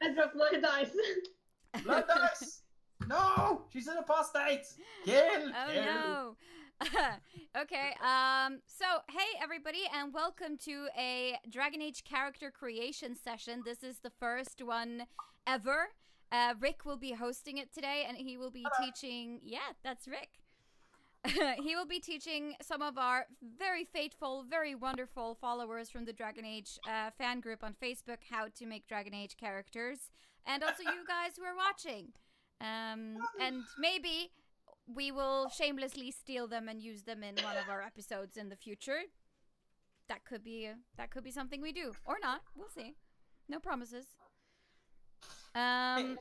I dropped my dice. Blood dice! No! She's an apostate! Kill! Oh kill. no. Okay, so hey everybody, and welcome to a Dragon Age character creation session. This is the first one ever. Rick will be hosting it today, and he will be teaching... Yeah, that's Rick. He will be teaching some of our very faithful, very wonderful followers from the Dragon Age fan group on Facebook how to make Dragon Age characters, and also you guys who are watching. And maybe we will shamelessly steal them and use them in one of our episodes in the future. That could be something we do, or not. We'll see. No promises. Is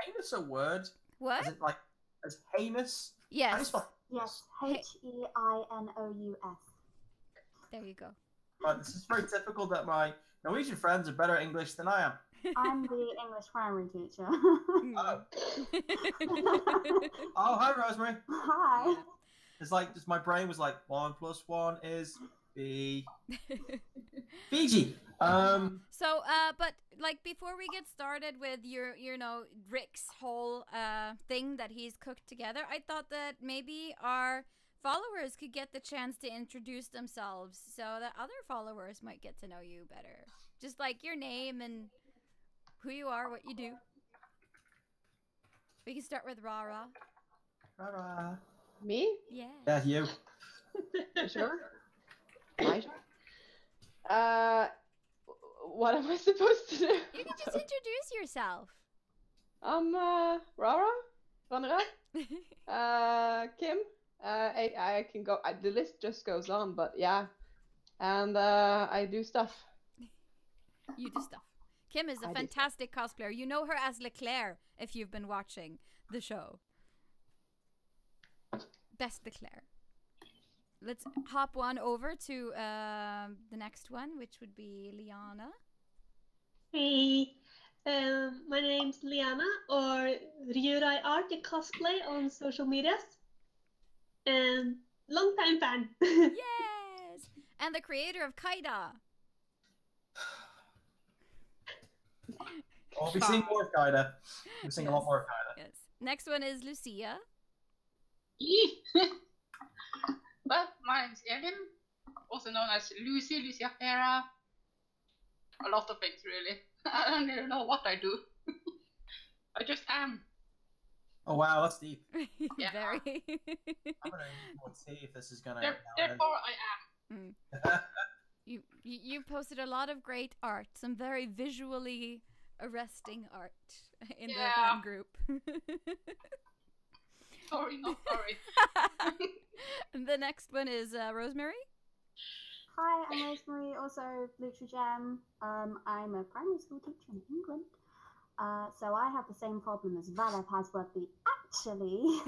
heinous a word? What? Is it like as heinous? Yes. Yes, H-E-I-N-O-U-S. There you go. But this is very typical that my Norwegian friends are better at English than I am. I'm the English primary teacher. Oh. Oh, hi, Rosemary. Hi. It's like, just my brain was like, 1 + 1 is B. Fiji. So, but like before we get started with Rick's whole thing that he's cooked together, I thought that maybe our followers could get the chance to introduce themselves so that other followers might get to know you better. Just like your name and who you are, what you do. We can start with Rara. Rara. Me? Yeah. Yeah, you. Sure. Right. What am I supposed to do? You can just introduce yourself. I'm Rara, Ranra, Kim. I can go. The list just goes on, but yeah, and I do stuff. You do stuff. Kim is a fantastic cosplayer. You know her as Leclerc if you've been watching the show. Best Leclerc. Let's hop on over to the next one, which would be Liana. Hey, my name's Liana, or Ryurai Art and Cosplay on social medias. And long time fan. Yes! And the creator of Kaida. We'll be seeing more of Kaida. We're seeing a lot more of Kaida. Yes. Next one is Lucia. Well, my name's Elin, also known as Lucia Hera. A lot of things, really. I don't even know what I do. I just am. Oh wow, that's deep. Yeah. Very. I'm gonna see if this is gonna. Therefore, I am. You posted a lot of great art, some very visually arresting art in the fan group. Sorry, not sorry. The next one is Rosemary. Hi, I'm Rosemary, also Lucha Gem. I'm a primary school teacher in England. So I have the same problem as Valep has with the actually.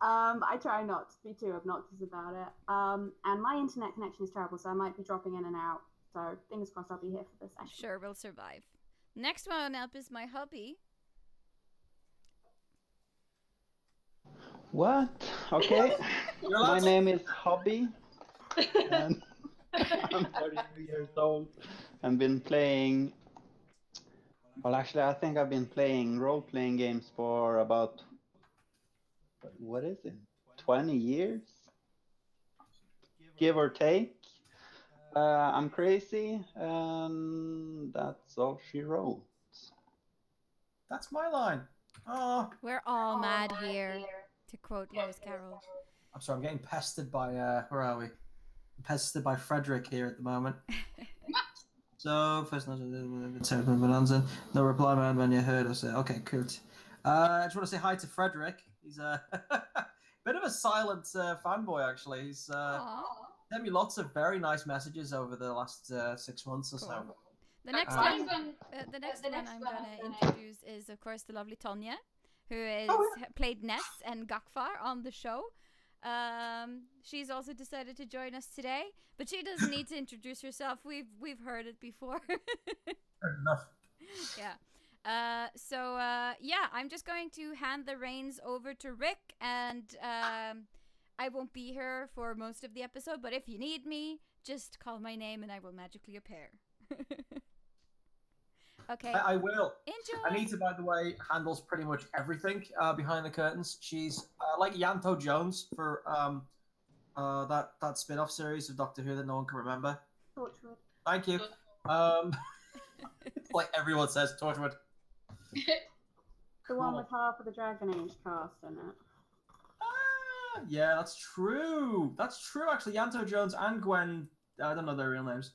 I try not to be too obnoxious about it. And my internet connection is terrible, so I might be dropping in and out. So fingers crossed I'll be here for this session. Sure, we'll survive. Next one up is my hubby. What? Okay. My name is Hobby. And I'm 32 years old. I've been playing... Well, actually, I think I've been playing role-playing games for about... What is it? 20 years? Give or take. I'm crazy, and that's all she wrote. That's my line. Oh. We're all mad here, to quote Lewis Carroll. I'm sorry, I'm getting pestered by, where are we? I'm pestered by Frederick here at the moment. So, first, no reply, man, when you heard us. Okay, cool. I just want to say hi to Frederick. He's a bit of a silent fanboy, actually. He's sent me lots of very nice messages over the last 6 months or so. The next one I'm going to introduce is, of course, the lovely Tonya, who is played Ness and Gakfar on the show. She's also decided to join us today, but she doesn't need to introduce herself. We've heard it before. Fair enough. Yeah. So I'm just going to hand the reins over to Rick, and I won't be here for most of the episode, but if you need me, just call my name and I will magically appear. Okay. I will. Enjoy. Anita, by the way, handles pretty much everything behind the curtains. She's like Yanto Jones for that spin-off series of Doctor Who that no one can remember. Torchwood. Thank you. Like everyone says, Torchwood. The one with half of the Dragon Age cast in it. Yeah, that's true. That's true, actually. Yanto Jones and Gwen, I don't know their real names,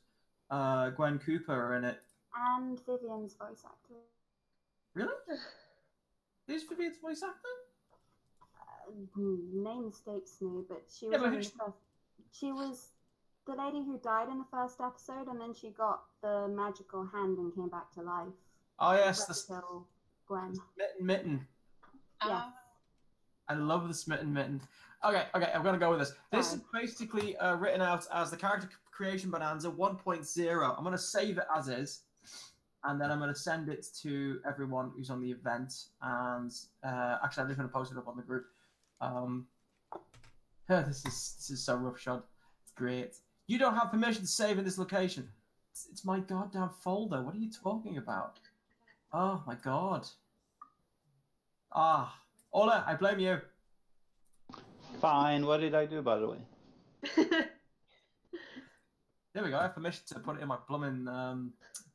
Gwen Cooper are in it. And Vivian's voice actor. Really? Who's Vivian's voice actor? Name escapes me, but she was in the first... She was the lady who died in the first episode, and then she got the magical hand and came back to life. Oh, yes. The Gwen. Smitten Mitten. Yeah. I love the Smitten Mitten. Okay, I'm going to go with this. This is basically written out as the Character Creation Bonanza 1.0. I'm going to save it as is, and then I'm going to send it to everyone who's on the event. And actually, I'm just going to post it up on the group. This is so roughshod. It's great. You don't have permission to save in this location. It's my goddamn folder. What are you talking about? Oh my god. Ola, I blame you. Fine. What did I do, by the way? There we go. I have permission to put it in my blooming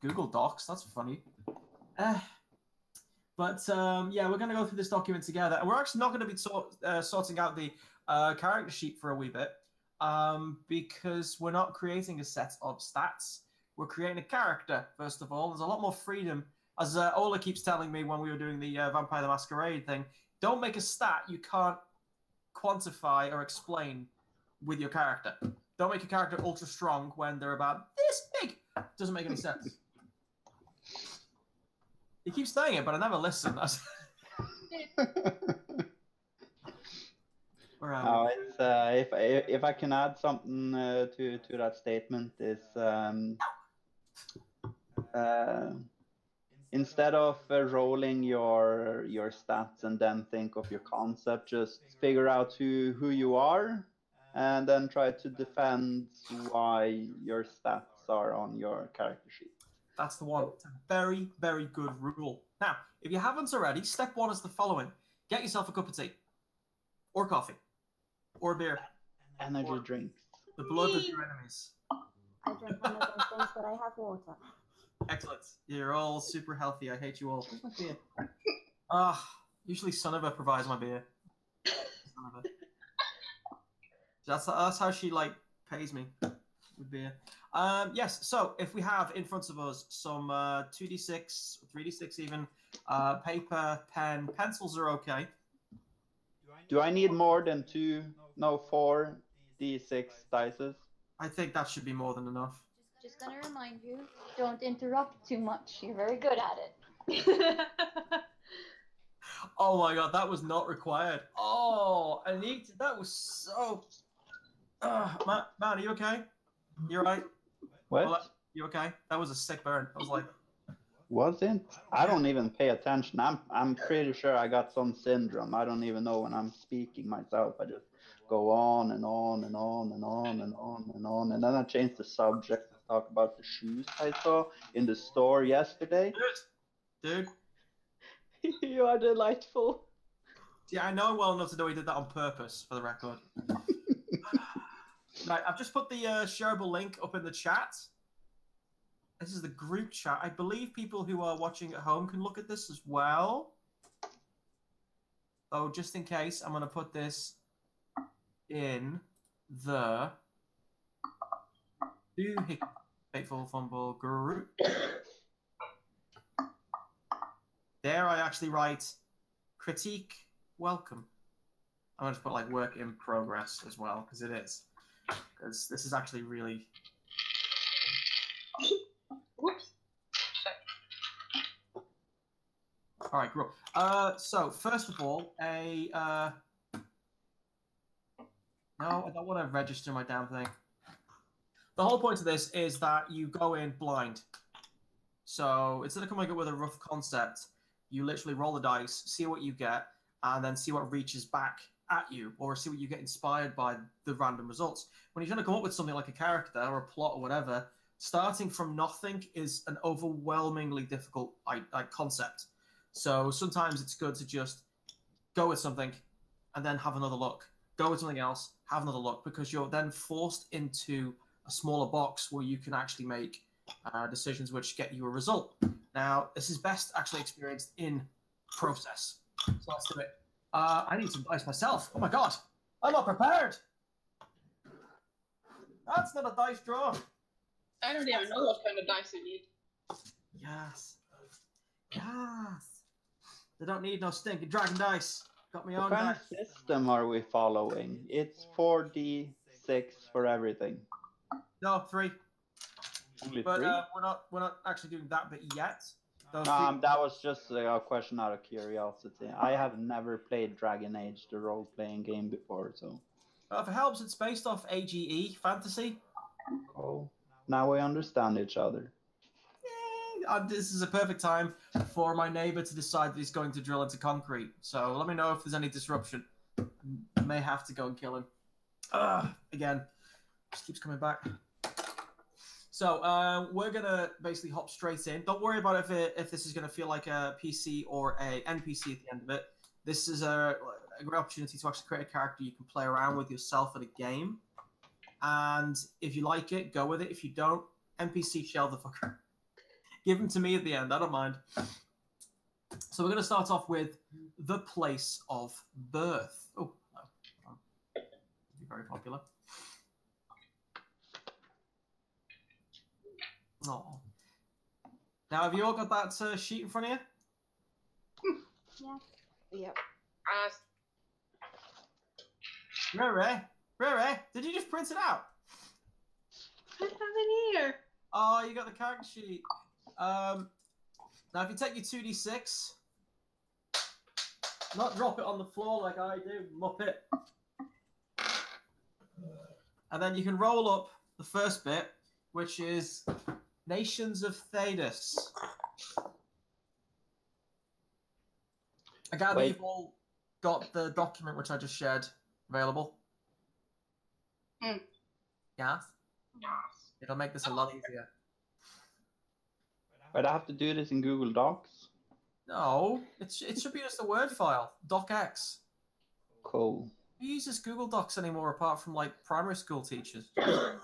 Google Docs. That's funny. But yeah, we're going to go through this document together. And we're actually not going to be sorting out the character sheet for a wee bit because we're not creating a set of stats. We're creating a character, first of all. There's a lot more freedom. As Ola keeps telling me when we were doing the Vampire the Masquerade thing, don't make a stat you can't quantify or explain with your character. Don't make a character ultra strong when they're about this big. Doesn't make any sense. He keeps saying it, but I never listen. No, it's, if I can add something to that statement, is instead of rolling your stats and then think of your concept, just figure out who you are, and then try to defend why your stats are on your character sheet. That's the one. It's a very, very good rule. Now, if you haven't already, step one is the following. Get yourself a cup of tea. Or coffee. Or beer. Energy drinks. The blood of your enemies. I drink one of those things, but I have water. Excellent. You're all super healthy. I hate you all. Where's my beer? Usually Sonova provides my beer. Sonova. That's how she, like, pays me with beer. Yes, so if we have in front of us some 2d6, 3d6 even, paper, pen, pencils are okay. Do I need more than 4 d6 dices? I think that should be more than enough. Just gonna remind you, don't interrupt too much. You're very good at it. Oh my god, that was not required. Oh, Anita, that was so... man, are you okay? You alright? What? Well, you okay? That was a sick burn. I was like... Wasn't? I don't even pay attention. I'm pretty sure I got some syndrome. I don't even know when I'm speaking myself. I just go on and on and on and on and on and on. And then I change the subject to talk about the shoes I saw in the store yesterday. Dude. You are delightful. Yeah, I know well enough to know he did that on purpose, for the record. Right, I've just put the shareable link up in the chat. This is the group chat. I believe people who are watching at home can look at this as well. Oh, just in case, I'm going to put this in the Fateful Fumble group. There I actually write critique welcome. I'm going to put like work in progress as well, because it is. Because this is actually really... Whoops. All right, cool. So first of all, no, I don't want to register my damn thing. The whole point of this is that you go in blind. So instead of coming up with a rough concept, you literally roll the dice, see what you get, and then see what reaches back at you, or see what you get inspired by the random results. When you're trying to come up with something like a character or a plot or whatever, starting from nothing is an overwhelmingly difficult concept. So sometimes it's good to just go with something and then have another look. Go with something else, have another look, because you're then forced into a smaller box where you can actually make decisions which get you a result. Now, this is best actually experienced in process. So let's do it. I need some dice myself. Oh my god, I'm not prepared. That's not a dice draw. I don't even know what kind of dice you need. Yes. Yes. They don't need no stinking dragon dice. Got my own What kind dice. of system are we following? It's 4d6 for everything. No, 3. Only But 3? we're not actually doing that bit yet. That was just a question out of curiosity. I have never played Dragon Age, the role-playing game, before, so... If it helps, it's based off AGE fantasy. Oh, now we understand each other. This is a perfect time for my neighbour to decide that he's going to drill into concrete. So let me know if there's any disruption. I may have to go and kill him. Again, just keeps coming back. So we're gonna basically hop straight in. Don't worry about if this is gonna feel like a PC or a NPC at the end of it. This is a great opportunity to actually create a character you can play around with yourself in a game. And if you like it, go with it. If you don't, NPC shell the fucker. Give them to me at the end. I don't mind. So we're going to start off with the place of birth. Oh, no. Very popular. Oh. Now, have you all got that sheet in front of you? Yeah. Yep. Rere, did you just print it out? I have it here. Oh, you got the character sheet. Now, if you take your 2d6, not drop it on the floor like I do, muppet. And then you can roll up the first bit, which is Nations of Thedas. I gather you've all got the document which I just shared available. Mm. Yes? Yes. It'll make this a lot easier. But I have to do this in Google Docs? No, it should be just a Word file. DocX. Cool. Who uses Google Docs anymore apart from, like, primary school teachers? But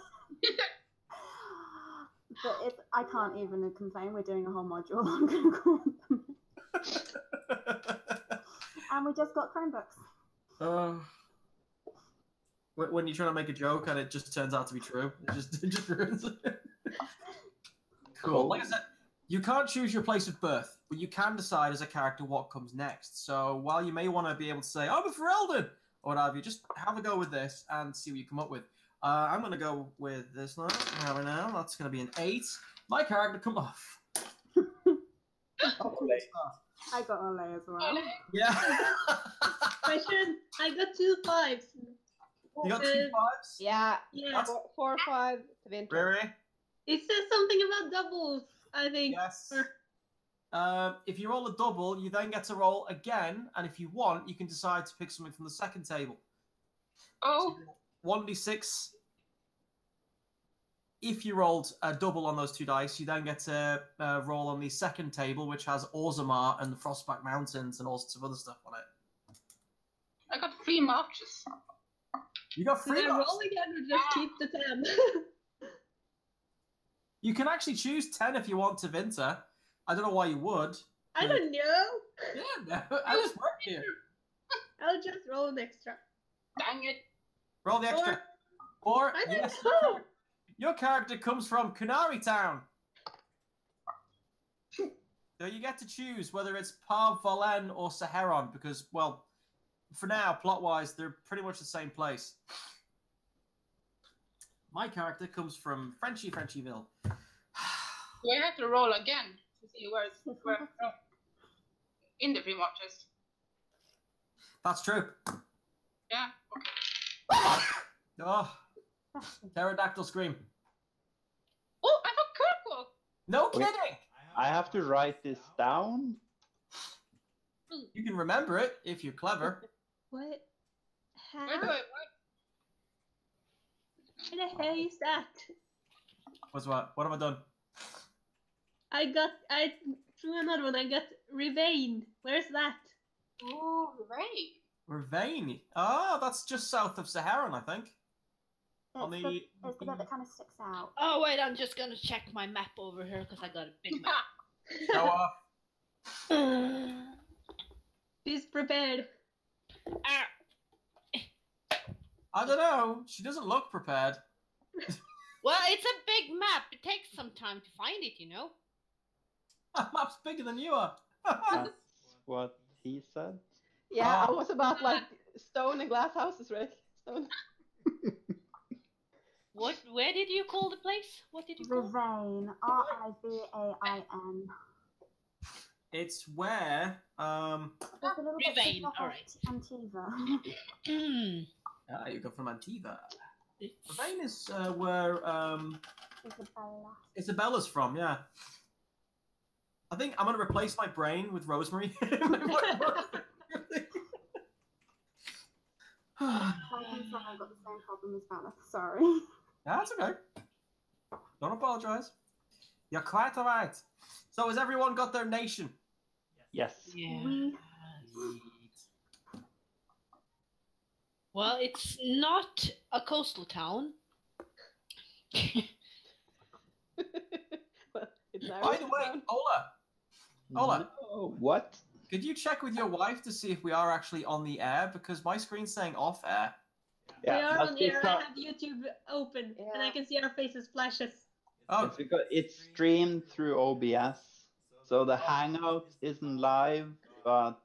I can't even complain. We're doing a whole module on Google. And we just got Chromebooks. When you're trying to make a joke and it just turns out to be true, it just ruins it. Cool. Like I said, you can't choose your place of birth, but you can decide as a character what comes next. So while you may want to be able to say, I'm a Ferelden, or what have you, just have a go with this and see what you come up with. I'm going to go with this now. That's going to be an 8. My character come off. I got Ole as well. Ole. Yeah. Question. I got 2 5s. You got 2 5s? Yeah. Yeah. 4 or 5. Vinter. Riri? It says something about doubles, I think. Yes. If you roll a double, you then get to roll again, and if you want, you can decide to pick something from the second table. Oh. 1d6. If you rolled a double on those 2 dice, you then get to roll on the second table, which has Orzammar and the Frostback Mountains and all sorts of other stuff on it. I got 3 marches. You got 3 Should I marks. roll again or just keep the 10? You can actually choose 10 if you want to Vinter. I don't know why you would. I don't know. Yeah, no, I just work here. I'll just roll an extra. Dang it. Roll the extra. 4. I don't Yes, know. your character comes from Canary Town. So you get to choose whether it's Parv Valen or Saharon, because, well, for now, plot-wise, they're pretty much the same place. My character comes from Frenchyville. Do I have to roll again to see where in the 3 marches? That's true. Yeah. Okay. Oh, pterodactyl scream. Oh, I got Kirkwood. No Wait. kidding. I have to write this down? You can remember it if you're clever. What? How? Where do I Where the hell is that? What's what? What have I done? I threw another one. I got Rivain. Where's that? Oh, right. Ravine. Oh, that's just south of Saharan, I think. It's the bit that kind of sticks out. Oh wait, I'm just gonna check my map over here because I got a big map. Go off. She's prepared. I don't know. She doesn't look prepared. Well, it's a big map. It takes some time to find it, you know. That map's bigger than you are. That's what he said. Yeah, I was about like stone and glass houses, Rick. Stone. What? Where did you call the place? What did you call it? Rivain. Rivain. It's where There's a little bit Rivain, off alright. Antiva. you go from Antiva. Ravine is where Isabella. Isabella's from, yeah. I think I'm gonna replace my brain with Rosemary. I'm sorry, I've got the same problem as Bella. Sorry. That's okay. Don't apologize. You're quite alright. So has everyone got their nation? Yes. Yeah. Well, it's not a coastal town. Well, it's By the way, Ola, No, what? could you check with your wife to see if we are actually on the air? Because my screen's saying off air. We are but on the air. it's I not- have YouTube open, and I can see our faces flashes. Oh, It's because it's streamed through OBS, so the Hangout isn't live, but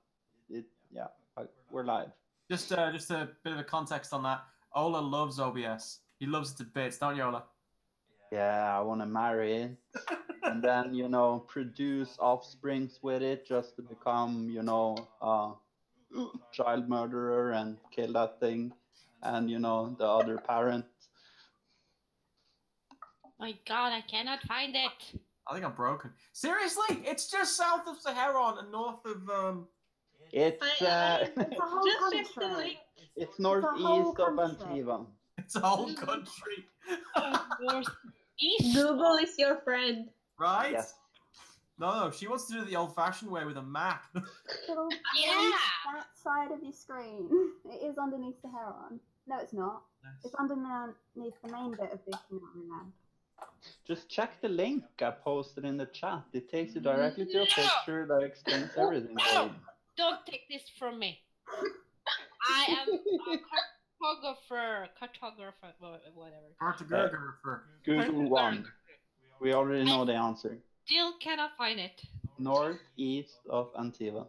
we're live. just a bit of a context on that. Ola loves OBS. He loves it to bits, don't you, Ola? Yeah, I want to marry it, and then produce offsprings with it, just to become a child murderer and kill that thing, and the other parent. My God, I cannot find it. I think I'm broken. Seriously, it's just south of Saharan and north of It's It's a whole Just check the country. link. it's whole northeast of country. Antiva. It's a whole country. Northeast. Google is your friend. Right? Yes. No, she wants to do it the old-fashioned way with a map. It'll be Yeah. that side of your screen. It is underneath the Heron. No, it's not. It's underneath the main bit of the Canary Land. Just check the link I posted in the chat. It takes you directly to a picture that explains everything. No! Don't take this from me. I am a cartographer, whatever. Cartographer. Google one. We already know the answer. Still cannot find it. Northeast of Antiva.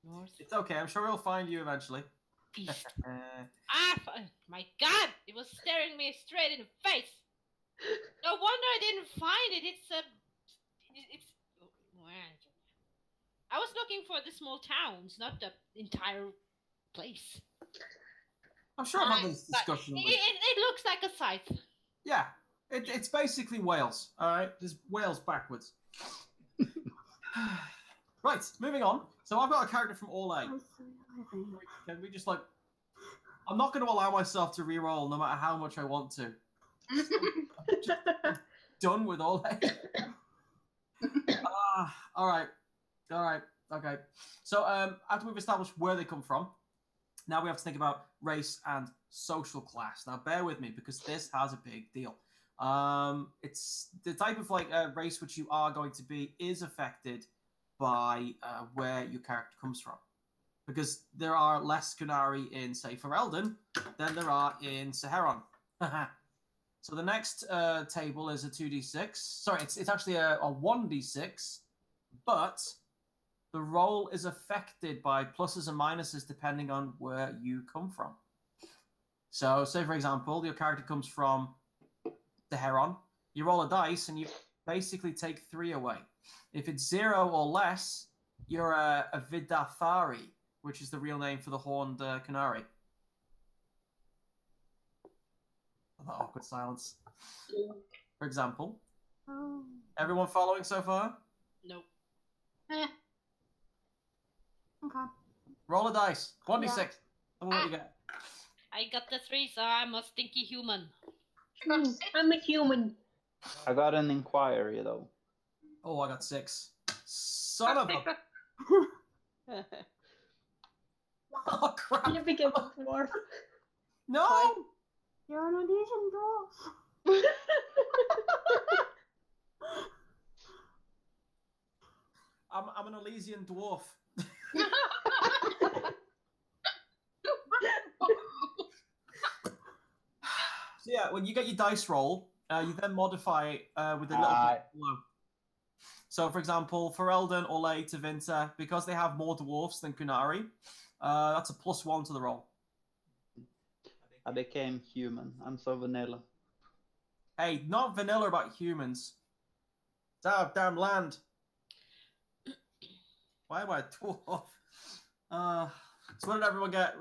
North. It's okay. I'm sure we'll find you eventually. East. My God! It was staring me straight in the face. No wonder I didn't find it. It's I was looking for the small towns, not the entire place. I'm sure I've had this discussion. It looks like a site. Yeah, it's basically Wales. All right, there's Wales backwards. Right, moving on. So I've got a character from All A. Can we just I'm not going to allow myself to reroll no matter how much I want to. I'm done with All A. All right, okay. So after we've established where they come from, now we have to think about race and social class. Now bear with me because this has a big deal. It's the type of race which you are going to be is affected by where your character comes from, because there are less Kunari in, say, Ferelden than there are in Saharan. So the next table is a 2d6. Sorry, it's actually a 1d6, but the roll is affected by pluses and minuses depending on where you come from. So, say for example, your character comes from the Heron. You roll a dice and you basically take 3 away. If it's 0 or less, you're a Vidathari, which is the real name for the horned Canary. That awkward silence. For example. Oh. Everyone following so far? Nope. Okay. Roll a dice. 1d6. Yeah. And what do you get? I got the 3, so I'm a stinky human. I'm a human. I got an inquiry though. Oh, I got 6. Son of a... Oh, crap. You became a dwarf. No! You're an Elysium Dwarf. I'm an Elysium Dwarf. So yeah, when you get your dice roll, you then modify it with a little bit below. So, for example, for Eldon, Ole, Tavinta, because they have more dwarfs than Kunari, that's a +1 to the roll. I became human. I'm so vanilla. Hey, not vanilla about humans. Damn land. Why am I a dwarf? So what did everyone get?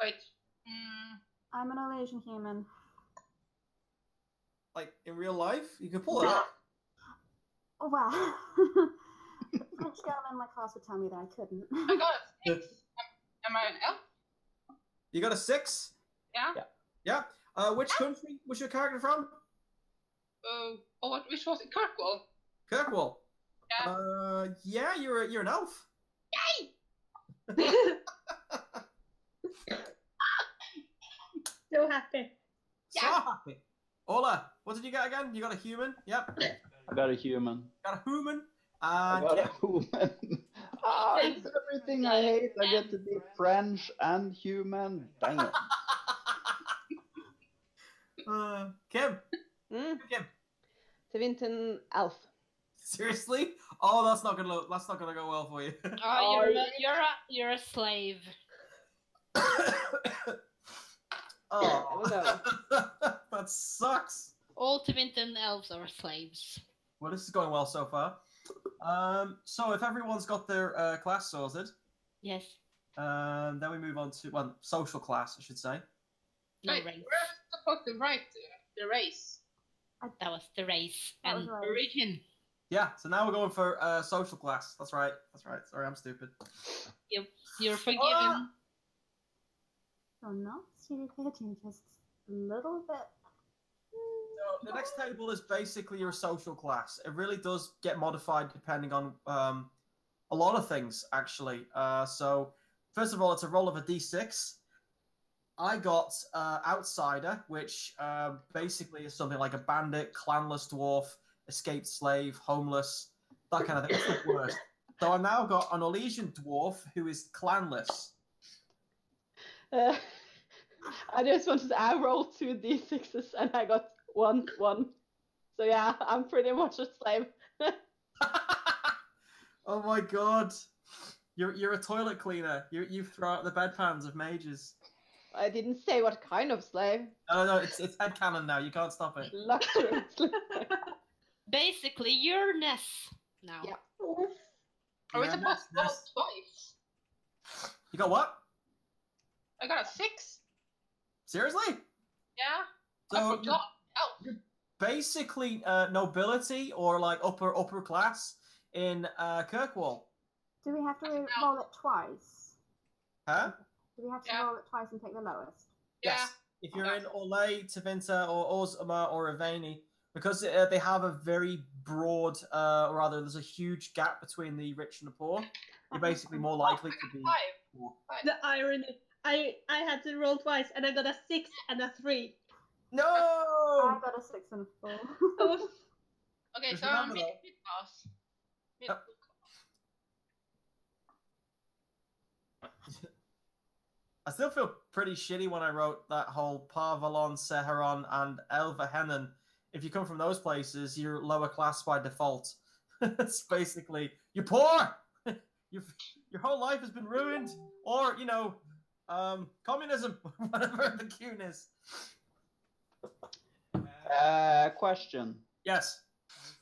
Wait. I'm an Elysian human. Like, in real life? You can pull it up. Oh, wow. The French girl in my class would tell me that I couldn't. I got a 6. Am I an elf? You got a 6? Yeah. Yeah. Which country was your character from? Which was it? Kirkwall. Kirkwall. Yeah. Yeah, you're an elf. Yay! So happy. So happy. Ola, what did you get again? You got a human? Yep. I got a human. Got a human. I got a human. It's everything I hate. I get to be French and human. Damn. Kim. Kim. Tavintan elf. Seriously? Oh, that's not gonna go well for you. Oh, you're a slave. Oh, that sucks. All Tevinton elves are slaves. Well, this is going well so far. So if everyone's got their class sorted, yes. Then we move on to social class, I should say. Wait, we're supposed to write the race. That was the race and origin. Yeah, so now we're going for social class. That's right. Sorry, I'm stupid. You're forgiven. So not stupid, you're just a little bit. So the next table is basically your social class. It really does get modified depending on a lot of things, actually. So first of all, it's a roll of a d6. I got outsider, which basically is something like a bandit, clanless dwarf, escaped slave, homeless, that kind of thing. It's the worst. So I now got an Elysian dwarf who is clanless. I just wanted to. I rolled 2 d6s and I got 1. So yeah, I'm pretty much a slave. Oh my god, you're a toilet cleaner. You throw out the bedpans of mages. I didn't say what kind of slave. No, it's headcanon now. You can't stop it. Luxury slave. Basically, you're Ness now. Yeah. Are we supposed to roll twice? You got what? I got a 6. Seriously? Yeah. So you're basically nobility or like upper class in Kirkwall. Do we have to roll it twice? Huh? Do we have to roll it twice and take the lowest? Yes. If you're in Ole, Tavinta, or Ozma, or Aveni, because they have a very broad, or rather, there's a huge gap between the rich and the poor, you're basically more likely to be poor. The irony. I had to roll twice and I got a 6 and a 3. No! I got a 6 and a 4. Okay, Just so remember mid-class. I still feel pretty shitty when I wrote that whole Parvalon, Seheron, and Elvahenan. If you come from those places, you're lower class by default. It's basically, you're poor! Your whole life has been ruined! Or, communism, whatever the tune is. Question. Yes.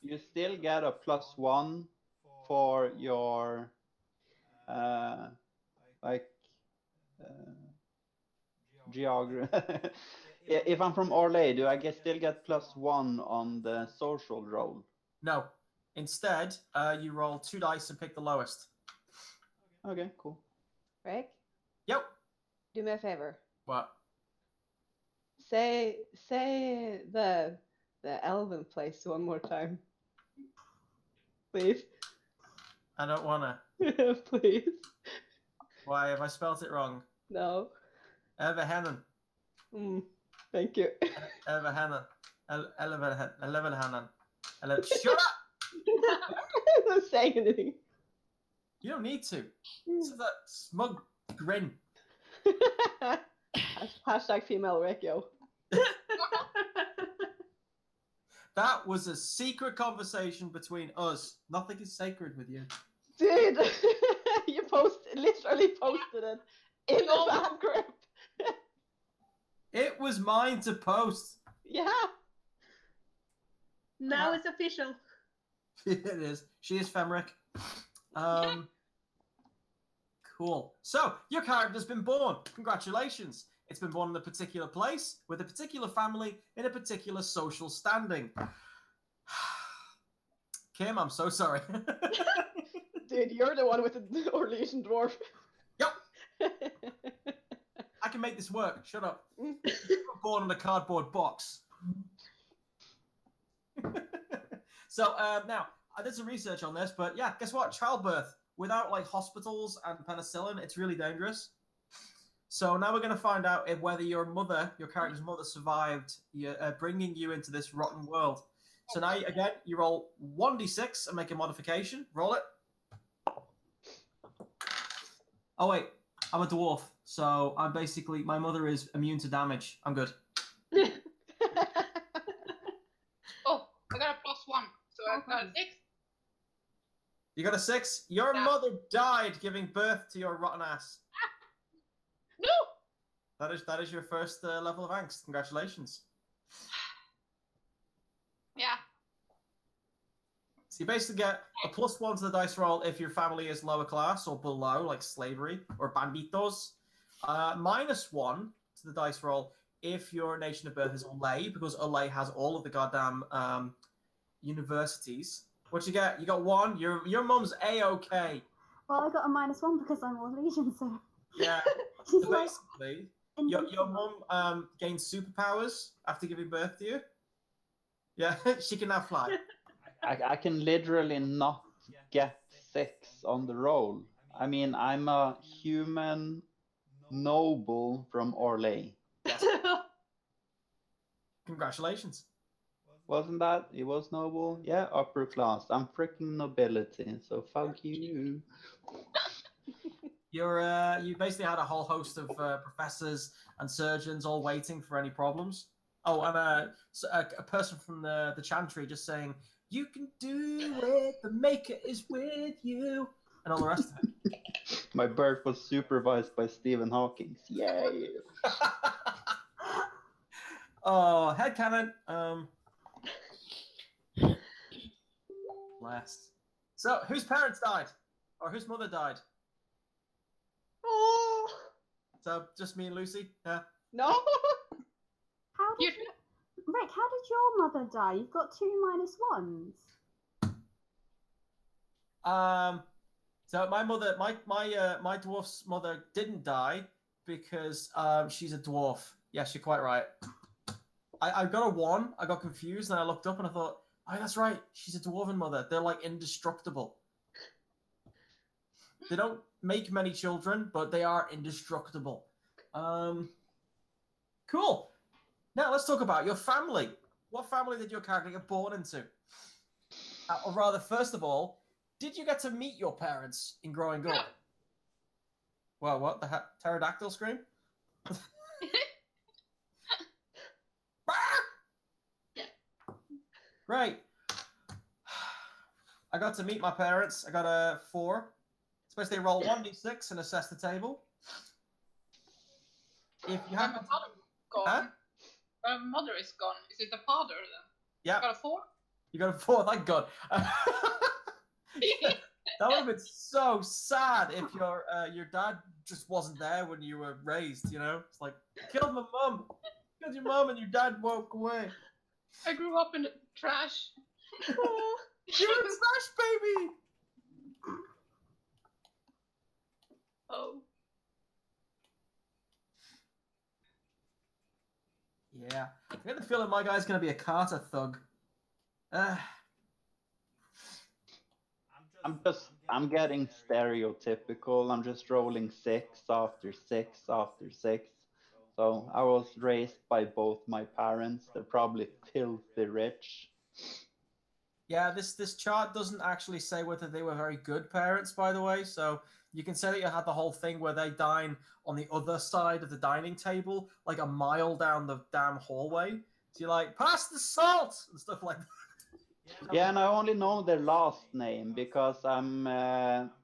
You still get a +1 for your, geography. If I'm from Orlais, do I still get +1 on the social roll? No. Instead, you roll 2 dice and pick the lowest. Okay, cool. Rick? Yep. Do me a favor. What? Say the the elven place one more time? Please. I don't wanna. Please. Why have I spelt it wrong? No. Everhannon. Thank you. Everhannon. Elevenhannon. Shut up! I'm not saying anything. You don't need to. This is that smug grin. Hashtag female Rick, yo. That was a secret conversation between us. Nothing is sacred with you. Dude, you literally posted it in the fan group. It was mine to post. Yeah. Now it's official. It is. She is Femric. Cool. So, your character's been born. Congratulations. It's been born in a particular place, with a particular family, in a particular social standing. Kim, I'm so sorry. Dude, you're the one with the Elysium Dwarf. Yep. I can make this work. Shut up. You were born in a cardboard box. So, now, I did some research on this, but yeah, guess what? Childbirth, without like hospitals and penicillin, it's really dangerous. So now we're going to find out if whether your character's mother, survived bringing you into this rotten world. So now, again, you roll 1d6 and make a modification. Roll it. Oh, wait. I'm a dwarf, so I'm basically... My mother is immune to damage. I'm good. Oh, I got a +1, so I got a 6. You got a 6? Your mother died giving birth to your rotten ass. No! That is your first level of angst. Congratulations. Yeah. So you basically get a +1 to the dice roll if your family is lower class or below, like slavery or banditos. -1 to the dice roll if your nation of birth is Olay, because Olay has all of the goddamn universities. What you get? You got 1. Your mum's A-okay. Well, I got a -1 because I'm Elysian, so... Yeah. She's So like... basically, your mum gained superpowers after giving birth to you. Yeah, she can now fly. I can literally not get 6 on the roll. I mean, I'm a human noble from Orlais. Yes. Congratulations. Wasn't that? It was noble? Yeah, upper class. I'm freaking nobility, so fuck you. You basically had a whole host of professors and surgeons all waiting for any problems. Oh, and a person from the Chantry just saying, "You can do it. The Maker is with you," and all the rest of it. My birth was supervised by Stephen Hawking. Yay! Oh, headcanon. Last. So, whose parents died, or whose mother died? Oh. So, just me and Lucy. Yeah. No. How did Rick? How did your mother die? You've got 2 -1s. So my mother, my dwarf's mother didn't die because she's a dwarf. Yes, you're quite right. I got a 1. I got confused, and I looked up and I thought, oh, that's right. She's a dwarven mother. They're like indestructible. They don't make many children, but they are indestructible. Cool. Now let's talk about your family. What family did your character get born into? Or rather, first of all, did you get to meet your parents in growing up? Well, what? The pterodactyl scream? Great. I got to meet my parents. I got a 4. It's basically roll 1d6 and assess the table. If you have My mother gone. Huh? My mother is gone. Is it the father then? Yeah. I got a 4? You got a 4, thank God. That would have been so sad if your dad just wasn't there when you were raised, you know? It's like, killed my mum. Killed your mum and your dad woke away. I grew up in the trash. Oh, you're a trash baby! Oh. Yeah. I get the feeling my guy's going to be a Carter thug. I'm getting stereotypical. I'm just rolling 6 after 6 after 6. So I was raised by both my parents. They're probably filthy rich. Yeah, this chart doesn't actually say whether they were very good parents, by the way. So you can say that you had the whole thing where they dine on the other side of the dining table, like a mile down the damn hallway. So you're like, pass the salt and stuff like that. Yeah, and I only know their last name because I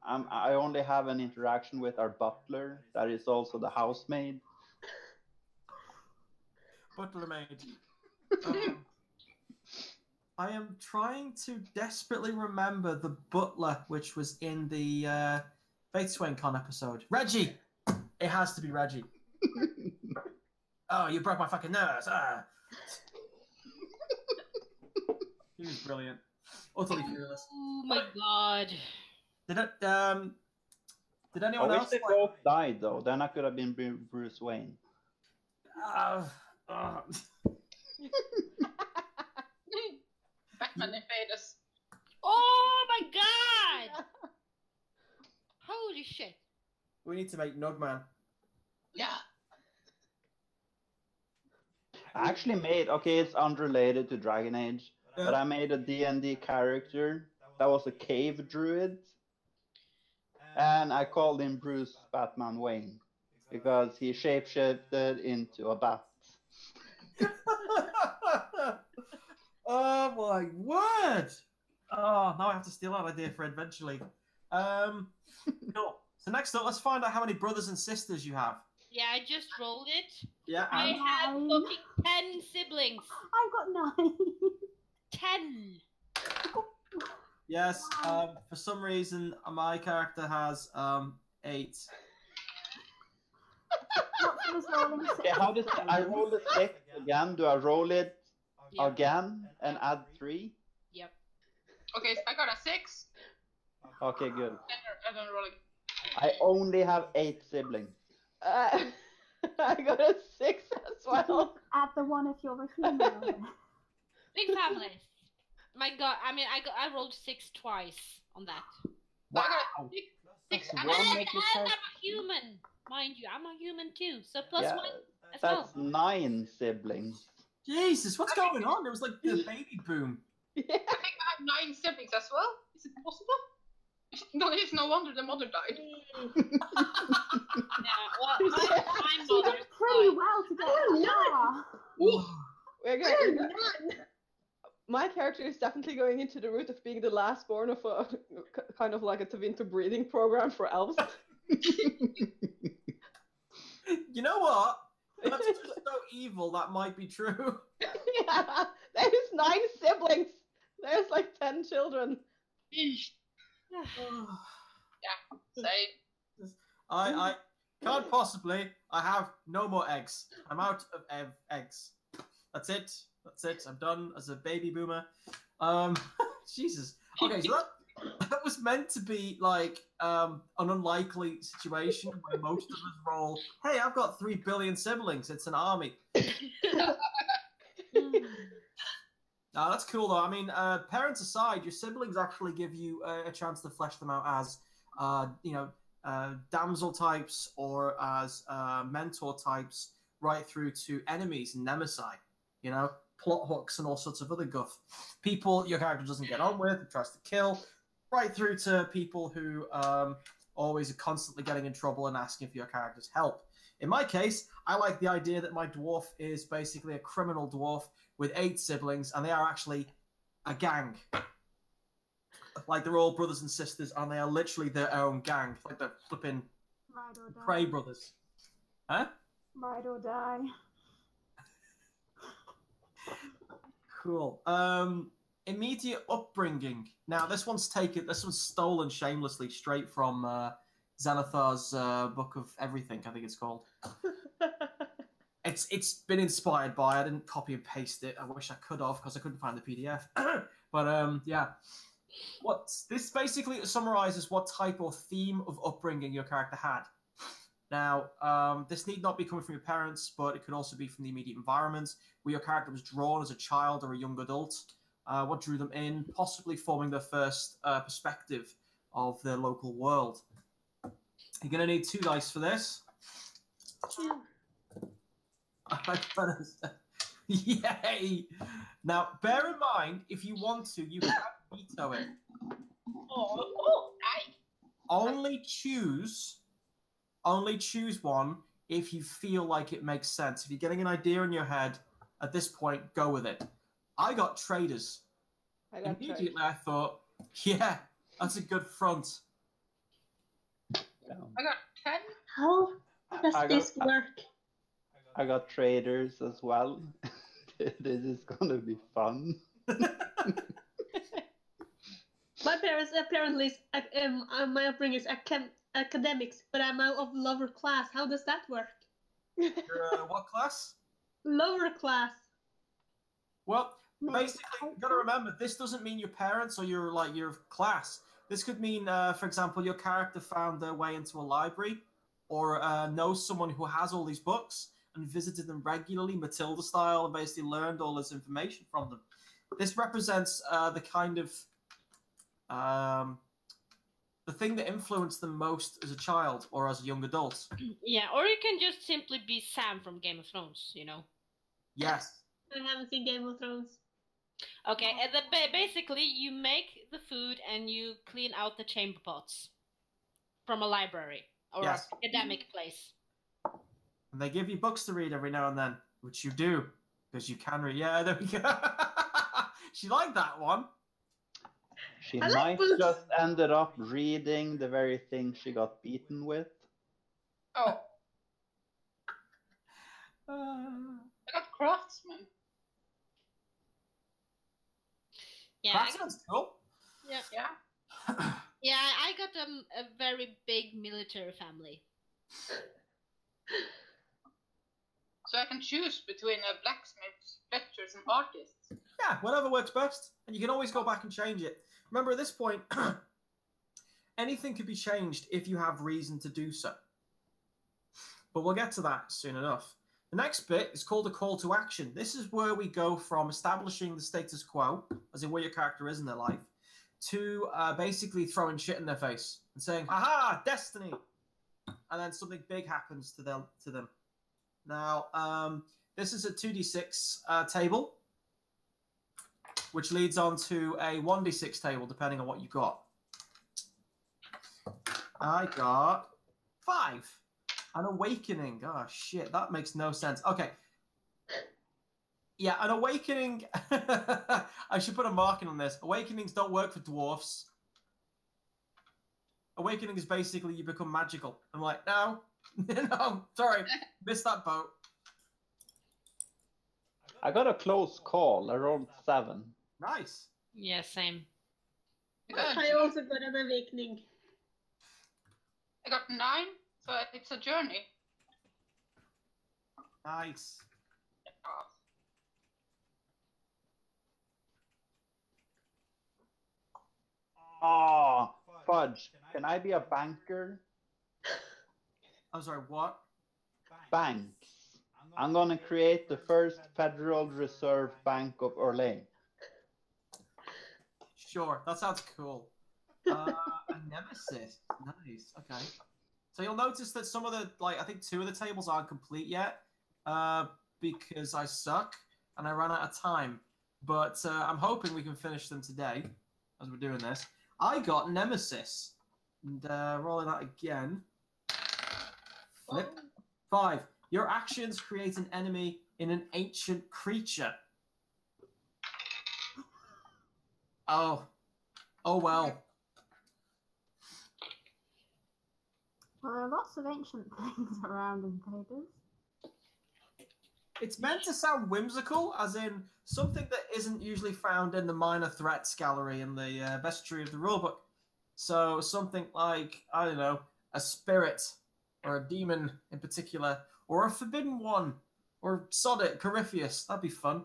only have an interaction with our butler that is also the housemaid. Butler maid. I am trying to desperately remember the butler, which was in the Fateswing episode. Reggie! It has to be Reggie. Oh, you broke my fucking nose. Ah. He was brilliant. Utterly fearless. Oh my god. Did anyone I else? wish they both died, though. Then I could have been Bruce Wayne. Batman invaders. Oh my god! Holy shit. We need to make Nugman. Yeah. I actually made, okay, it's unrelated to Dragon Age, Yeah. but I made a D&D character that was a cave druid, and I called him Bruce Batman Wayne because he shapeshifted into a bat. Oh my word! Oh, now I have to steal that idea for Adventure League. Cool. So next up, let's find out how many brothers and sisters you have. Yeah, I just rolled it. Yeah, I and have fucking 10 siblings. I've got 9. 10. yes. For some reason, my character has 8. Okay, how does I roll the 6 again? Do I roll it again and add 3? Yep. Okay, so I got a 6. Okay, good. And then rolling. I only have 8 siblings. I got a 6 as well. Add the 1 if you're a female. Big families. My god, I mean, I rolled 6 twice on that. Wow. I got 6 That's and one And make you I'm type- a human. Mind you, I'm a human too. So plus Yeah, 1 as That's well. 9 siblings. Jesus, what's going on? It was like the baby boom. I think I have 9 siblings as well. Is it possible? No, it's no wonder the mother died. Yeah, well, my mother Pretty well to get We're good. My character is definitely going into the route of being the last born of a kind of like a winter breeding program for elves. You know what? That's just so evil. That might be true. Yeah, there's 9 siblings. There's like 10 children. Yeah, same. I can't possibly. I have no more eggs. I'm out of eggs. That's it. That's it. I'm done as a baby boomer. Jesus. Okay, so that was meant to be like an unlikely situation where most of us roll, hey, I've got 3 billion siblings. It's an army. No, that's cool though. I mean, parents aside, your siblings actually give you a chance to flesh them out as, damsel types or as mentor types, right through to enemies and nemesis. You know, plot hooks and all sorts of other guff. People your character doesn't get on with, tries to kill, right through to people who always are constantly getting in trouble and asking for your character's help. In my case, I like the idea that my dwarf is basically a criminal dwarf with 8 siblings, and they are actually a gang. Like, they're all brothers and sisters, and they are literally their own gang. Like the flipping Prey brothers. Huh? Ride or die. Cool. Immediate upbringing. Now, this one's stolen shamelessly straight from Xanathar's Book of Everything, I think it's called. It's been inspired by. I didn't copy and paste it. I wish I could have because I couldn't find the PDF. But yeah, this basically summarizes what type or theme of upbringing your character had. Now, this need not be coming from your parents, but it could also be from the immediate environment, where your character was drawn as a child or a young adult. What drew them in, possibly forming their first perspective of their local world. You're going to need 2 dice for this. Yay! Now, bear in mind, if you want to, you can veto it. Nice. Only choose one if you feel like it makes sense. If you're getting an idea in your head, at this point, go with it. I got traders. Immediately, I thought, yeah, that's a good front. I got 10. How does this work? I got traders as well. This is gonna be fun. My parents apparently, my upbringing is academics, but I'm out of lower class. How does that work? You're what class? Lower class. Well, basically, you got to remember, this doesn't mean your parents or your class. This could mean, for example, your character found their way into a library, or knows someone who has all these books and visited them regularly, Matilda style, and basically learned all this information from them. This represents the kind of the thing that influenced them most as a child or as a young adult. Yeah, or you can just simply be Sam from Game of Thrones, you know. Yes. I haven't seen Game of Thrones. Okay, and basically you make the food and you clean out the chamber pots from a library or an academic place. And they give you books to read every now and then, which you do, because you can read. Yeah, there we go. She liked that one. She might just ended up reading the very thing she got beaten with. Oh. I got craftsman. Yeah, Craftsman's cool. Yeah. Yeah, I got a very big military family. So I can choose between blacksmiths, fletchers, and artists. Yeah, whatever works best. And you can always go back and change it. Remember, at this point, anything could be changed if you have reason to do so. But we'll get to that soon enough. The next bit is called a call to action. This is where we go from establishing the status quo, as in where your character is in their life, to basically throwing shit in their face and saying, "Haha, destiny!" And then something big happens to them. Now, this is a 2d6 table, which leads on to a 1d6 table, depending on what you got. I got 5. An awakening. Oh, shit, that makes no sense. Okay. Yeah, an awakening... I should put a marking on this. Awakenings don't work for dwarfs. Awakening is basically you become magical. I'm like, no. No, sorry. Missed that boat. I got a close call. I rolled 7. Nice. Yeah, same. I also got an awakening. I got 9, so it's a journey. Nice. Oh, fudge. Can I be a banker? I'm sorry, what? Banks. I'm gonna create the first Federal Reserve Bank of Orlais. Sure, that sounds cool. A nemesis. Nice. Okay. So you'll notice that some of the, I think 2 of the tables aren't complete yet, because I suck and I ran out of time. But I'm hoping we can finish them today as we're doing this. I got nemesis. And rolling that again. Flip. 5. Your actions create an enemy in an ancient creature. Oh. Oh, well. Well, there are lots of ancient things around in Thedas. It's meant to sound whimsical, as in something that isn't usually found in the minor threats gallery in the bestiary of the rulebook. So something like, I don't know, a spirit, or a demon in particular, or a forbidden one, or Sodic, Corypheus. That'd be fun.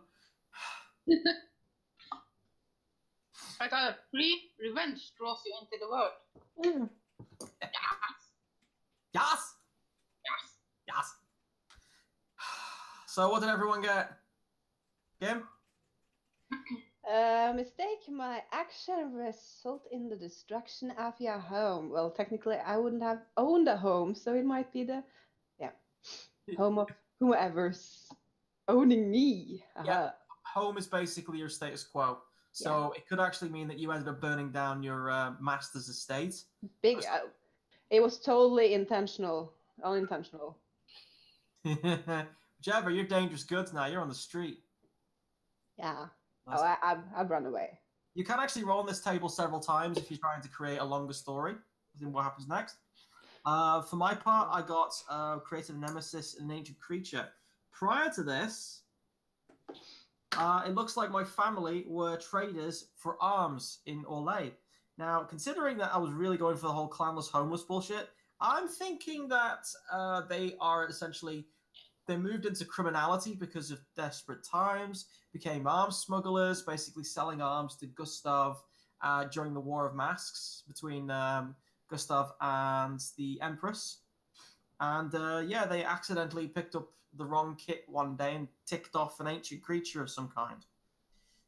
I got a free revenge draws you into the world. Yes! So what did everyone get? Kim? Mistake my action result in the destruction of your home. Well, technically, I wouldn't have owned a home, so it might be the home of whoever's owning me. Yeah, home is basically your status quo. So it could actually mean that you ended up burning down your master's estate. It was totally unintentional. Whichever, you're dangerous goods now. You're on the street. Yeah. Oh, I've run away. You can actually roll on this table several times if you're trying to create a longer story. Then what happens next? For my part, I got created a nemesis and an ancient creature. Prior to this, it looks like my family were traders for arms in Orlais. Now, considering that I was really going for the whole clanless homeless bullshit, I'm thinking that they are essentially... They moved into criminality because of desperate times, became arms smugglers, basically selling arms to Gustav during the War of Masks between Gustav and the Empress. And they accidentally picked up the wrong kit one day and ticked off an ancient creature of some kind,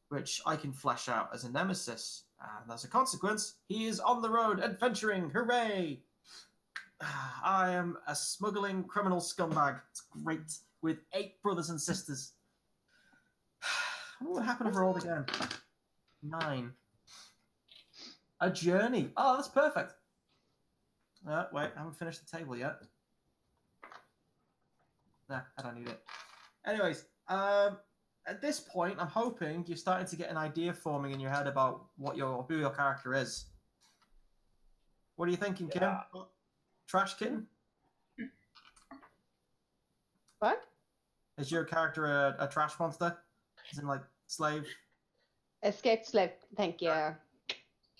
which I can flesh out as a nemesis. And as a consequence, he is on the road adventuring. Hooray! I am a smuggling criminal scumbag. It's great. With 8 brothers and sisters. What would happen if I rolled again? 9. A journey. Oh, that's perfect. Wait, I haven't finished the table yet. Nah, I don't need it. Anyways, at this point, I'm hoping you're starting to get an idea forming in your head about who your character is. What are you thinking, Kim? Trash kitten? What? Is your character a trash monster? As in, like, slave? Escaped slave, thank you.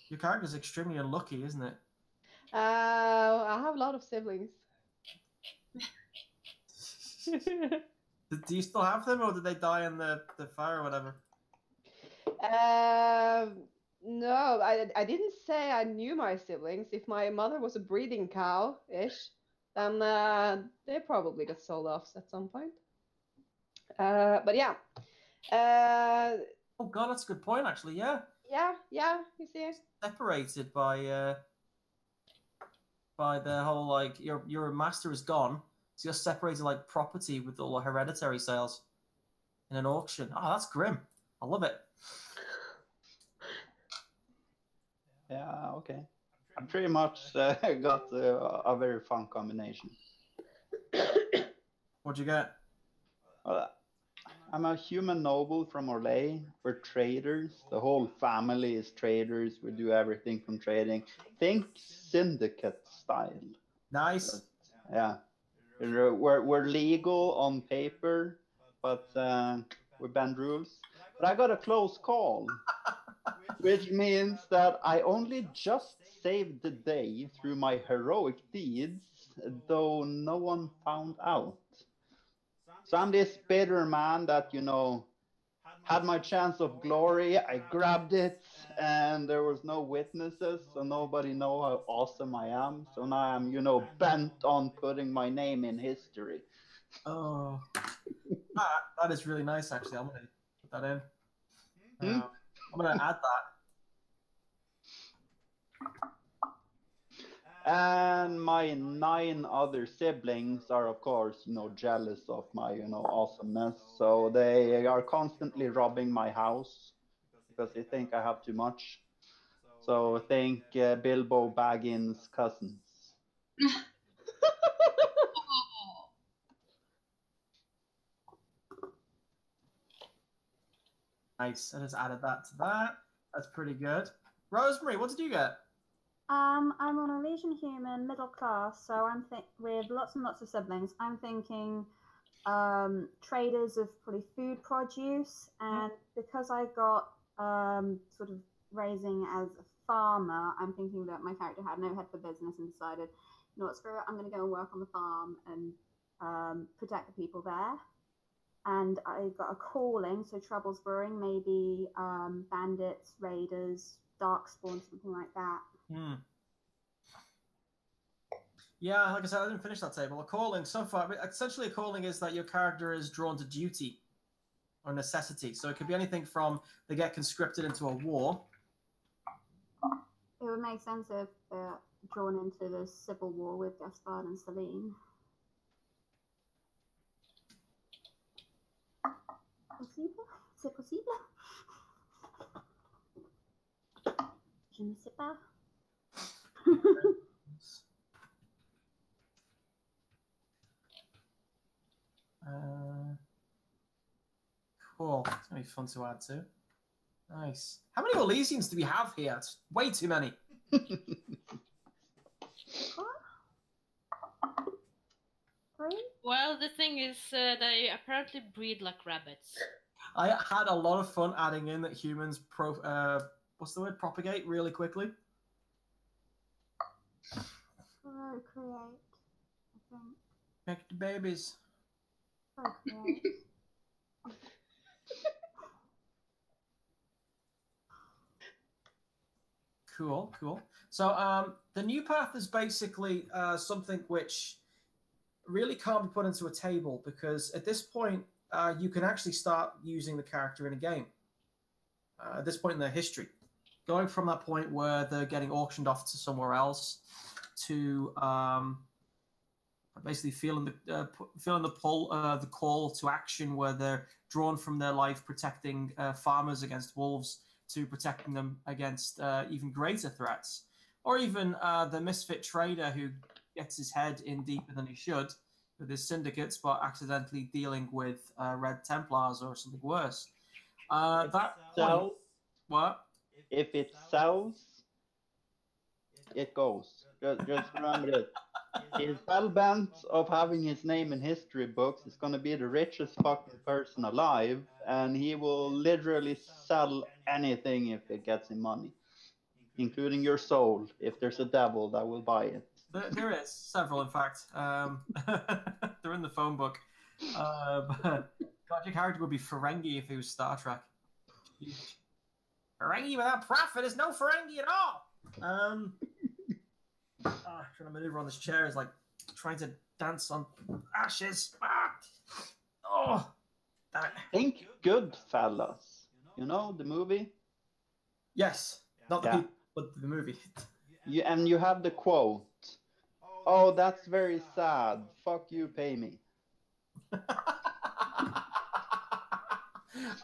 Your character's extremely unlucky, isn't it? I have a lot of siblings. Do you still have them, or did they die in the fire or whatever? No, I didn't say I knew my siblings. If my mother was a breeding cow-ish, then they probably got sold off at some point. But yeah. Oh god, that's a good point, actually. Yeah. Yeah. You see, separated by the whole, like, your master is gone, so you're separated like property with all the hereditary sales in an auction. Oh, that's grim. I love it. Yeah, okay. I pretty much got a very fun combination. What'd you get? I'm a human noble from Orlais. We're traders. The whole family is traders. We do everything from trading. Think syndicate style. Nice. Yeah. We're legal on paper, but we bend rules. But I got a close call, which means that I only just saved the day through my heroic deeds, though no one found out. So I'm this bitter man that, had my chance of glory, I grabbed it, and there was no witnesses, so nobody know how awesome I am. So now I'm, bent on putting my name in history. Oh, that is really nice, actually. I'm going to put that in. I'm going to add that. And my 9 other siblings are, of course, jealous of my, awesomeness. So they are constantly robbing my house because they think I have too much. So think Bilbo Baggins' cousins. Nice. I just added that to that. That's pretty good. Rosemary, what did you get? I'm an Elysian human, middle class, so I'm with lots and lots of siblings. I'm thinking traders of probably food produce, and because I got sort of raising as a farmer, I'm thinking that my character had no head for business and decided, you know what, screw it, I'm going to go and work on the farm and protect the people there. And I got a calling, so troubles brewing, maybe bandits, raiders, darkspawn, something like that. Yeah, like I said, I didn't finish that table. A calling, so far, essentially a calling is that your character is drawn to duty or necessity. So it could be anything from they get conscripted into a war. It would make sense if they're drawn into the civil war with Gaspard and Celine. Possible? C'est possible? Je ne sais pas. Cool. It's going to be fun to add to. Nice. How many Elysians do we have here? It's way too many. Well, the thing is, they apparently breed like rabbits. I had a lot of fun adding in that humans propagate really quickly. Procreate, I think. Make the babies. Procreate. Cool, cool. So the new path is basically something which really can't be put into a table because at this point you can actually start using the character in a game. At this point in their history, going from that point where they're getting auctioned off to somewhere else to basically feeling the pull, the call to action, where they're drawn from their life protecting farmers against wolves to protecting them against even greater threats, or even the misfit trader who gets his head in deeper than he should with his syndicates, but accidentally dealing with Red Templars or something worse. That point, what? If it sells, it goes. Just remember that. He's hell bent of having his name in history books. He's gonna be the richest fucking person alive, and he will literally sell anything if it gets him money, including your soul, if there's a devil that will buy it. There is several, in fact. They're in the phone book. But God, your character would be Ferengi if he was Star Trek. Ferengi without profit is no Ferengi at all. Trying to maneuver on this chair is like trying to dance on ashes. Oh, damn it. Think Goodfellas. You know the movie? Yes, not the people, but the movie. And you have the quote. Oh, that's very sad. Fuck you, pay me.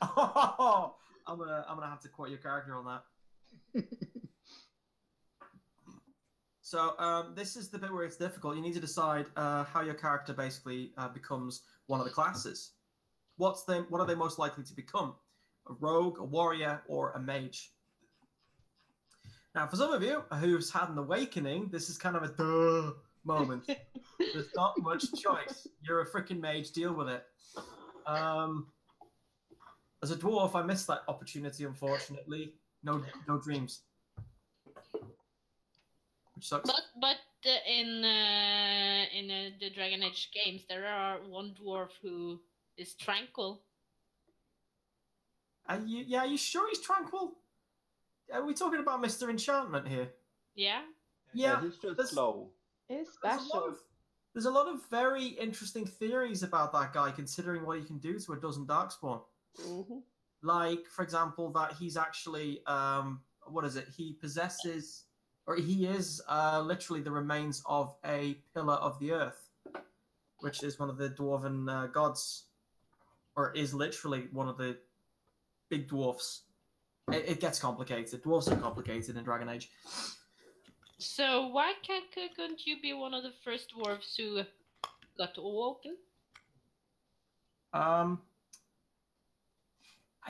Oh, I'm gonna have to quote your character on that. So this is the bit where it's difficult. You need to decide how your character basically becomes one of the classes. What are they most likely to become? A rogue, a warrior, or a mage? Now, for some of you who's had an awakening, this is kind of a duh moment. There's not much choice. You're a freaking mage. Deal with it. As a dwarf, I missed that opportunity, unfortunately. No dreams. Which sucks. But in the Dragon Age games, there are one dwarf who is tranquil. Are you sure he's tranquil? Are we talking about Mr. Enchantment here? Yeah. Yeah, he's just slow. It's special. There's a lot of very interesting theories about that guy, considering what he can do to a dozen Darkspawn. Mm-hmm. Like, for example, that he's actually, what is it? He possesses, or he is literally the remains of a pillar of the earth, which is one of the dwarven gods, or is literally one of the big dwarfs. It gets complicated. Dwarves are complicated in Dragon Age. So why couldn't you be one of the first dwarves who got awoken? I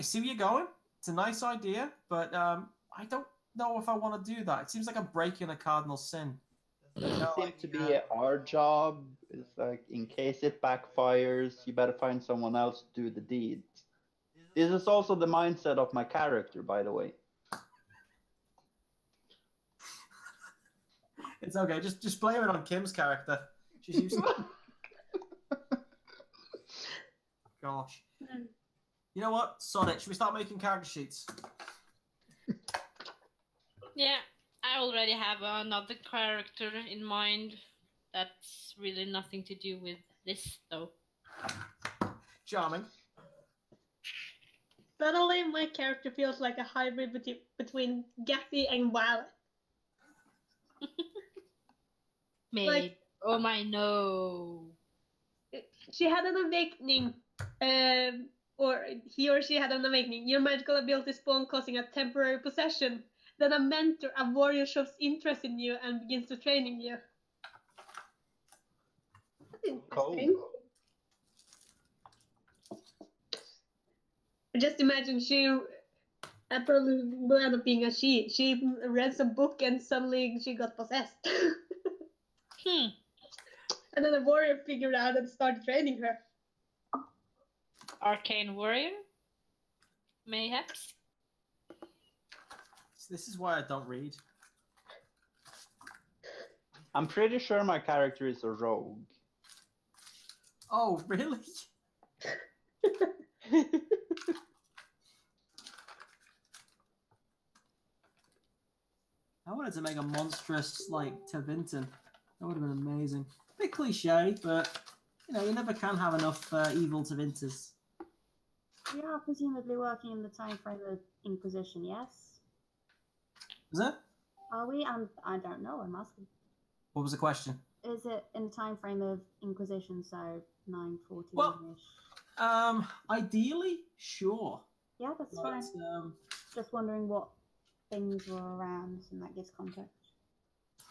see where you're going. It's a nice idea, but I don't know if I want to do that. It seems like I'm breaking a cardinal sin. It seems to be our job. It's like, in case it backfires, you better find someone else to do the deed. This is also the mindset of my character, by the way. It's okay. Just blame it on Kim's character. She's used to it. Gosh. You know what? Sod it. Should we start making character sheets? Yeah, I already have another character in mind. That's really nothing to do with this, though. Charming. Suddenly, my character feels like a hybrid between Gatsy and Violet. Mate. Like, oh my no. She had an awakening, or he or she had an awakening. Your magical ability spawn causing a temporary possession. Then a mentor, a warrior, shows interest in you and begins to training you. That's interesting. Cool. Just imagine that probably will end up being a she. She read some book and suddenly she got possessed. And then the warrior figured out and started training her. Arcane warrior? Mayhaps? This is why I don't read. I'm pretty sure my character is a rogue. Oh, really? I wanted to make a monstrous, like, Tevinton. That would have been amazing. A bit cliche, but, you know, you never can have enough evil Tevinters. We are presumably working in the time frame of Inquisition, yes? Is it? Are we? I don't know, I'm asking. What was the question? Is it in the time frame of Inquisition, so 940-ish? Well, ideally, sure. Yeah, that's But, fine. Just wondering what things were around, and that gives context.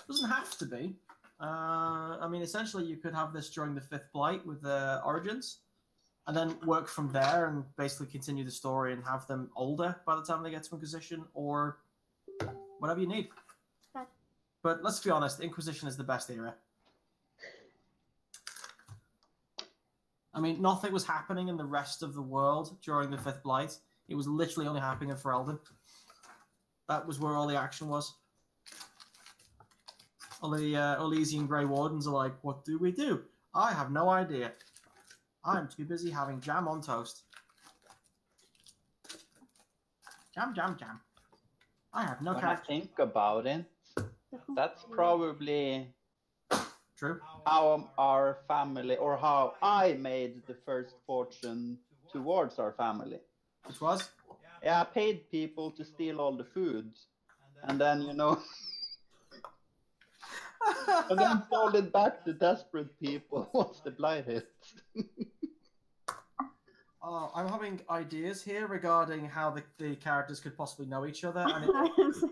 Doesn't have to be. I mean, essentially, you could have this during the Fifth Blight with Origins, and then work from there and basically continue the story and have them older by the time they get to Inquisition, or whatever you need. Okay. But let's be honest, Inquisition is the best era. I mean, nothing was happening in the rest of the world during the Fifth Blight. It was literally only happening in Ferelden. That was where all the action was. All the Elysian Grey Wardens are like, what do we do? I have no idea. I'm too busy having jam on toast. Jam, jam, jam. I have no When character. I think about it, that's probably True. how our family, or how I made the first fortune towards our family. Which was? Yeah, I paid people to steal all the food, and then, you know, and then sold it back to desperate people once the blight hit. I'm having ideas here regarding how the characters could possibly know each other. And right? It's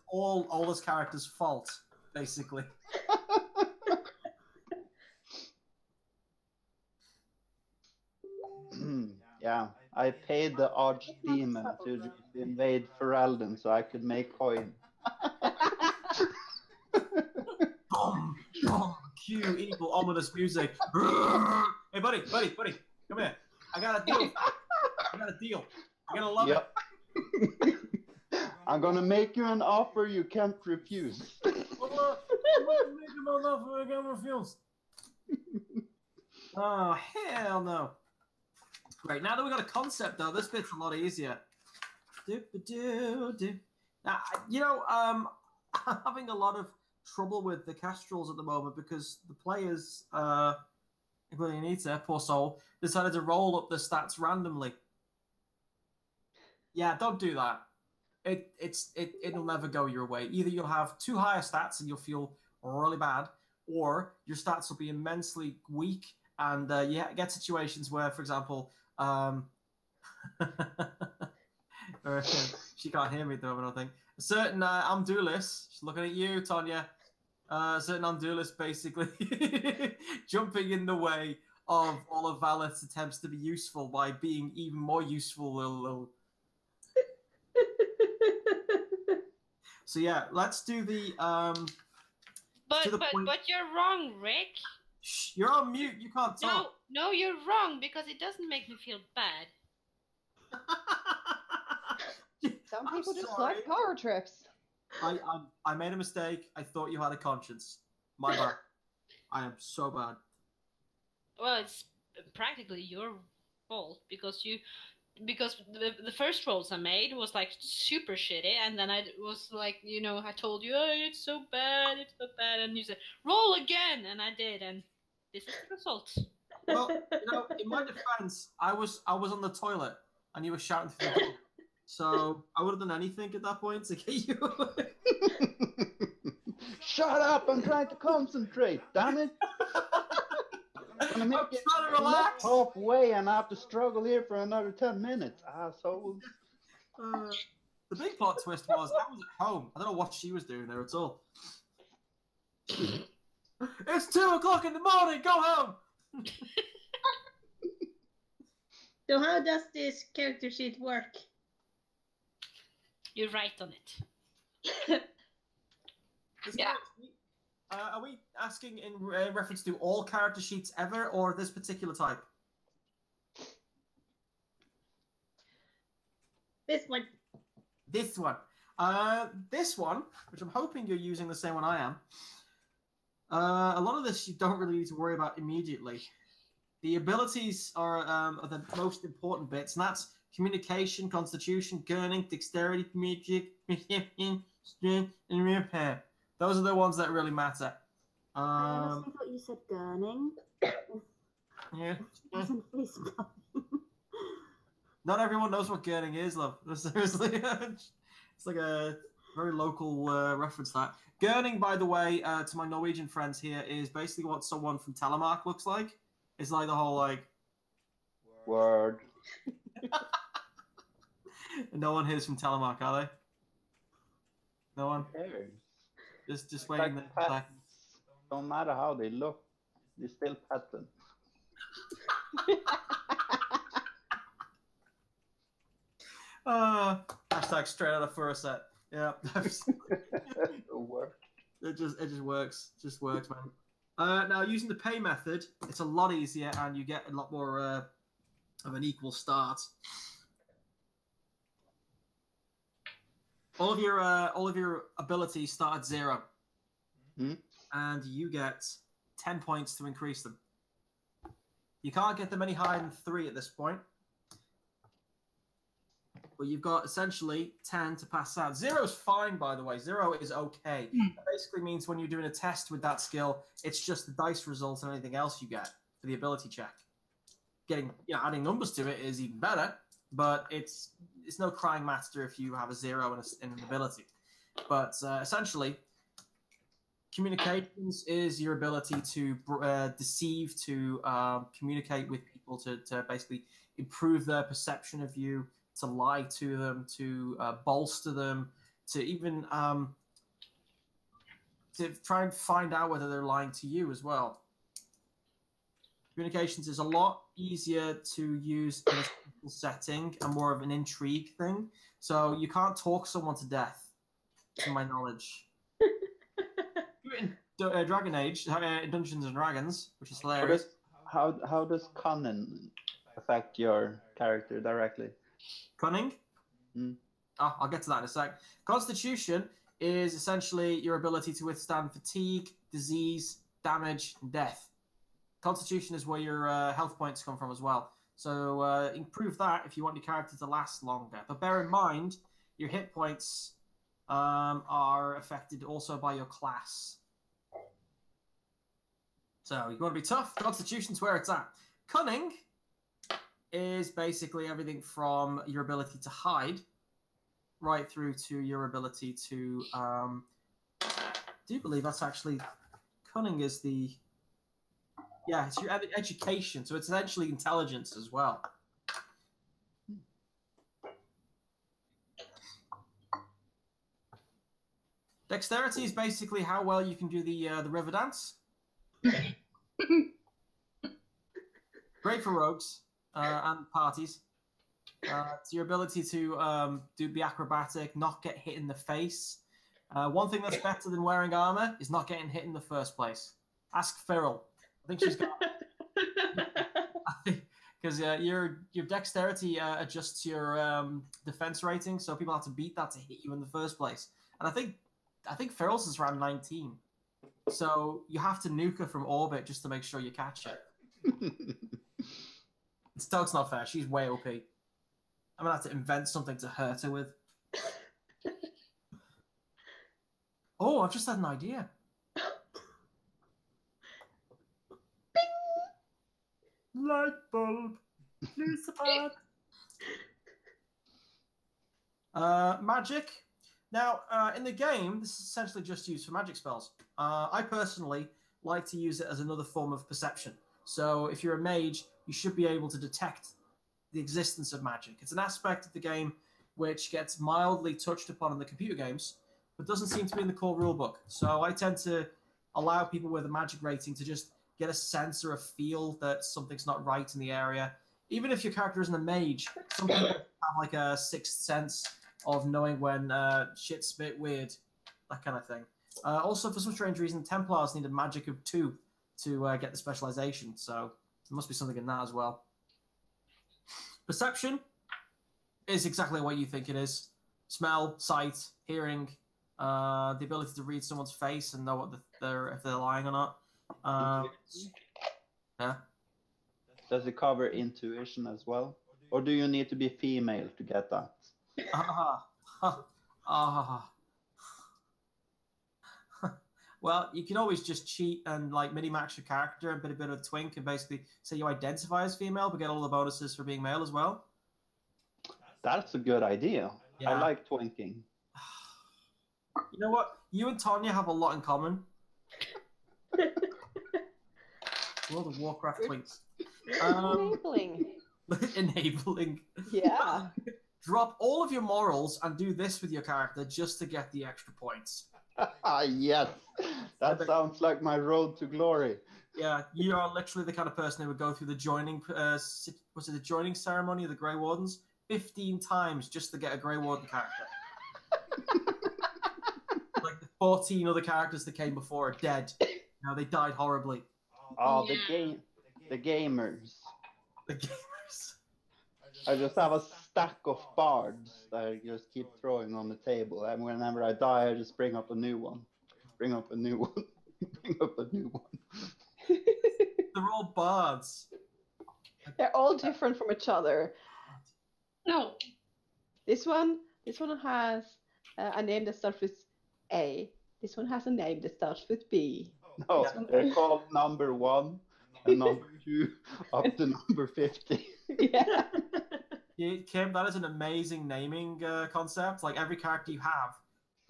all this character's fault, basically. Yeah, I paid the archdemon to invade Ferelden so I could make coin. Boom, boom, cue evil, ominous music. Hey, buddy, come here. I got a deal. You're gonna love it. I'm gonna make you an offer you can't refuse. Oh, hell no. Great, now that we've got a concept, though, this bit's a lot easier. Now, you know, I'm having a lot of trouble with the Castrals at the moment because the players, including Anita, poor soul, decided to roll up the stats randomly. Yeah, don't do that. It'll never go your way. Either you'll have too high stats and you'll feel really bad, or your stats will be immensely weak, and you get situations where, for example, she can't hear me though, I don't think. A certain Amdulis, she's looking at you, Tonya. A certain Amdulis basically jumping in the way of all of Valet's attempts to be useful by being even more useful. So yeah, let's do the But you're wrong, Rick. Shh, you're on mute. You can't talk. No, you're wrong because it doesn't make me feel bad. Some people just like power trips. I made a mistake. I thought you had a conscience. My bad. I am so bad. Well, it's practically your fault because you because the first rolls I made was like super shitty, and then I was like, you know, I told you, oh, it's so bad, and you said roll again, and I did, and this is the result. Well, you know, in my defense, I was on the toilet and you were shouting through the door, so I would have done anything at that point to get you. Shut up! I'm trying to concentrate. Damn it! I'm trying to relax. Halfway, and I have to struggle here for another 10 minutes. Assholes. The big plot twist was I was at home. I don't know what she was doing there at all. It's 2 o'clock in the morning. Go home. So how does this character sheet work? You write on it. Yeah. Are we asking in reference to all character sheets ever, or this particular type? This one. This one. This one, which I'm hoping you're using the same one I am. A lot of this you don't really need to worry about immediately. The abilities are the most important bits, and that's communication, constitution, gurning, dexterity, magic, strength, and repair. Those are the ones that really matter. I honestly thought you said gurning. Yeah. Not Not everyone knows what gurning is, love. Seriously. It's like a very local reference to that. Gurning, by the way, to my Norwegian friends here, is basically what someone from Telemark looks like. It's like the whole, like... Word. No one here's from Telemark, are they? No one? Who cares? Just waiting there. Pets. Don't matter how they look, they still pet them. Hashtag straight out of Furset. Yeah. It'll work. It just works. Just works, man. Now using the pay method, it's a lot easier and you get a lot more of an equal start. All of your abilities start at 0. And you get 10 points to increase them. You can't get them any higher than 3 at this point. But you've got essentially 10 to pass out. 0 is fine, by the way. 0 is okay. That basically means when you're doing a test with that skill, it's just the dice result and anything else you get for the ability check. Adding numbers to it is even better, but it's no crying matter if you have a 0 in an ability. But essentially, communications is your ability to deceive, to communicate with people, to basically improve their perception of you, to lie to them, to bolster them, to even to try and find out whether they're lying to you as well. Communications is a lot easier to use in a simple setting and more of an intrigue thing. So you can't talk someone to death, to my knowledge. In Dragon Age, in Dungeons and Dragons, which is hilarious. How does cunning affect your character directly? Cunning? I'll get to that in a sec. Constitution is essentially your ability to withstand fatigue, disease, damage, and death. Constitution is where your health points come from as well. So improve that if you want your character to last longer. But bear in mind, your hit points are affected also by your class. So you want to be tough, Constitution's where it's at. Cunning is basically everything from your ability to hide right through to your ability to... I do believe that's actually... Cunning is the... Yeah, it's your education, so it's essentially intelligence as well. Dexterity is basically how well you can do the river dance. Great for rogues and parties. It's your ability to be acrobatic, not get hit in the face. One thing that's better than wearing armor is not getting hit in the first place. Ask Feral. I think she's got. Because your dexterity adjusts your defense rating, so people have to beat that to hit you in the first place. And I think Feral's is around 19, so you have to nuke her from orbit just to make sure you catch her. It's not fair. She's way OP. I'm gonna have to invent something to hurt her with. Oh, I've just had an idea. Bing! Light bulb. Please support. Magic. Now, in the game, this is essentially just used for magic spells. I personally like to use it as another form of perception. So if you're a mage, you should be able to detect the existence of magic. It's an aspect of the game which gets mildly touched upon in the computer games, but doesn't seem to be in the core rulebook. So I tend to allow people with a magic rating to just get a sense or a feel that something's not right in the area. Even if your character isn't a mage, some people have like a sixth sense of knowing when shit's a bit weird, that kind of thing. Also, for some strange reason, Templars need a magic of 2 to get the specialization, so there must be something in that as well. Perception is exactly what you think it is. Smell, sight, hearing, the ability to read someone's face and know what if they're lying or not. Yeah. Does it cover intuition as well? Or do you need to be female to get that? Well, you can always just cheat and like mini-max your character and put a bit of twink and basically say you identify as female but get all the bonuses for being male as well. That's a good idea. Yeah. I like twinking. You know what? You and Tanya have a lot in common. World of Warcraft twinks. Enabling. Enabling. Yeah. Drop all of your morals and do this with your character just to get the extra points. Yes, that sounds like my road to glory. Yeah, you are literally the kind of person who would go through the joining, the joining ceremony of the Grey Wardens 15 times just to get a Grey Warden character. Like the 14 other characters that came before are dead. Now they died horribly. Oh, the gamers. The gamers. I just have a stack of bards that I just keep throwing on the table, and whenever I die, I just bring up a new one. Bring up a new one. Bring up a new one. They're all bards. They're all different from each other. No. This one has a name that starts with A. This one has a name that starts with B. No, they're called number 1 and number 2 up to number 50. Yeah. Kim, that is an amazing naming concept. Like every character you have,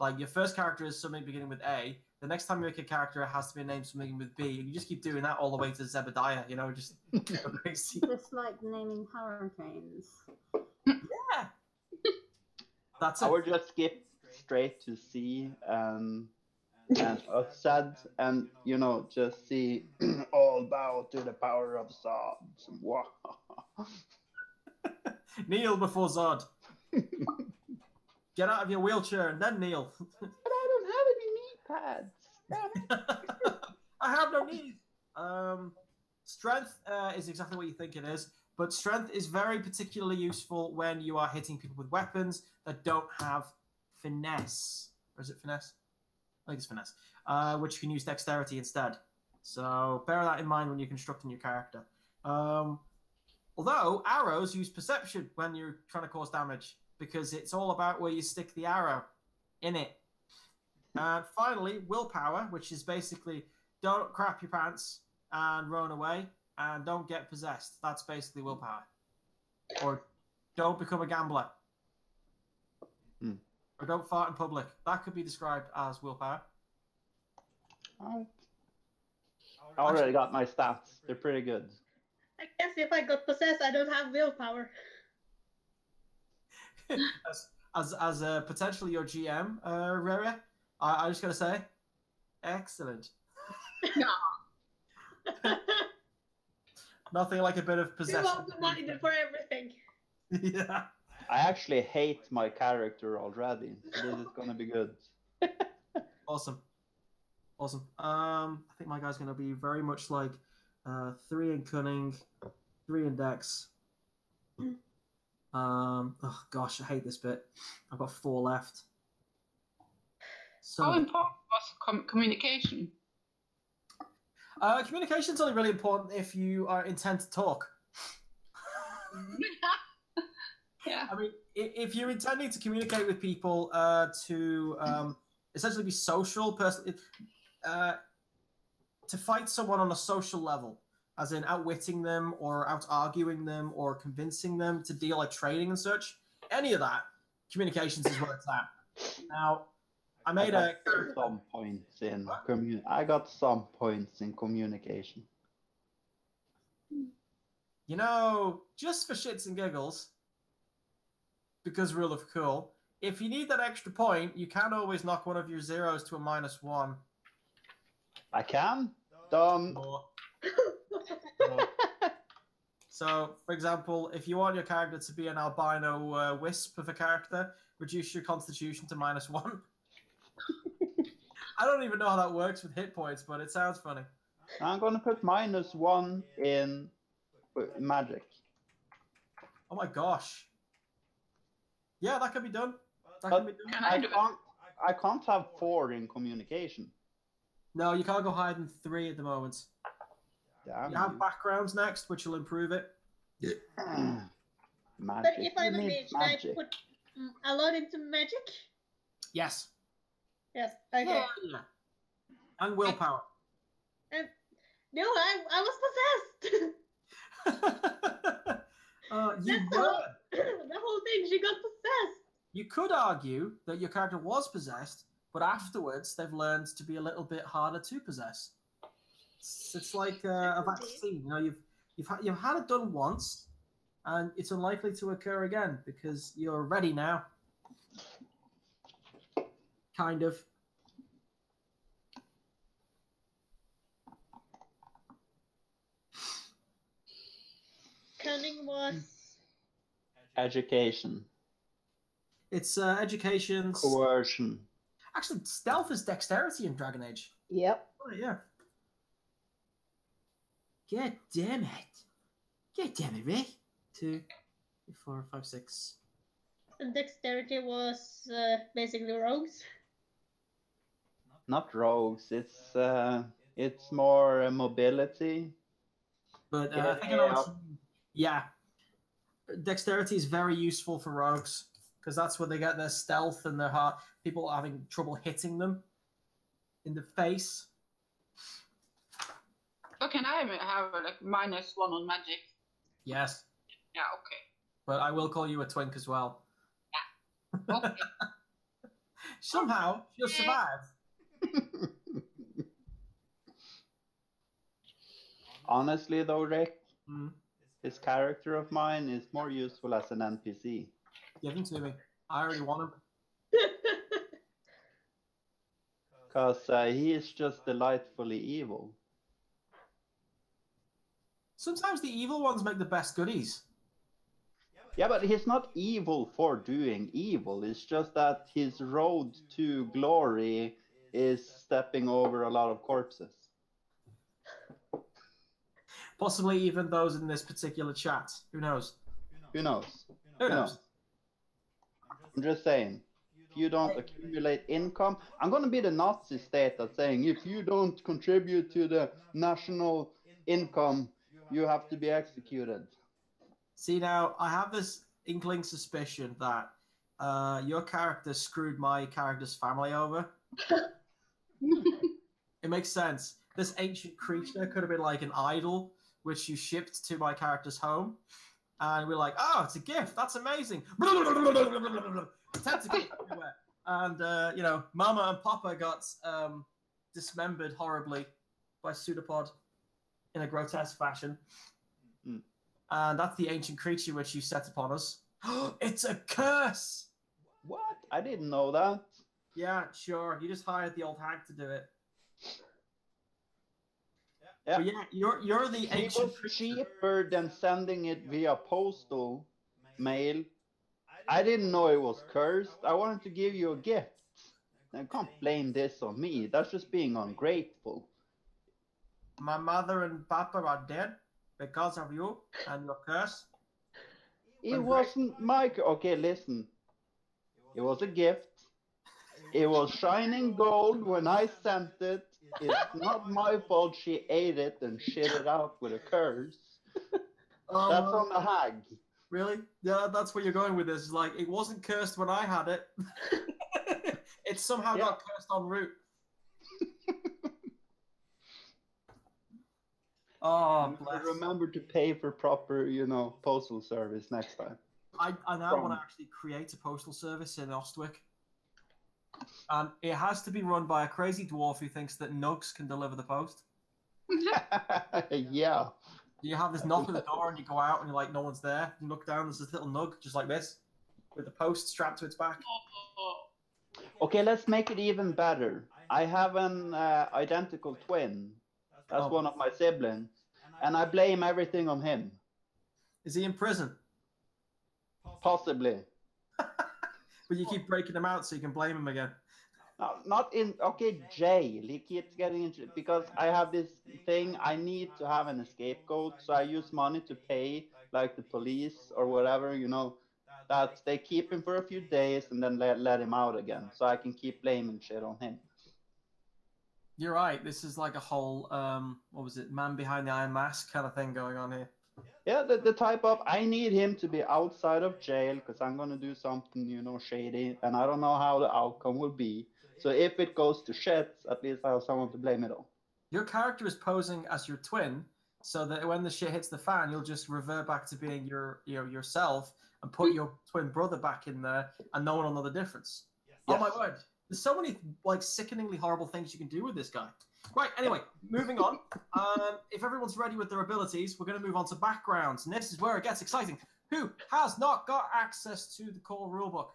like your first character is something beginning with A. The next time you make a character, it has to be a name something with B. And you just keep doing that all the way to Zebediah, you know, just crazy. Just like naming hurricanes. Yeah. That's it. I would just skip straight to C and Utsad and, you know, just see all bow to the power of Zod. Wow. Kneel before Zod. Get out of your wheelchair and then kneel. But I don't have any knee pads. I have no knees. Strength is exactly what you think it is, but strength is very particularly useful when you are hitting people with weapons that don't have finesse. Or is it finesse? I think it's finesse. Which you can use dexterity instead. So bear that in mind when you're constructing your character. Although arrows use perception when you're trying to cause damage, because it's all about where you stick the arrow in it. And finally, willpower, which is basically don't crap your pants and run away and don't get possessed. That's basically willpower. Or don't become a gambler. Or don't fart in public. That could be described as willpower. I already got my stats. They're pretty good. I guess if I got possessed, I don't have willpower. as potentially your GM, Rere, I just gotta say, excellent. Nothing like a bit of possession. You want the money for everything. Yeah. I actually hate my character already. So this is gonna be good. Awesome. I think my guy's gonna be very much like 3 in cunning, 3 in dex. Oh gosh, I hate this bit. I've got 4 left. How important was communication? Communication's only really important if you are intent to talk. Yeah. I mean, if you're intending to communicate with people to essentially be social, personally, to fight someone on a social level, as in outwitting them or out-arguing them or convincing them to deal like trading and such, any of that, communications is where it's at. Now, I got some points in I got some points in communication. You know, just for shits and giggles, because rule of cool, if you need that extra point, you can always knock one of your zeros to a -1. I can? Done. So, for example, if you want your character to be an albino wisp of a character, reduce your constitution to -1. I don't even know how that works with hit points, but it sounds funny. I'm gonna put -1 in magic. Oh my gosh. Yeah, that can be done. That can be done. I can't have 4 in communication. No, you can't go higher than 3 at the moment. Damn you have backgrounds next, which will improve it. But if I'm a mage, can I put a lot into magic? Yes. Yes. Okay. Yeah. And willpower. No, I was possessed. The whole thing. She got possessed. You could argue that your character was possessed, but afterwards they've learned to be a little bit harder to possess. It's like a vaccine. You know, you've had it done once, and it's unlikely to occur again because you're ready now. Kind of. Cunning was education. It's education. Coercion. Actually, stealth is dexterity in Dragon Age. Yep. Oh, yeah. God damn it, Rick. 2, 3, 4, 5, 6. And dexterity was basically rogues. Not rogues. It's more mobility. But I think I know what you mean. Yeah. Dexterity is very useful for rogues because that's where they get their stealth and their heart. People are having trouble hitting them in the face. So can I have like -1 on magic? Yes. Yeah, okay. But I will call you a twink as well. Yeah. Okay. Somehow she'll survive. Honestly though, Rick, this character of mine is more useful as an NPC. Give him to me. I already want him. Because he is just delightfully evil. Sometimes the evil ones make the best goodies. Yeah, but he's not evil for doing evil. It's just that his road to glory is stepping over a lot of corpses. Possibly even those in this particular chat. Who knows? Who knows? Who knows? I'm just saying, if you don't accumulate income, I'm going to be the Nazi state that's saying, if you don't contribute to the national income, you have to be executed. See, now, I have this inkling suspicion that your character screwed my character's family over. It makes sense. This ancient creature could have been like an idol, which you shipped to my character's home. And we're like, oh, it's a gift. That's amazing. Tentacles everywhere. And, Mama and Papa got dismembered horribly by pseudopod in a grotesque fashion. And that's the ancient creature which you set upon us. It's a curse! What? I didn't know that. Yeah, sure. You just hired the old hag to do it. Yeah, but yeah, you're the ancient creature. It was cheaper than sending it via postal mail. I didn't know it was cursed. I wanted to give you a gift. I can't blame this on me. That's just being ungrateful. My mother and Papa are dead because of you and your curse. It wasn't my... Okay, listen. It was a gift. It was shining gold when I sent it. It's not my fault she ate it and shit it out with a curse. That's on the hag. Really? Yeah, that's where you're going with this. It's like, it wasn't cursed when I had it. It somehow got cursed en route. Oh, bless. Remember to pay for proper, postal service next time. I now want to actually create a postal service in Ostwick. And it has to be run by a crazy dwarf who thinks that nugs can deliver the post. Yeah. You have this knock at the door and you go out and you're like, no one's there. You look down, there's this little nug just like this with the post strapped to its back. Okay, let's make it even better. I have an identical twin. That's one of my siblings. And I blame everything on him. Is he in prison? Possibly. But you keep breaking him out so you can blame him again. No, not in, jail. He keeps getting into, because I have this thing, I need to have an scapegoat, so I use money to pay, like, the police or whatever, that they keep him for a few days and then let him out again, so I can keep blaming shit on him. You're right, this is like a whole, what was it, man behind the iron mask kind of thing going on here. Yeah, the type of, I need him to be outside of jail, because I'm going to do something, shady, and I don't know how the outcome will be. So if it goes to shit, at least I have someone to blame it on. Your character is posing as your twin, so that when the shit hits the fan, you'll just revert back to being yourself and put your twin brother back in there, and no one will know the difference. Yes. Oh my word! There's so many sickeningly horrible things you can do with this guy. Right. Anyway, moving on. If everyone's ready with their abilities, we're going to move on to backgrounds, and this is where it gets exciting. Who has not got access to the core rulebook?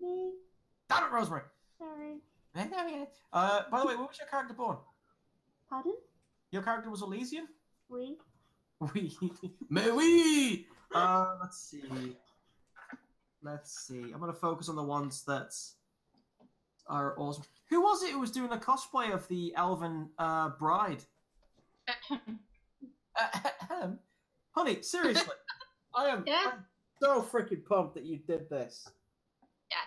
Me. Damn it, Rosemary. Sorry. By the way, what was your character born? Pardon? Your character was Elysian? Oui. Oui. Mais oui! Let's see. I'm going to focus on the ones that are awesome. Who was it who was doing a cosplay of the elven bride? Honey, seriously. I'm so freaking pumped that you did this. Yeah.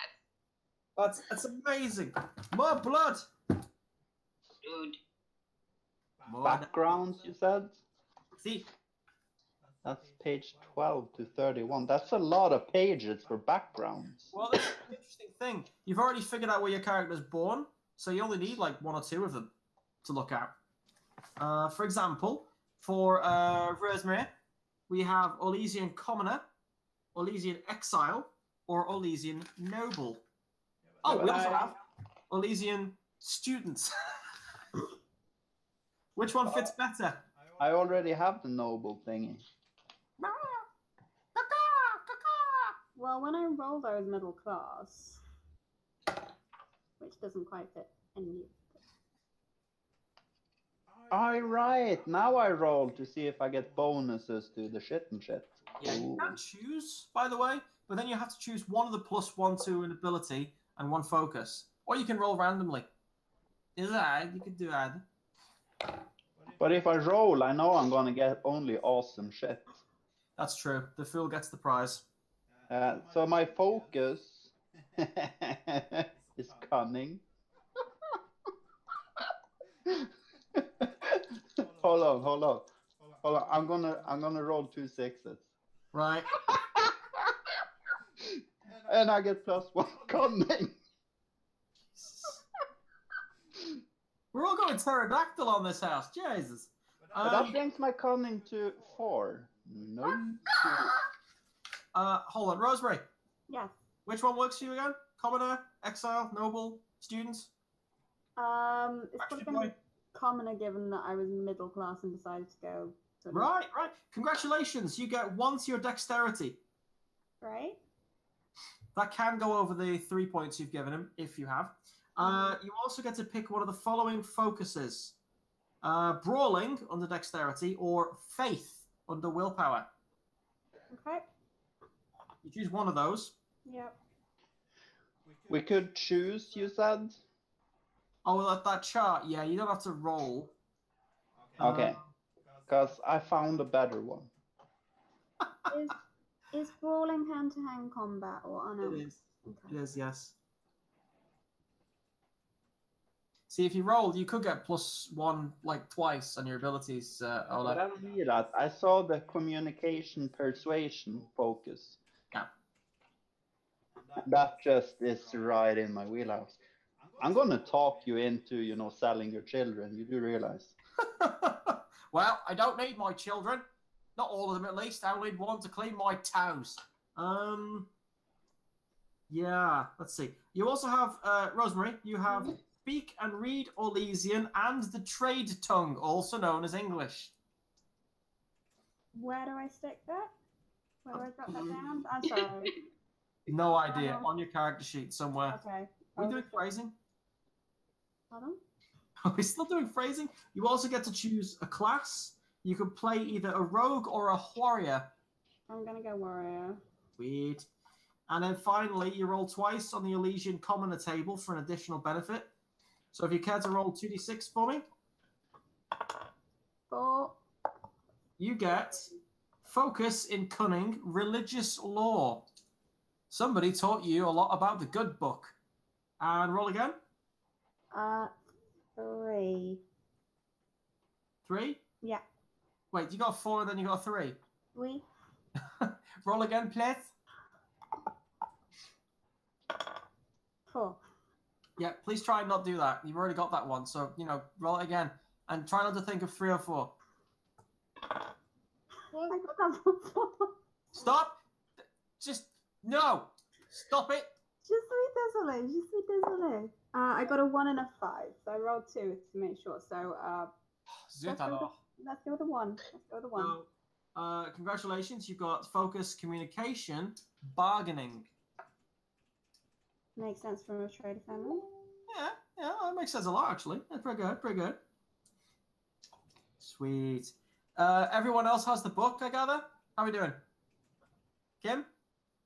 That's amazing. More blood. Dude. Backgrounds, you said? See? That's page 12 to 31. That's a lot of pages for backgrounds. Well, that's an interesting thing. You've already figured out where your character's born, so you only need like one or two of them to look at. For example, for Rosemary, we have Elysian Commoner, Elysian Exile, or Elysian Noble. Oh, we also have Elysian Student. Which one fits better? I already have the noble thingy. Well, when I rolled, I was middle class, which doesn't quite fit any. Right. Now I roll to see if I get bonuses to the shit and shit. Yeah, you can choose, by the way, but then you have to choose one of the +1 to an ability and one focus. Or you can roll randomly. You can do either. But if I roll, I know I'm gonna get only awesome shit. That's true. The fool gets the prize. So my focus is cunning. Hold on. I'm gonna roll 2 6s. Right. And I get +1 cunning. We're all going pterodactyl on this house. Jesus. That brings my cunning to 4. No. Hold on, Rosemary. Yes. Which one works for you again? Commoner, Exile, Noble, Students? It's probably going to be commoner given that I was middle class and decided to go. Right. Congratulations. You get 1 to your dexterity. Right. That can go over the 3 points you've given him, if you have. You also get to pick one of the following focuses. Brawling under dexterity or faith under willpower. Okay. You choose one of those. Yep. We could choose, you said? Oh, well, that chart, yeah, you don't have to roll. Okay. Because I found a better one. Is brawling hand-to-hand combat or unarmed? It is. Okay. It is, yes. See, if you roll, you could get +1 like twice on your abilities, Ola. But I don't need that. I saw the communication persuasion focus. Yeah. That just is right in my wheelhouse. I'm gonna talk you into, selling your children. You do realize? Well, I don't need my children. Not all of them, at least. I only need one to clean my toes. Yeah, let's see. You also have, Rosemary, you have Speak and Read Elysian and the Trade Tongue, also known as English. Where do I stick that? Where do I drop that down? I'm sorry. No idea. On your character sheet somewhere. Okay. Are we doing phrasing? Pardon? Are we still doing phrasing? You also get to choose a class. You could play either a rogue or a warrior. I'm gonna go warrior. Sweet. And then finally, you roll twice on the Elysian Commoner table for an additional benefit. So if you care to roll 2d6 for me. 4. You get Focus in Cunning Religious Law. Somebody taught you a lot about the good book. And roll again. 3. 3? Yeah. Wait, you got a 4 and then you got a 3. 3. Roll again, please. 4. Yeah, please try and not do that. You've already got that one, so, roll it again. And try not to think of 3 or 4. I got that one 4. Stop! Just, no! Stop it! Je suis désolé. I got a 1 and a 5, so I rolled 2 to make sure. So, let's go with the 1. So, congratulations, you've got Focus, Communication, Bargaining. Makes sense from a trader family. Yeah, that makes sense a lot, actually. That's pretty good. Sweet. Everyone else has the book, I gather? How are we doing? Kim?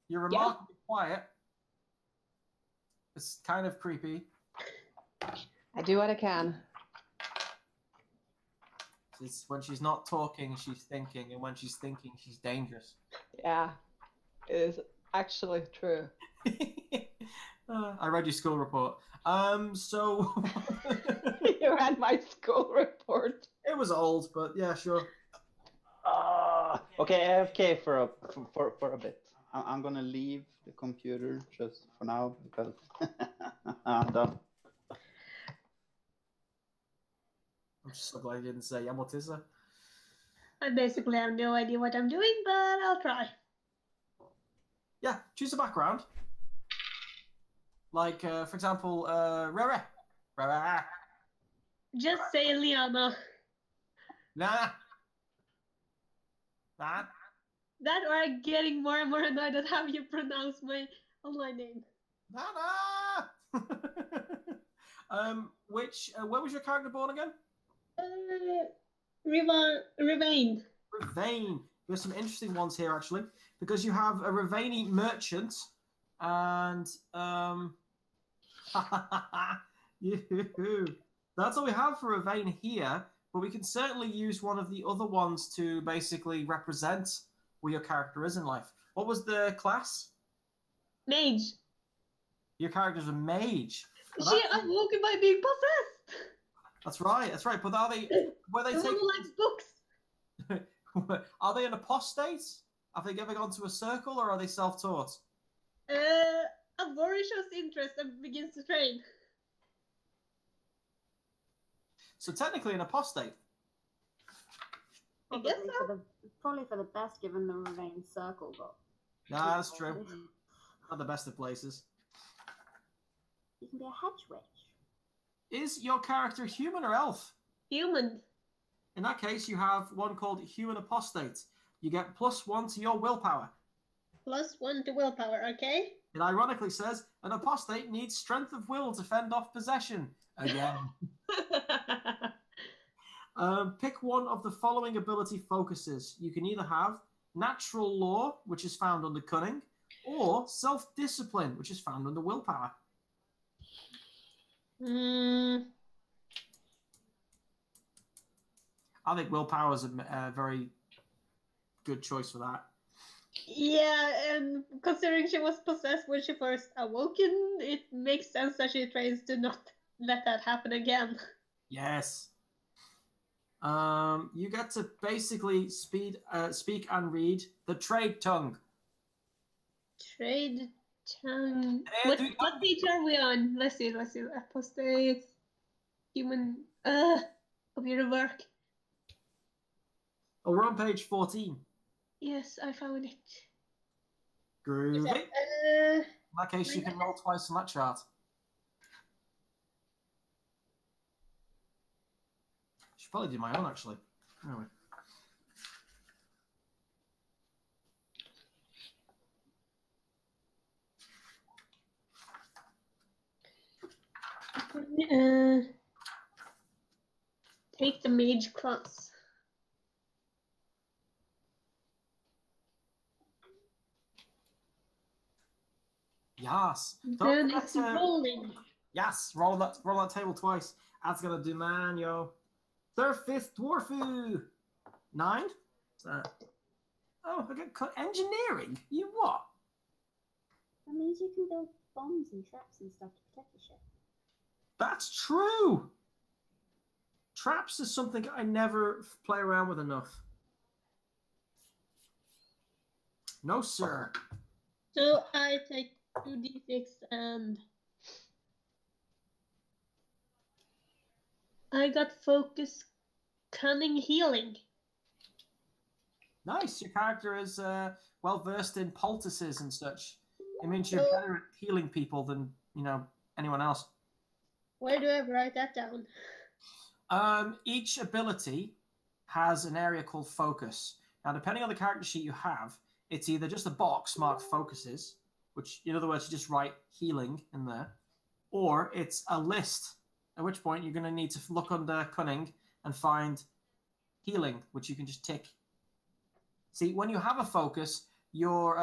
You're remarkably quiet. It's kind of creepy. I do what I can. It's when she's not talking, she's thinking, and when she's thinking, she's dangerous. Yeah, it is actually true. I read your school report. So You read my school report. It was old, but yeah, sure. Okay, AFK for a bit. I'm gonna leave the computer just for now because I'm done. I'm just so glad you didn't say Yamotisa. I basically have no idea what I'm doing, but I'll try. Yeah, choose a background. Like, for example, Rere. Just say Liana. Nah. That or I'm getting more and more annoyed at how you pronounce my online name. Where was your character born again? Ravane. Ravane. There's some interesting ones here, actually, because you have a Ravani merchant, and that's all we have for Ravane here, but we can certainly use one of the other ones to basically represent where your character is in life. What was the class? Mage. Your character's a mage. She awoken by being possessed. That's right. But were they the one who likes books. Are they an apostate? Have they ever gone to a circle, or are they self-taught? Avori shows interest and begins to train. So technically an apostate. I guess so. Probably for the best, given the Ravane circle, but... Nah, that's true. Not the best of places. You can be a hedge witch. Is your character human or elf? Human. In that case, you have one called Human Apostate. You get +1 to your willpower. +1 to willpower, okay? It ironically says, an apostate needs strength of will to fend off possession. Again. Pick one of the following ability focuses. You can either have Natural Law, which is found under Cunning, or Self-Discipline, which is found under Willpower. I think Willpower is a very good choice for that. Yeah, and considering she was possessed when she first awoken, it makes sense that she tries to not let that happen again. Yes. You get to basically speak and read the trade tongue. Trade tongue. What page are we on? Let's see. Apostate. Human. Computer work. Oh, we're on page 14. Yes, I found it. Groovy. In that case, you can roll twice on that chart. Should probably do my own, actually. Anyway. Take the mage class. Yes. Then it's rolling. Yes, roll that table twice. That's gonna do, man, yo. Surface Dwarfu. 9? Oh, I get cut. Engineering? You what? That means you can build bombs and traps and stuff to protect the ship. That's true. Traps is something I never play around with enough. No, sir. So I take 2d6 and I got focus, cunning, healing. Nice. Your character is well versed in poultices and such. It means you're better at healing people than anyone else. Where do I write that down? Each ability has an area called focus. Now, depending on the character sheet you have, it's either just a box marked focuses, which, in other words, you just write healing in there, or it's a list, at which point you're going to need to look under cunning and find healing, which you can just tick. See, when you have a focus, your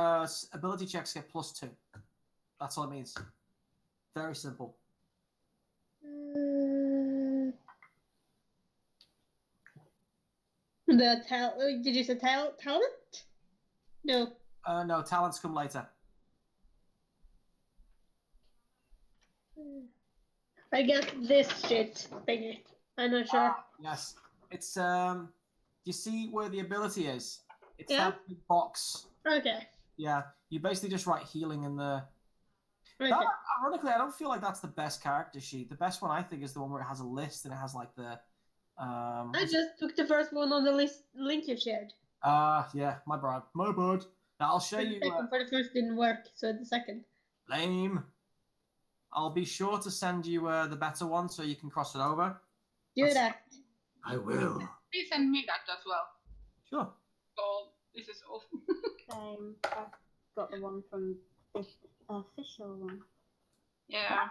ability checks get +2. That's all it means. Very simple. Did you say talent? No. No, talents come later. I get this shit thingy. I'm not sure. Yes. It's, you see where the ability is? It's that big box. Okay. Yeah, you basically just write healing in there. Okay. Ironically, I don't feel like that's the best character sheet. The best one, I think, is the one where it has a list and it has, like, the... I just took the first one on the link you shared. Yeah, my bad. My bad. Now, I'll show you... The second for the first didn't work, so the second. Lame. I'll be sure to send you the better one so you can cross it over. Do that. I will. Please send me that as well. Sure. Oh, this is awful. Same. I've got the one from the official one. Yeah.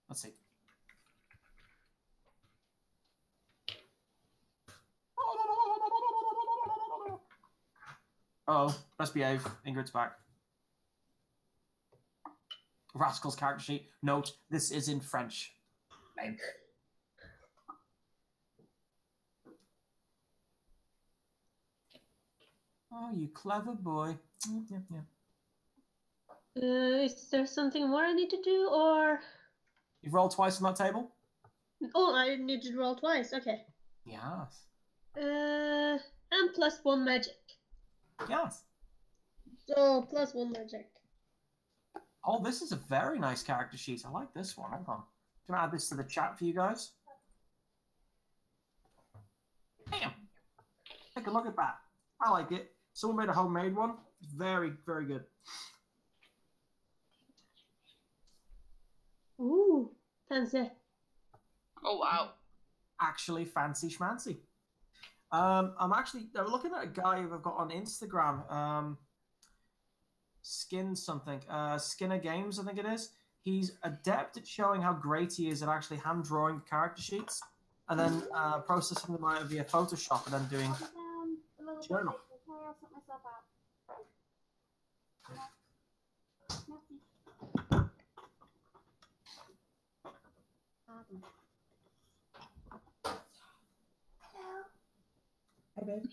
Let's see. Oh, best behave. Ingrid's back. Rascal's character sheet. Note, this is in French. Name. Oh, you clever boy. Yeah. Is there something more I need to do, or? You've rolled twice on that table? Oh, I need to roll twice. Okay. Yes. And +1 magic. Yes. So +1 magic. Oh, this is a very nice character sheet. I like this one. Hang on. Can I add this to the chat for you guys? Damn. Take a look at that. I like it. Someone made a homemade one. Very, very good. Ooh, fancy. Oh, wow. Actually fancy schmancy. I'm looking at a guy who I've got on Instagram. Skinner Games, I think it is. He's adept at showing how great he is at actually hand drawing character sheets and then processing them out via Photoshop and then doing journal. I'll sort myself out. Hey, babe.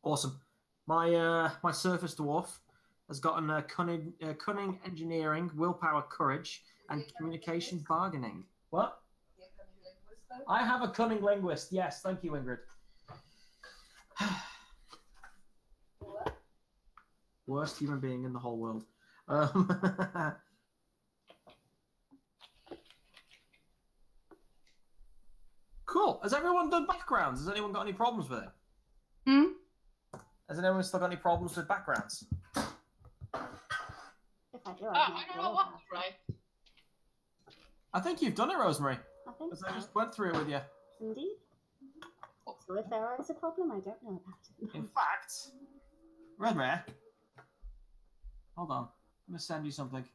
Awesome. my surface dwarf has gotten cunning, engineering, willpower, courage, and communication bargaining. What? I have a cunning linguist. Yes, thank you, Ingrid. Worst human being in the whole world. Cool. Has everyone done backgrounds? Has anyone got any problems with it? Has anyone still got any problems with backgrounds? If I do, I don't know what's right. I think you've done it, Rosemary. I think Because so. I just went through it with you. Indeed. So if there is a problem, I don't know about it. In fact, Rosemary, hold on. I'm going to send you something.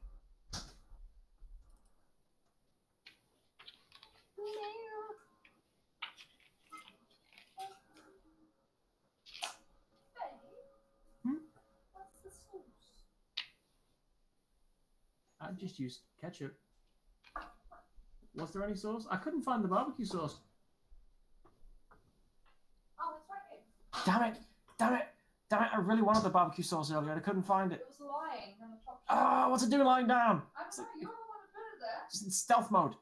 I just used ketchup. Was there any sauce? I couldn't find the barbecue sauce. Oh, it's right here. Damn it! Damn it! Damn it! I really wanted the barbecue sauce earlier and I couldn't find it. It was lying on the top. Oh, what's it doing lying down? I'm sorry, you're the one who put it there. Just in stealth mode.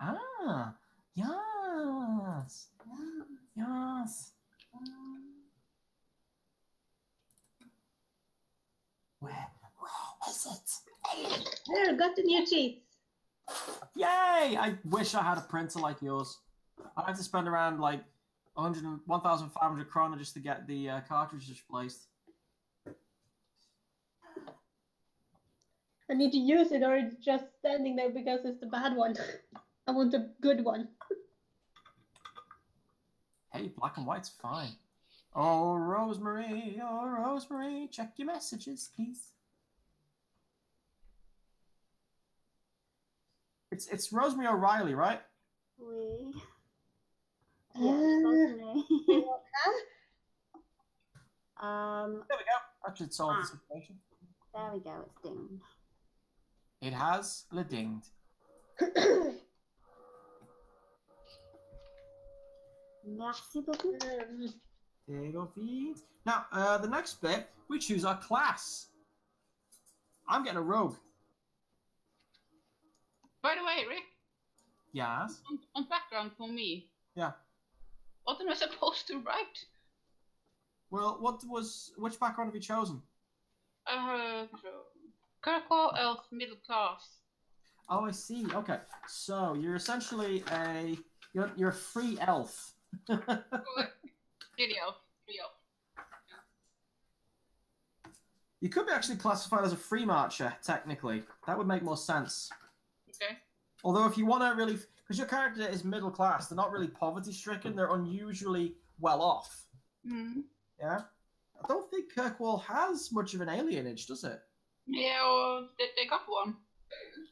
Ah, yes. Yes. Where is it? There, got the new cheats. Yay! I wish I had a printer like yours. I'd have to spend around like 1,500 krona just to get the cartridges placed. I need to use it, or it's just standing there because it's the bad one. I want a good one. Hey, black and white's fine. Oh, Rosemary, check your messages, please. It's Rosemary O'Reilly, right? Oui. Yes, that's me. There we go. That should solve the situation. There we go, it's dinged. It has le dinged. Merci beaucoup. Now, the next bit, we choose our class. I'm getting a rogue. By the way, Rick, Yes? on background for me, Yeah. what am I supposed to write? Well, which background have you chosen? Kirkwall elf middle class. Oh, I see. Okay. So, you're essentially you're a free elf. Video. You could be actually classified as a free marcher, technically. That would make more sense. Okay. Although if you want to really... Because your character is middle class, they're not really poverty-stricken, they're unusually well off. Mm-hmm. Yeah? I don't think Kirkwall has much of an alienage, does it? Yeah, well, they got one.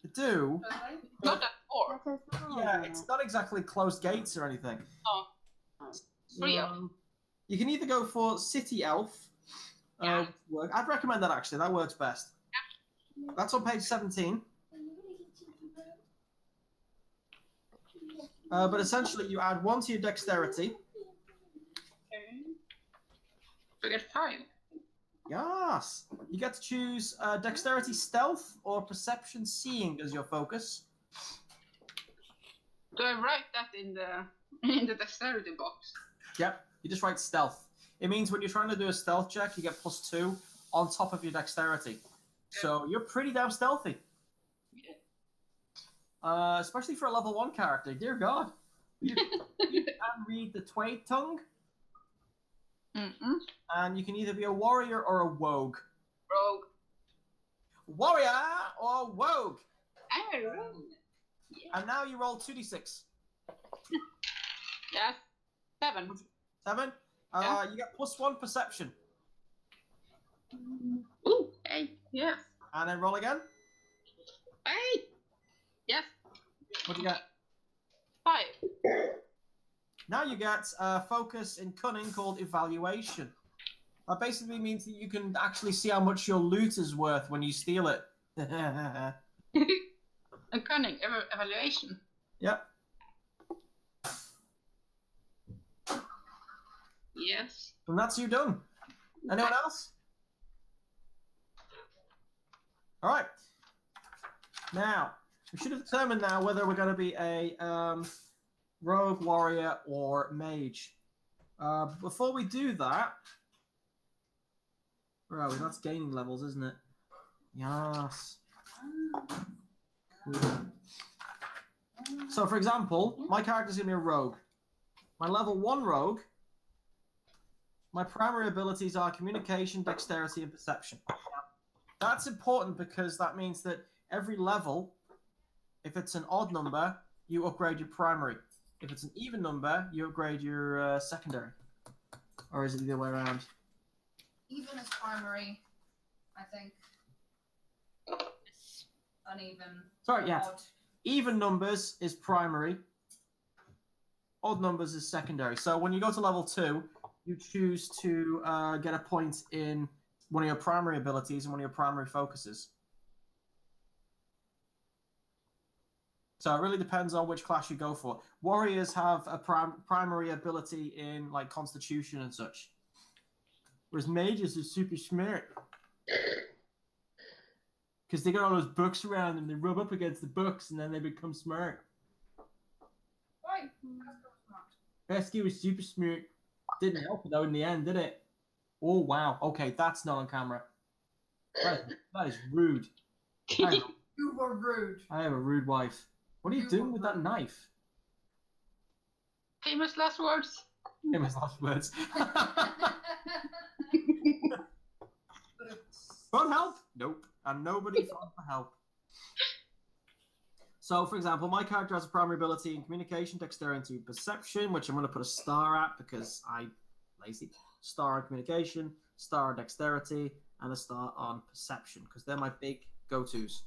They do. Not that far. Yeah, it's not exactly closed gates or anything. Oh. Free elf. You can either go for city elf. Yeah. I'd recommend that, actually. That works best. Yeah. That's on page 17. But essentially, you add 1 to your dexterity. Okay. So get 5. Yes. You get to choose dexterity stealth or perception seeing as your focus. Do I write that in the dexterity box? Yep. You just write stealth. It means when you're trying to do a stealth check, you get +2 on top of your dexterity. So you're pretty damn stealthy. Yeah. Especially for a level 1 character. Dear God. You can read the Twade tongue. Mm-mm. And you can either be a warrior or a wogue. Rogue. Warrior or wogue. I'm a rogue. Yeah. And now you roll 2d6. Yeah. 7. 7? Yeah. You get +1 perception. Ooh, 8. Yes. And then roll again. 8. Yes. What do you get? 5. Now you get focus in cunning called evaluation. That basically means that you can actually see how much your loot is worth when you steal it. And cunning evaluation. Yep. Yes. And that's you done. Anyone else? All right. Now, we should have determined now whether we're going to be a rogue, warrior, or mage. Before we do that, where are we? That's gaining levels, isn't it? Yes. Cool. So, for example, my character's going to be a rogue. My level 1 rogue, my primary abilities are communication, dexterity, and perception. That's important because that means that every level, if it's an odd number, you upgrade your primary. If it's an even number, you upgrade your secondary. Or is it the other way around? Even is primary, I think. Uneven. Sorry, yeah. Odd. Even numbers is primary. Odd numbers is secondary. So when you go to level 2, you choose to get a point in one of your primary abilities and one of your primary focuses. So it really depends on which class you go for. Warriors have a primary ability in like Constitution and such, whereas mages are super smart because they got all those books around them. They rub up against the books and then they become smart. Why? Rescue was super smart. Didn't help though in the end, did it? Oh wow. Okay, that's not on camera. That is rude. You were rude. I have a rude wife. What are you doing with that knife? Famous last words. Famous last words. Phone help? Nope. And nobody phoned for help. So, for example, my character has a primary ability in communication, dexterity, perception, which I'm going to put a star at because I'm lazy. Star on communication, star on dexterity, and a star on perception because they're my big go-tos.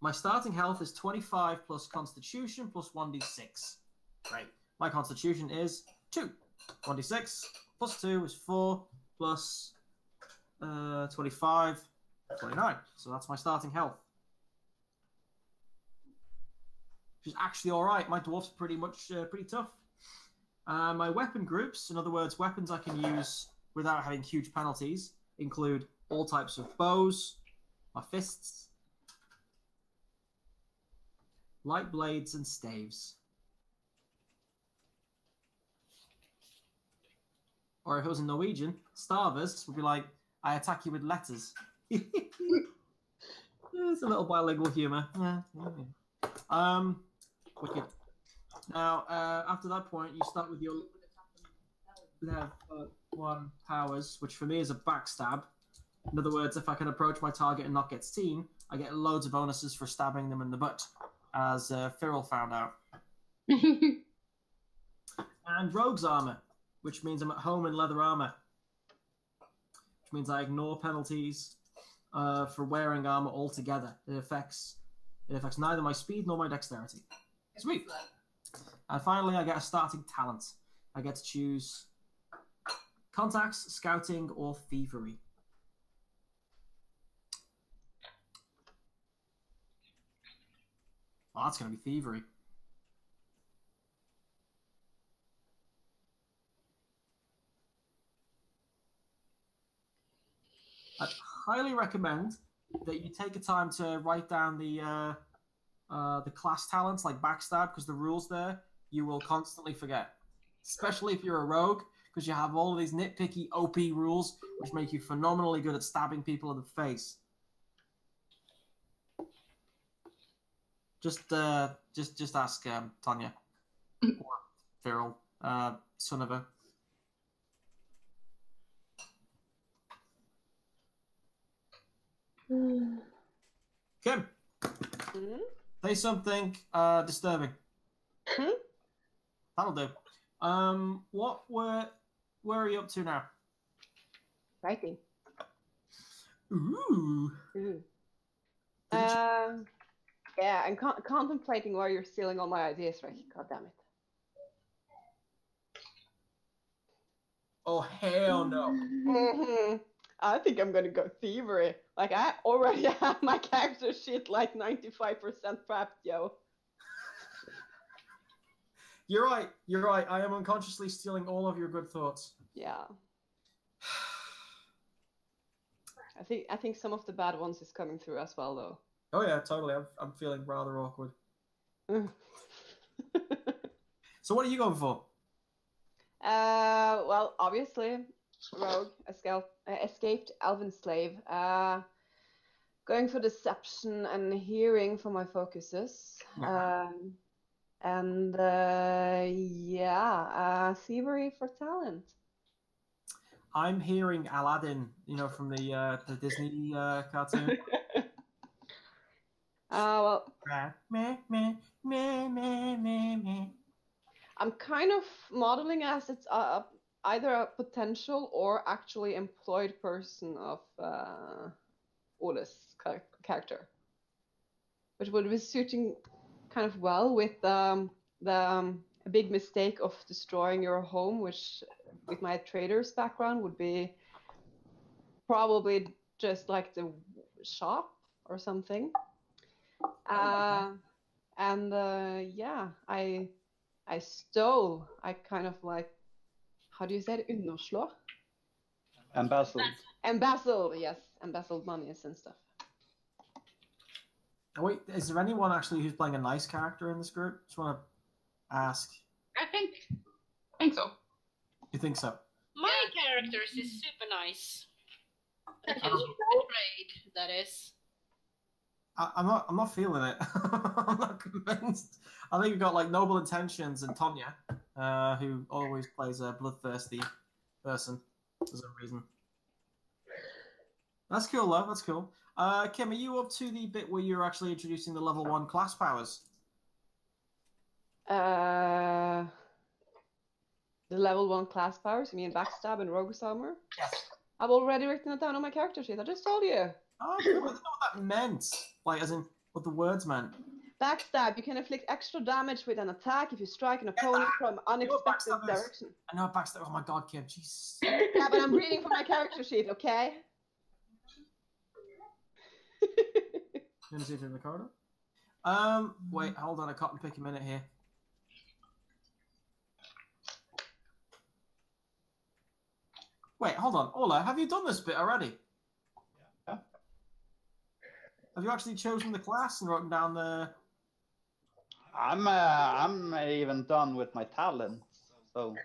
My starting health is 25 plus constitution plus 1d6. Great. My constitution is 2. 1d6 plus 2 is 4 plus 25, 29. So that's my starting health. Which is actually alright. My dwarf's pretty tough. My weapon groups, in other words, weapons I can use without having huge penalties, include all types of bows, my fists, light blades, and staves. Or if it was in Norwegian, stavers would be like, I attack you with letters. It's a little bilingual humour. Wicked. Now, after that point, you start with your level 1 powers, which for me is a backstab. In other words, if I can approach my target and not get seen, I get loads of bonuses for stabbing them in the butt, as Firil found out. And Rogue's Armour, which means I'm at home in leather armour. Which means I ignore penalties for wearing armour altogether. It affects neither my speed nor my dexterity. Sweet. And finally, I get a starting talent. I get to choose contacts, scouting, or thievery. Oh, that's going to be thievery. I'd highly recommend that you take a time to write down the class talents like backstab, because the rules there you will constantly forget, especially if you're a rogue, because you have all of these nitpicky OP rules which make you phenomenally good at stabbing people in the face. Just ask Tanya or Firil, son of a. Kim, say something disturbing. That'll do. Where are you up to now? Writing. Ooh. Yeah, I'm contemplating why you're stealing all my ideas, Rick. God damn it. Oh, hell no. I think I'm gonna go thievery. Like, I already have my character sheet like 95% prepped, yo. You're right. You're right. I am unconsciously stealing all of your good thoughts. Yeah. I think some of the bad ones is coming through as well, though. Oh yeah, totally. I'm feeling rather awkward. So what are you going for? Well, obviously, rogue, escaped elven slave. Going for deception and hearing for my focuses. And thievery for talent. I'm hearing Aladdin, from the Disney cartoon. Well, I'm kind of modeling as it's either a potential or actually employed person of Ole's character, which would be suiting kind of well with the big mistake of destroying your home, which with my trader's background would be probably just like the shop or something. I stole. I kind of like, how do you say it? Underslå? Embezzled. Embezzled, yes. Embezzled monies and stuff. Oh, wait, is there anyone actually who's playing a nice character in this group? Just want to ask. I think so. You think so? My character is super nice. Trade, that is. I'm not feeling it. I'm not convinced. I think you've got like noble intentions and Tonya, who always plays a bloodthirsty person for some reason. That's cool, though. That's cool. Kim, are you up to the bit where you're actually introducing the level 1 class powers? The level 1 class powers? You mean backstab and rogue armor? Yes. I've already written it down on my character sheet. I just told you. Oh, I didn't know what that meant. Like, as in, what the words meant. Backstab. You can inflict extra damage with an attack if you strike an opponent from unexpected direction. I know backstab. Oh my god, Kim. Jeez. Yeah, but I'm reading from my character sheet, okay? You want to see if in the corridor? Wait, hold on. I can't pick a minute here. Wait, hold on. Ola, have you done this bit already? Yeah. Have you actually chosen the class and written down the... I'm even done with my talents, so...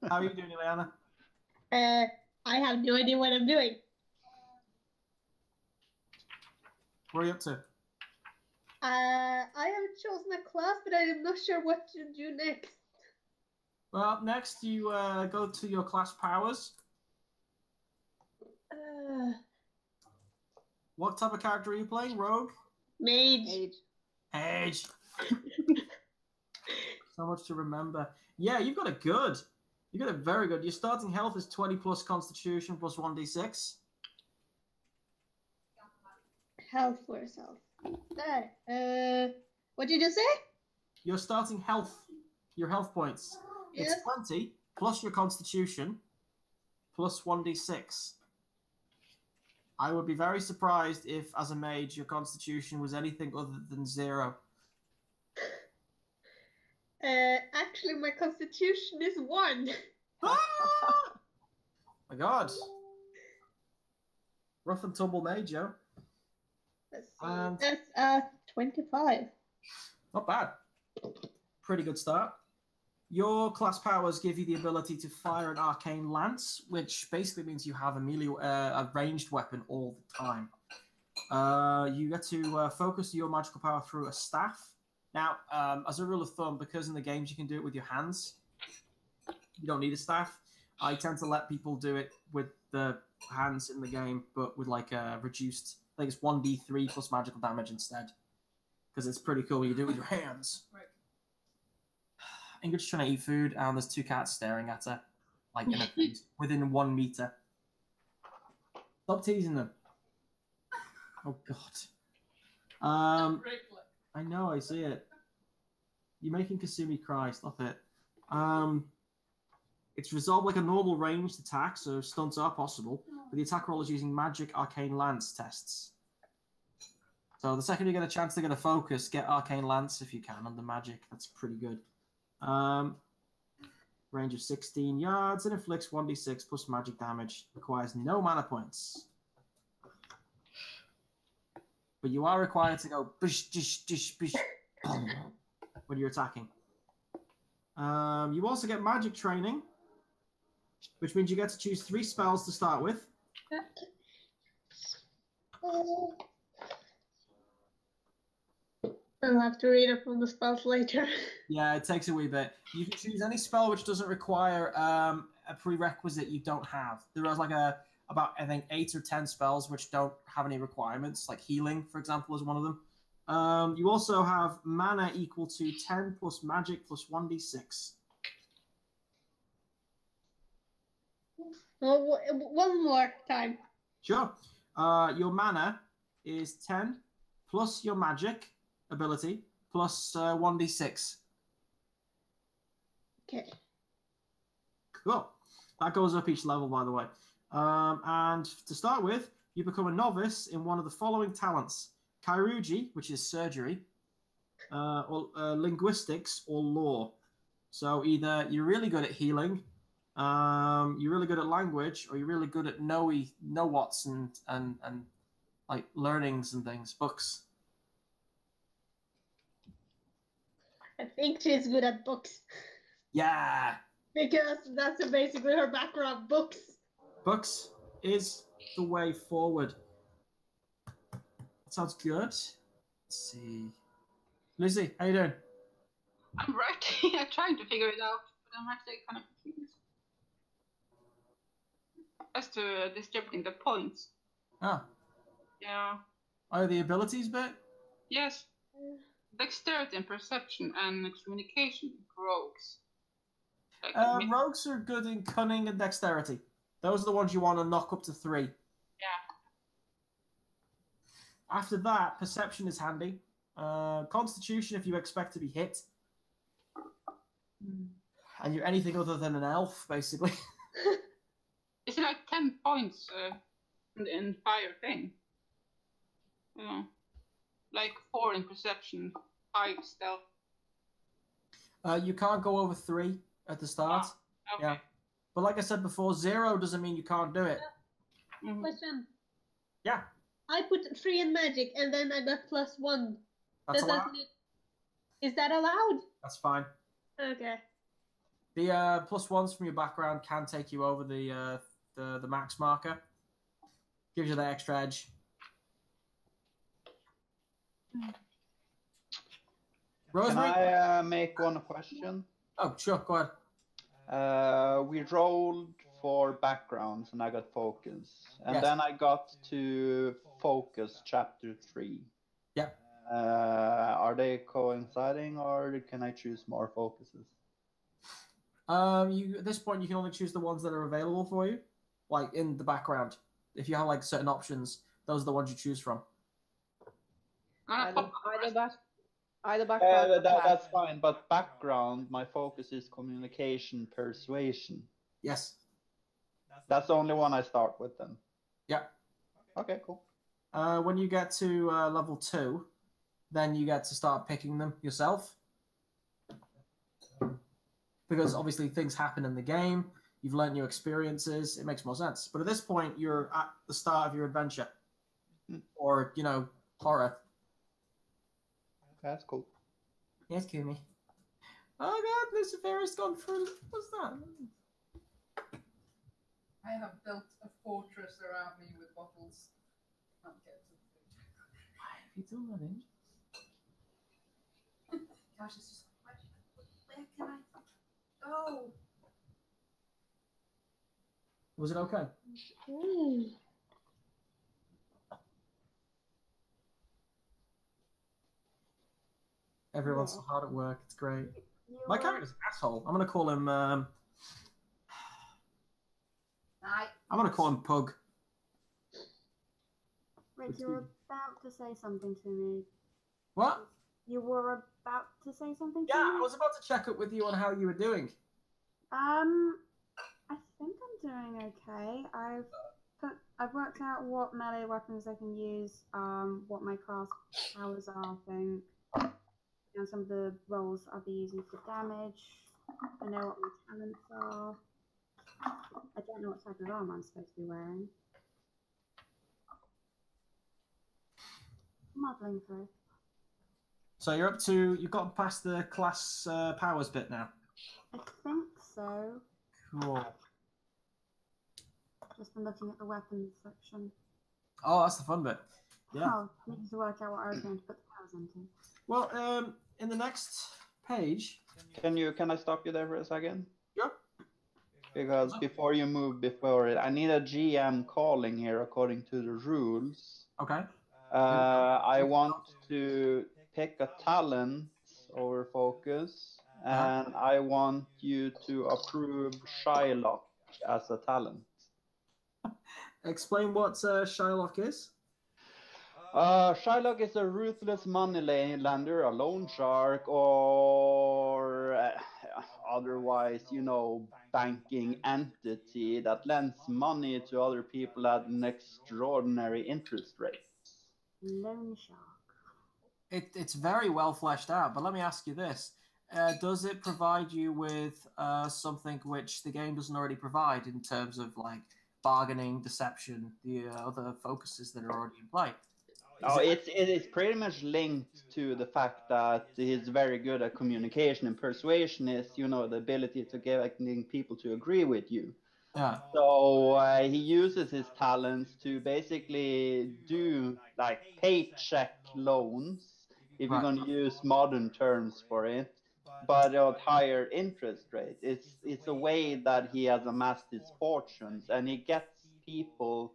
How are you doing, Ileana? I have no idea what I'm doing. Where are you up to? I haven't chosen a class, but I am not sure what to do next. Well, next you go to your class powers. What type of character are you playing? Rogue? Mage. Mage. So much to remember. Yeah, you've got it good. You got it very good. Your starting health is 20 plus Constitution plus 1d6. Health, where's health? There. What did you say? Your starting health, your health points. Yes. It's 20 plus your Constitution plus 1d6. I would be very surprised if, as a mage, your Constitution was anything other than 0. Actually, my Constitution is 1. My God. Rough and tumble mage, yo. Let's see. That's 25. Not bad. Pretty good start. Your class powers give you the ability to fire an arcane lance, which basically means you have a ranged weapon all the time. You get to focus your magical power through a staff. Now, as a rule of thumb, because in the games you can do it with your hands, you don't need a staff. I tend to let people do it with the hands in the game, but with like a reduced, I think it's 1d3 plus magical damage instead. Because it's pretty cool when you do it with your hands. Right. Ingrid's trying to eat food, and there's 2 cats staring at her, like in a face, within 1 meter. Stop teasing them. Oh God. I know, I see it. You're making Kasumi cry. Stop it. It's resolved like a normal ranged attack, so stunts are possible. But the attack roll is using magic arcane lance tests. So the second you get a chance to get a focus, get Arcane Lance if you can under magic. That's pretty good. Range of 16 yards and inflicts 1d6 plus magic damage. Requires no mana points. But you are required to go bish, dish, dish, bish, when you're attacking. You also get magic training, which means you get to choose 3 spells to start with. I'll have to read up on the spells later. Yeah, it takes a wee bit. You can choose any spell which doesn't require a prerequisite you don't have. There is like about, I think, 8 or 10 spells which don't have any requirements, like healing, for example, is one of them. You also have mana equal to 10 plus magic plus 1d6. Well, one more time. Sure. Your mana is 10 plus your magic ability plus 1d6. Okay. Cool. That goes up each level, by the way. And to start with, you become a novice in one of the following talents. Chirurgy, which is surgery, or linguistics, or law. So either you're really good at healing, you're really good at language, or you're really good at know-whats and like learnings and things, books. I think she's good at books. Yeah. Because that's basically her background, books. Books is the way forward. That sounds good. Let's see. Lucy, how you doing? I'm writing. I'm trying to figure it out, but I'm actually kind of confused as to distributing the points. Oh. Yeah. Oh, the abilities bit? Yes. Dexterity and perception and communication. Rogues. Rogues are good in cunning and dexterity. Those are the ones you want to knock up to 3. Yeah. After that, perception is handy. Constitution if you expect to be hit. And you're anything other than an elf, basically. Is it like 10 points in fire thing? Yeah. Like 4 in perception, 5 stealth. You can't go over 3 at the start. Oh, okay. Yeah. But like I said before, 0 doesn't mean you can't do it. Mm-hmm. Question. Yeah. I put 3 in magic and then I got +1. That's allowed. Is that allowed? That's fine. Okay. The +1s from your background can take you over the max marker. Gives you that extra edge. Rosemary? Can I make one question? Oh, sure. Go ahead. We rolled for backgrounds and I got focus. And then I got to focus chapter 3. Yeah. Are they coinciding or can I choose more focuses? At this point, you can only choose the ones that are available for you, like in the background. If you have like certain options, those are the ones you choose from. Either background. That's fine, but background, my focus is communication, persuasion. Yes. That's the only one I start with then. Yeah. Okay, cool. When you get to level 2, then you get to start picking them yourself. Because obviously things happen in the game, you've learned new experiences, it makes more sense. But at this point, you're at the start of your adventure. Or, horror. That's cool. Yes, Kumi. Oh god, Lucifer's gone through. What's that? I have built a fortress around me with bottles. Can't get to the food. Why have you done that, Angel? Gosh, it's just where can I go? Was it okay? Everyone's so hard at work. It's great. My character's an asshole. I'm gonna call him. I'm gonna call him Pug. Rick, you were about to say something to me. What? You were about to say something to me? Yeah, I was about to check up with you on how you were doing. I think I'm doing okay. I've put I've worked out what melee weapons I can use, what my class powers are, I think, and some of the rolls I'll be using for damage. I know what my talents are. I don't know what type of armor I'm supposed to be wearing. Muddling through. So you're up to, you've gotten past the class powers bit now. I think so. Cool. Just been looking at the weapons section. Oh, that's the fun bit. Yeah. Oh, needed to work out what I was going to put the powers into. Well, in the next page... Can I stop you there for a second? Sure. Because before you move before it, I need a GM calling here according to the rules. Okay. I want to pick a talent over focus, and I want you to approve Shylock as a talent. Explain what Shylock is. Shylock is a ruthless moneylender, a loan shark, or otherwise, banking entity that lends money to other people at an extraordinary interest rate. Loan shark. It's very well fleshed out, but let me ask you this. Does it provide you with something which the game doesn't already provide in terms of like bargaining, deception, the other focuses that are already in play? It is pretty much linked to the fact that he's very good at communication, and persuasion is, the ability to getting people to agree with you. Yeah. So he uses his talents to basically do like paycheck loans, if you're going to use modern terms for it, but at higher interest rates. It's a way that he has amassed his fortunes, and he gets people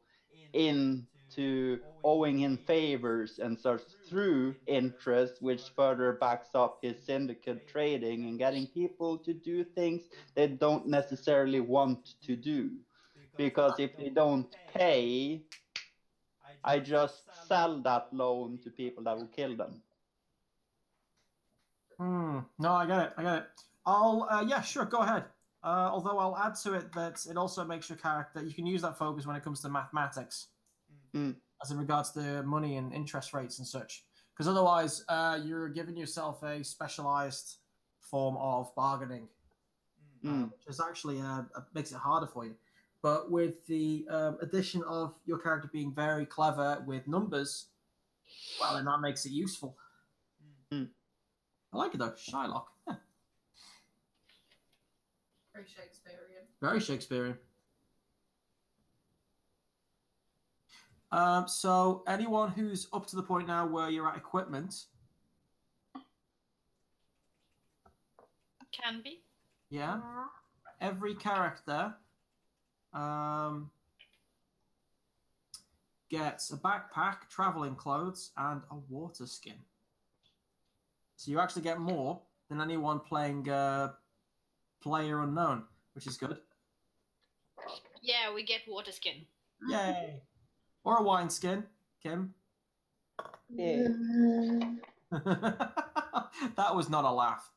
into owing him favors and such through interest, which further backs up his syndicate trading and getting people to do things they don't necessarily want to do. Because if they don't pay, I just sell that loan to people that will kill them. No, I get it. I'll, yeah, sure, go ahead. Although I'll add to it that it also makes your character, you can use that focus when it comes to mathematics. As in regards to money and interest rates and such. Because otherwise, you're giving yourself a specialized form of bargaining, which is actually makes it harder for you. But with the addition of your character being very clever with numbers, well, then that makes it useful. I like it though, Shylock. Yeah. Very Shakespearean. Very Shakespearean. So anyone who's up to the point now where you're at equipment. Can be. Yeah. Every character gets a backpack, traveling clothes, and a water skin. So you actually get more than anyone playing Player Unknown, which is good. Yeah, we get water skin. Yay! Or a wine skin, Kim. Yeah. That was not a laugh.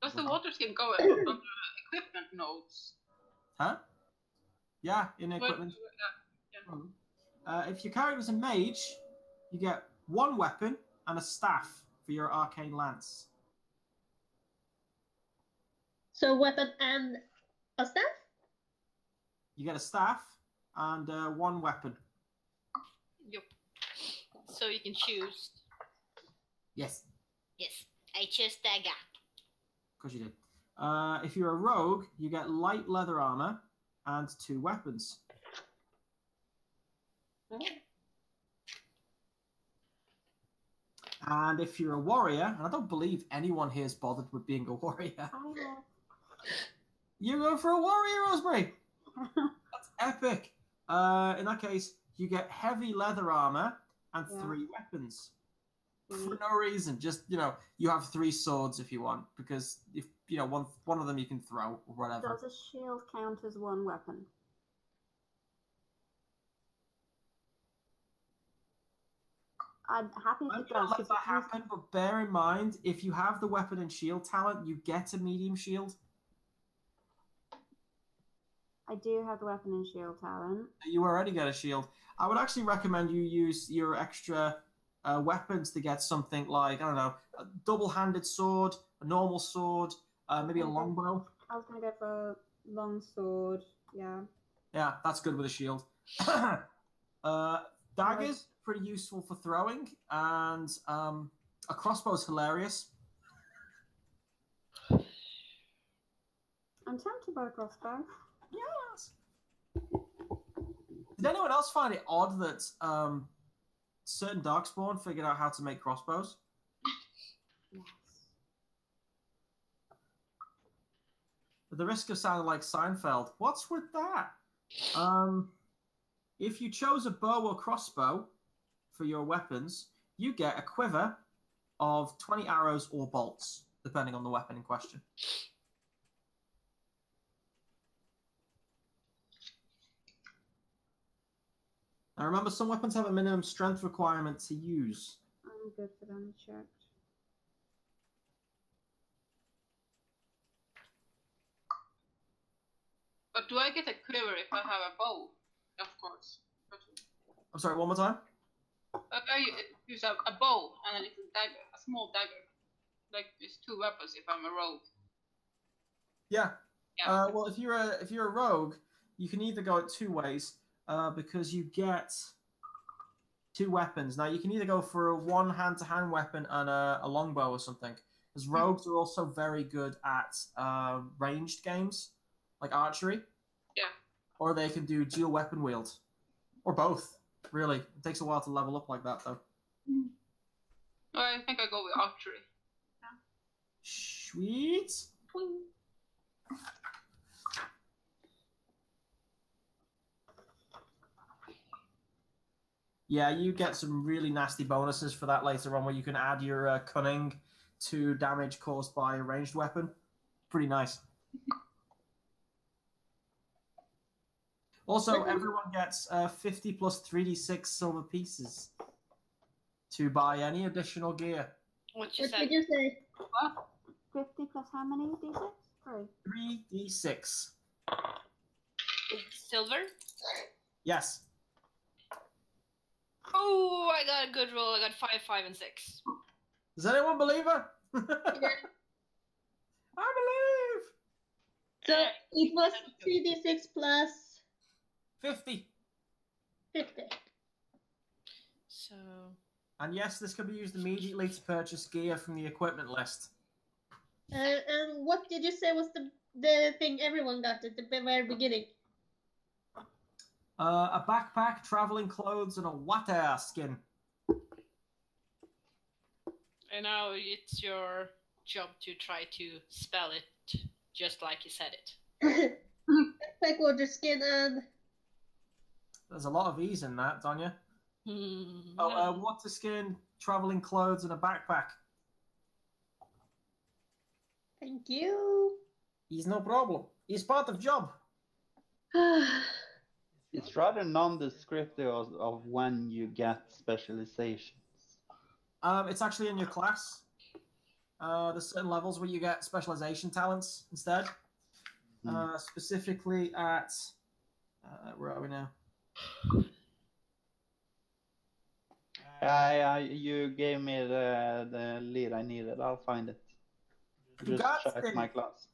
Does the water skin go under equipment notes? Huh? Yeah, in equipment. If your character's a mage, you get one weapon and a staff for your arcane lance. So weapon and a staff? You get a staff and one weapon. Yep. So you can choose. Yes. Yes, I chose dagger. Of course you did. If you're a rogue, you get light leather armor and 2 weapons. And if you're a warrior, and I don't believe anyone here is bothered with being a warrior. You go for a warrior, Rosemary. That's epic. In that case, you get heavy leather armor and 3 weapons. For no reason. Just, you have 3 swords if you want, because if one of them you can throw or whatever. Does a shield count as one weapon? I'm happy if it does. Let that happen, but bear in mind, if you have the weapon and shield talent, you get a medium shield. I do have the weapon and shield talent. You already get a shield. I would actually recommend you use your extra weapons to get something like, I don't know, a double-handed sword, a normal sword, maybe a longbow. I was going to go for long sword, yeah. Yeah, that's good with a shield. Daggers, pretty useful for throwing, and a crossbow's hilarious. I'm tempted by the crossbow. Yes. Did anyone else find it odd that certain Darkspawn figured out how to make crossbows? Yes. At the risk of sounding like Seinfeld, what's with that? If you chose a bow or crossbow for your weapons, you get a quiver of 20 arrows or bolts, depending on the weapon in question. Now remember, some weapons have a minimum strength requirement to use. I'm good for them, checked. But do I get a quiver if I have a bow? Of course. I'm sorry, one more time? I use a bow and a little dagger, a small dagger. Like there's two weapons if I'm a rogue. Yeah. Well, if you're a rogue, you can either go it two ways, because you get two weapons. Now you can either go for a one hand-to-hand weapon and a longbow or something. Because rogues are also very good at ranged games, like archery. Yeah. Or they can do dual weapon wield, or both. Really, it takes a while to level up like that, though. I think I go with archery. Yeah. Sweet. Yeah, you get some really nasty bonuses for that later on, where you can add your cunning to damage caused by a ranged weapon. Pretty nice. Also, everyone gets 50 plus 3d6 silver pieces to buy any additional gear. What did you say? What? 50 plus how many d6? 3d6. Silver? Yes. Oh, I got a good roll. I got 5, 5, and 6. Does anyone believe her? Yeah. I believe! So it was 3d6 plus 50. 50. So... And yes, this can be used immediately to purchase gear from the equipment list. And what did you say was the thing everyone got at the very beginning? A backpack, traveling clothes, and a water skin. And now it's your job to try to spell it just like you said it. Backpack, water skin, and... There's a lot of E's in that, Donya. Water skin, traveling clothes, and a backpack. Thank you. He's no problem. He's part of job. It's rather non-descriptive of when you get specializations. It's actually in your class. There's certain levels where you get specialization talents instead. Specifically at... where are we now? You gave me the lead I needed. I'll find it. Just check my class.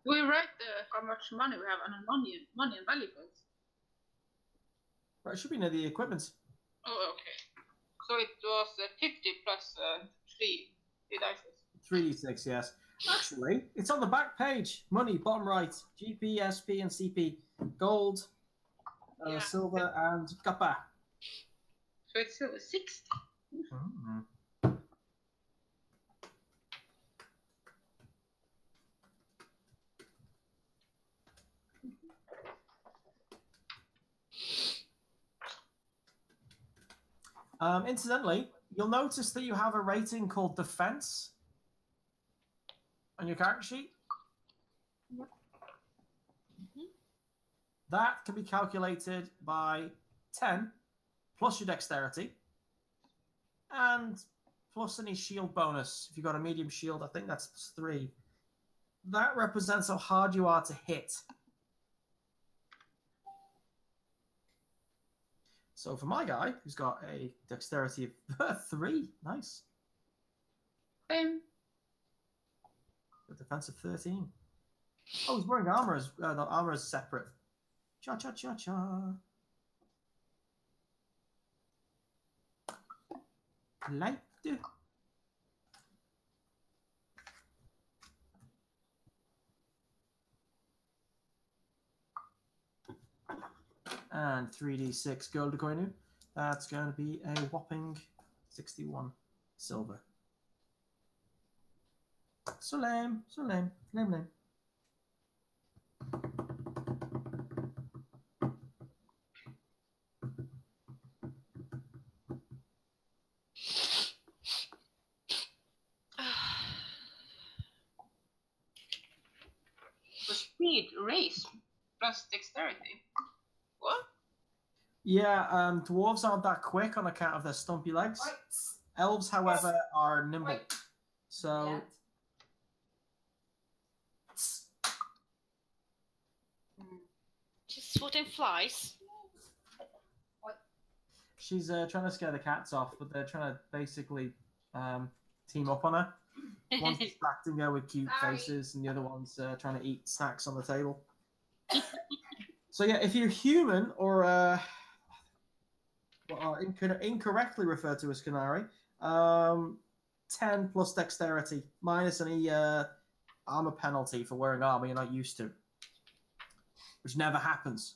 We write how much money we have on money and valuables. Right, it should be near the equipment. Oh, okay. So it was 50 plus 3 dice. 3d6, yes. Actually, it's on the back page. Money, bottom right. GP, SP, and CP. Gold, silver, and copper. So it's 60. Incidentally, you'll notice that you have a rating called Defense on your character sheet. Yep. That can be calculated by 10 plus your dexterity and plus any shield bonus. If you've got a medium shield, I think that's +3. That represents how hard you are to hit. So for my guy, who's got a dexterity of 3, nice. Same. A defense of 13. Oh, he's wearing armor. No, armor is separate. Cha cha cha cha. Light. And 3d6 gold coin. That's going to be a whopping 61 silver. So lame, so lame, lame. The speed race plus dexterity. What? Yeah, dwarves aren't that quick on account of their stumpy legs. Elves, however, are nimble. So... She's swatting flies. She's trying to scare the cats off, but they're trying to basically team up on her. One's distracting her with cute faces, and the other one's trying to eat snacks on the table. So yeah, if you're human or what are incorrectly referred to as Canary, 10 plus dexterity, minus any armor penalty for wearing armor you're not used to, which never happens.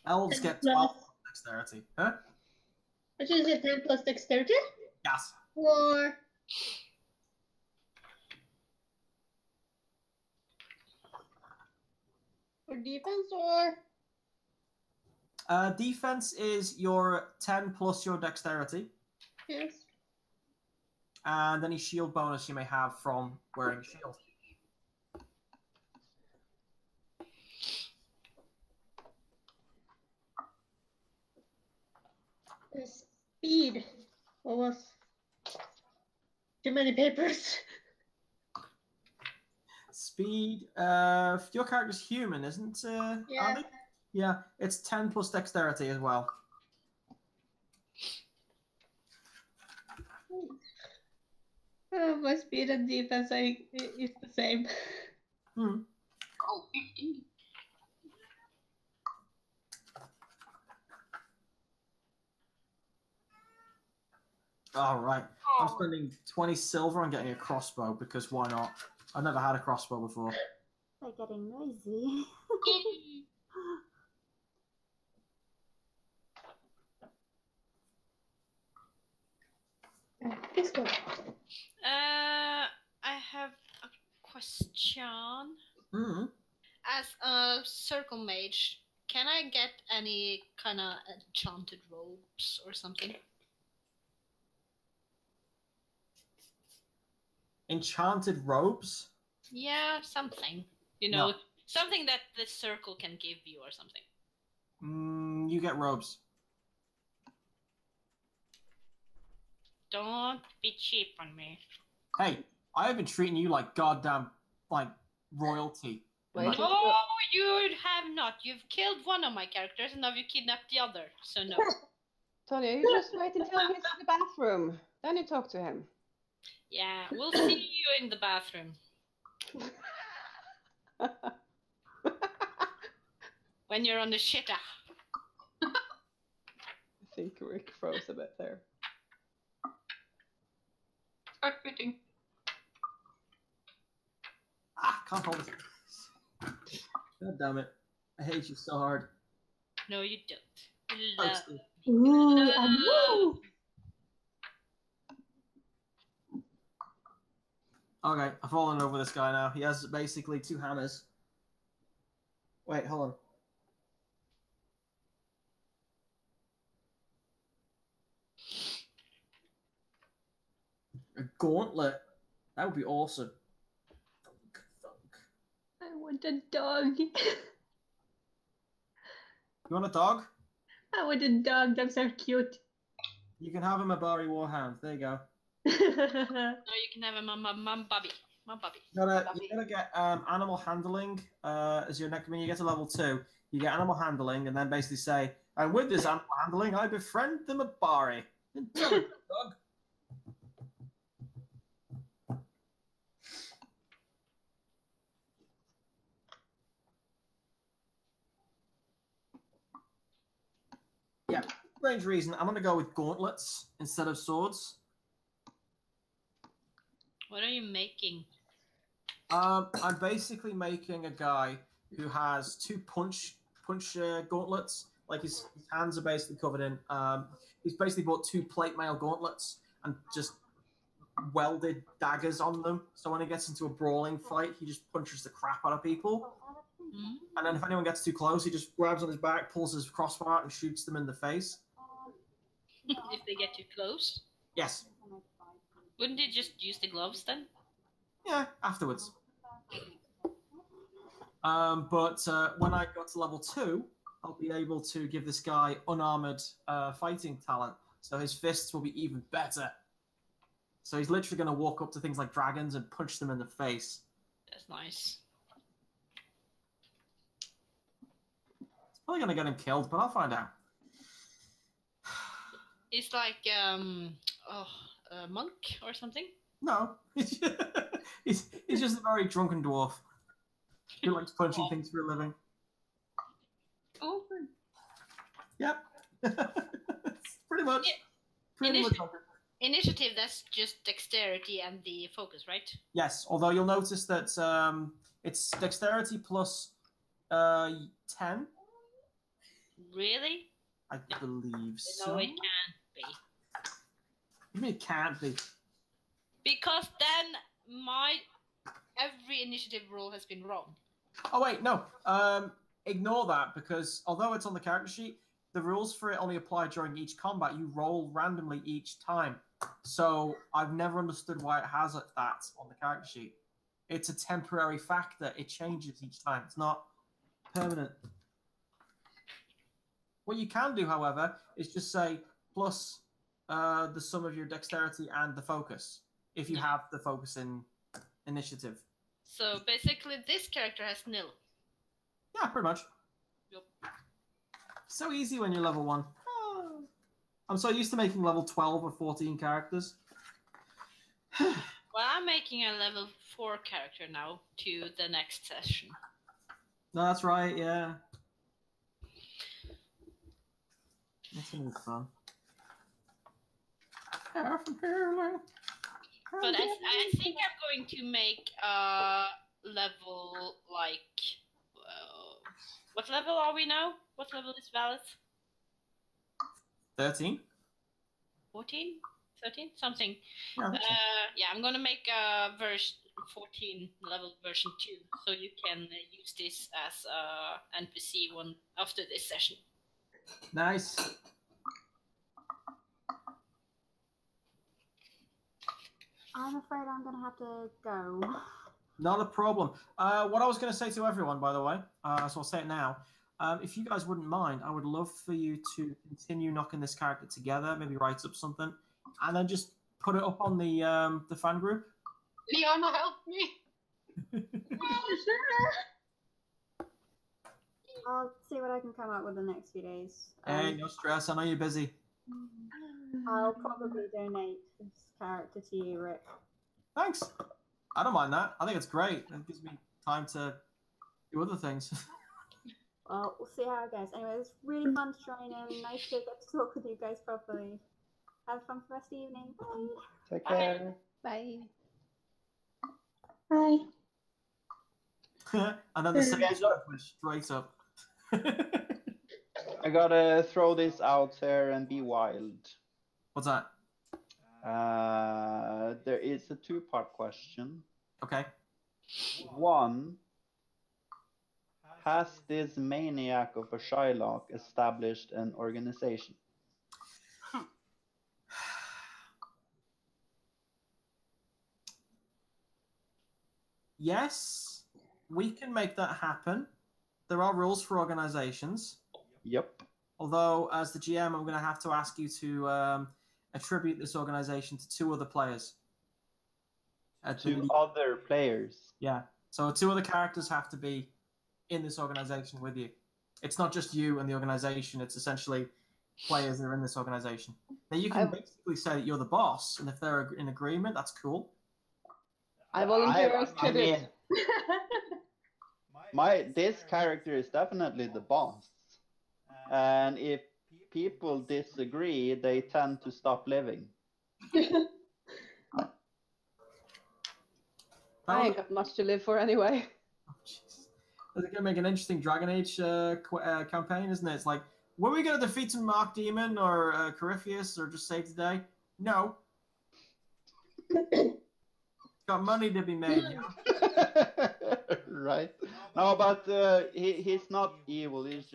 Elves get 12 plus dexterity. Huh? Which is it, 10 plus dexterity? Yes. For defense or? Defense is your 10 plus your dexterity. Yes. And any shield bonus you may have from wearing a shield. The speed. What was? Too many papers. Speed. Your character's human, isn't Yeah. Abby? Yeah, it's 10 plus dexterity as well. My speed and defense is the same. Hmm. Oh, 15. All right. I'm spending 20 silver on getting a crossbow because why not? I've never had a crossbow before. They're getting noisy. This one. I have a question. Mm-hmm. As a circle mage, can I get any kind of enchanted robes or something? Enchanted robes? Yeah, something. You know, No. something that the circle can give you or something. You get robes. Don't be cheap on me. Hey, I have been treating you like goddamn, like, royalty. Wait, No, you have not. You've killed one of my characters and now you kidnapped the other, so no. Tonya, you just wait until he's in the bathroom. Then you talk to him. Yeah, we'll see you in the bathroom. When you're on the shitter. I think Rick froze a bit there. Start quitting. Can't hold it. God damn it. I hate you so hard. No, you don't. You Oh, love Steve. Ooh, Love. Okay, I've fallen over this guy now. He has basically 2 hammers. Wait, hold on. A gauntlet? That would be awesome. Thunk, thunk. I want a dog. You want a dog? I want a dog. They're so cute. You can have him a Bari Warhound. There you go. No, you can have a mum bubby. You gotta get animal handling as your next. When you get to level 2, you get animal handling, and then basically say, "And with this animal handling, I befriend the Mabari." Intelligent dog. Yeah, strange reason. I'm gonna go with gauntlets instead of swords. What are you making? I'm basically making a guy who has 2 punch gauntlets. Like his hands are basically covered in. He's basically bought 2 plate mail gauntlets and just welded daggers on them. So when he gets into a brawling fight, he just punches the crap out of people. Mm. And then if anyone gets too close, he just grabs on his back, pulls his crossbow out, and shoots them in the face. If they get too close? Yes. Wouldn't you just use the gloves then? Yeah, afterwards. But when I got to level 2, I'll be able to give this guy unarmored fighting talent. So his fists will be even better. So he's literally going to walk up to things like dragons and punch them in the face. That's nice. It's probably going to get him killed, but I'll find out. It's like a monk or something? No. He's just a very drunken dwarf who likes punching things for a living. Oh. Yep. Pretty much. Pretty much. Initiative, that's just dexterity and the focus, right? Yes, although you'll notice that it's dexterity plus 10. Really? I believe so. No, it can't be. What do you mean it can't be? Because then every initiative roll has been wrong. Oh wait, no. Ignore that, because although it's on the character sheet, the rules for it only apply during each combat. You roll randomly each time. So I've never understood why it has that on the character sheet. It's a temporary factor. It changes each time. It's not permanent. What you can do, however, is just say plus the sum of your dexterity and the focus, if you have the focus in initiative. So basically this character has nil. Yeah, pretty much. Yep. So easy when you're level 1. Oh. I'm so used to making level 12 or 14 characters. Well, I'm making a level 4 character now to the next session. No, that's right, yeah. That's gonna be fun. But I think I'm going to make a level like... what level are we now? What level is Valis? 13? 14? 13? Something. Yeah, yeah, I'm gonna make a version 14 level version 2, so you can use this as a NPC one after this session. Nice. I'm afraid I'm going to have to go. Not a problem. What I was going to say to everyone, by the way, so I'll say it now. If you guys wouldn't mind, I would love for you to continue knocking this character together, maybe write up something, and then just put it up on the fan group. Liana, help me! I'll see what I can come up with the next few days. Hey, no stress. I know you're busy. I'll probably donate this character to you, Rick. Thanks. I don't mind that. I think it's great. It gives me time to do other things. Well, we'll see how it goes. Anyway, it was really fun to join in. Nice to get to talk with you guys properly. Have fun for the rest of the evening. Bye. Take care. Bye. Bye. And then the second stuff went straight up. I gotta throw this out there and be wild. What's that? There is a 2-part question. Okay. 1. Has this maniac of a Shylock established an organization? Yes, we can make that happen. There are rules for organizations. Yep. Although, as the GM, I'm going to have to ask you to attribute this organization to 2 other players. To other players. Yeah. So 2 other characters have to be in this organization with you. It's not just you and the organization. It's essentially players that are in this organization. Now you can basically say that you're the boss, and if they're in agreement, that's cool. I volunteer as tribute. This character is definitely the boss, and if people disagree, they tend to stop living. I ain't got much to live for anyway. Oh, Jesus. It's going to make an interesting Dragon Age campaign, isn't it? It's like, were we going to defeat some Mark Demon or Corypheus or just save the day? No. Got money to be made, you know? Right. No, but he's not evil. He's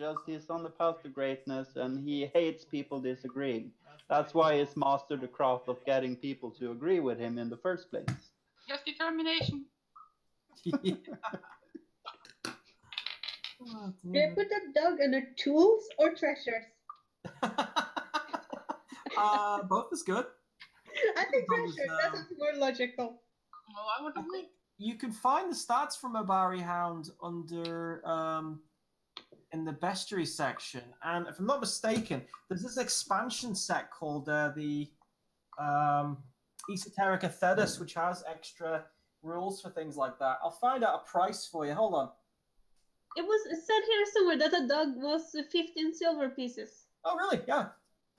on the path to greatness, and he hates people disagreeing. That's why he's mastered the craft of getting people to agree with him in the first place. Just determination. Do you put that dog under tools or treasures? Both is good. I think treasures. That sounds more logical. Oh, I want to win. You can find the stats from Obari Hound under in the bestiary section, and if I'm not mistaken, there's this expansion set called the Esoteric Athetus, which has extra rules for things like that. I'll find out a price for you. Hold on. It was said here somewhere that a dog was 15 silver pieces. Oh, really? Yeah.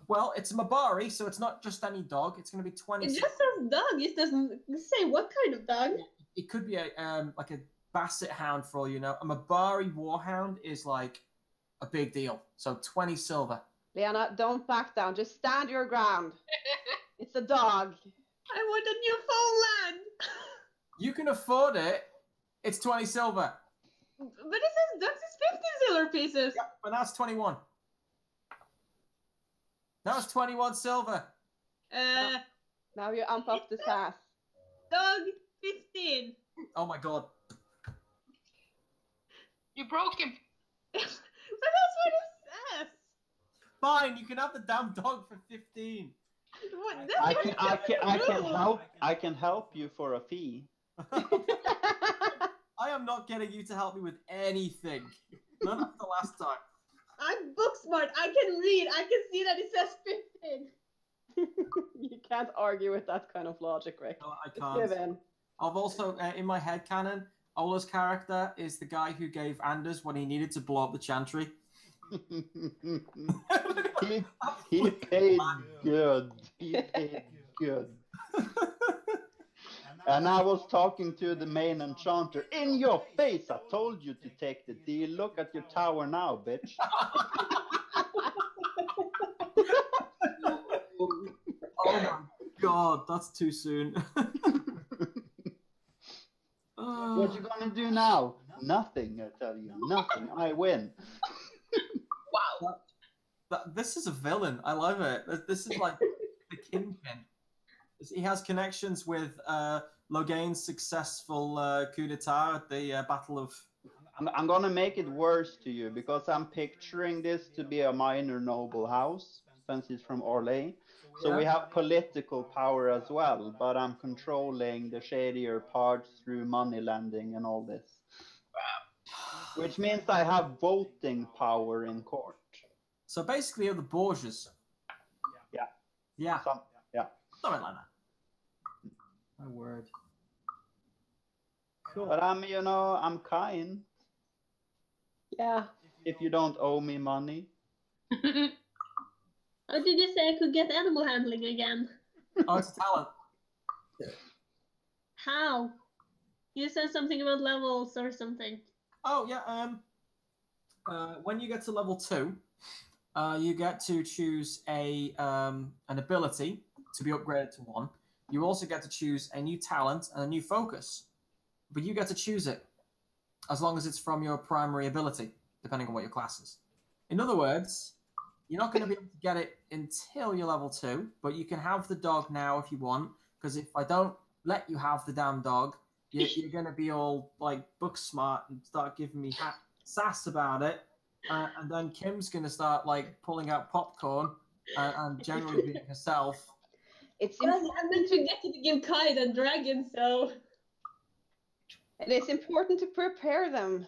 Well, it's a Mabari, so it's not just any dog. It's going to be 20. It just says dog. It doesn't say what kind of dog. It could be a like a Basset Hound for all you know. A Mabari Warhound is like a big deal. So 20 silver. Leanna, don't back down. Just stand your ground. It's a dog. I want a Newfoundland. You can afford it. It's 20 silver. But it says dogs is 15 silver pieces. Yep, but now it's 21. Now it's 21 silver. Now you amp up the sass. Dog 15. Oh my god. You broke him. But that's what it says. Fine, you can have the damn dog for 15. I can help you for a fee. I am not getting you to help me with anything. None of the last time. I'm book smart. I can read. I can see that it says 15. You can't argue with that kind of logic, Rick. No, I can't. Give in. I've also, in my headcanon, Ola's character is the guy who gave Anders what he needed to blow up the Chantry. he paid good. He paid good. And I was talking to the main enchanter. In your face, I told you to take the deal. Look at your tower now, bitch. Oh my god, that's too soon. What you gonna do now? Nothing, I tell you. Nothing. I win. Wow. This is a villain. I love it. This is like the kingpin. He has connections with Loghain's successful coup d'etat at the Battle of... I'm gonna make it worse to you, because I'm picturing this to be a minor noble house, since he's from Orlais. So we have political power as well, but I'm controlling the shadier parts through money lending and all this. Which means I have voting power in court. So basically you're the Borgias. Yeah. Yeah. Yeah. Something like that. My word. Cool. But I'm kind. Yeah. If you don't owe me money. How did you say I could get animal handling again? Oh, it's a talent. How? You said something about levels or something. Oh, yeah. When you get to level 2, you get to choose an ability to be upgraded to 1. You also get to choose a new talent and a new focus. But you get to choose it as long as it's from your primary ability, depending on what your class is. In other words, you're not going to be able to get it until you're level 2, but you can have the dog now if you want, because if I don't let you have the damn dog, you're going to be all like book smart and start giving me sass about it, and then Kim's going to start like pulling out popcorn and generally being herself, It's Well, I'm meant to get to give Kai the dragon, so it is important to prepare them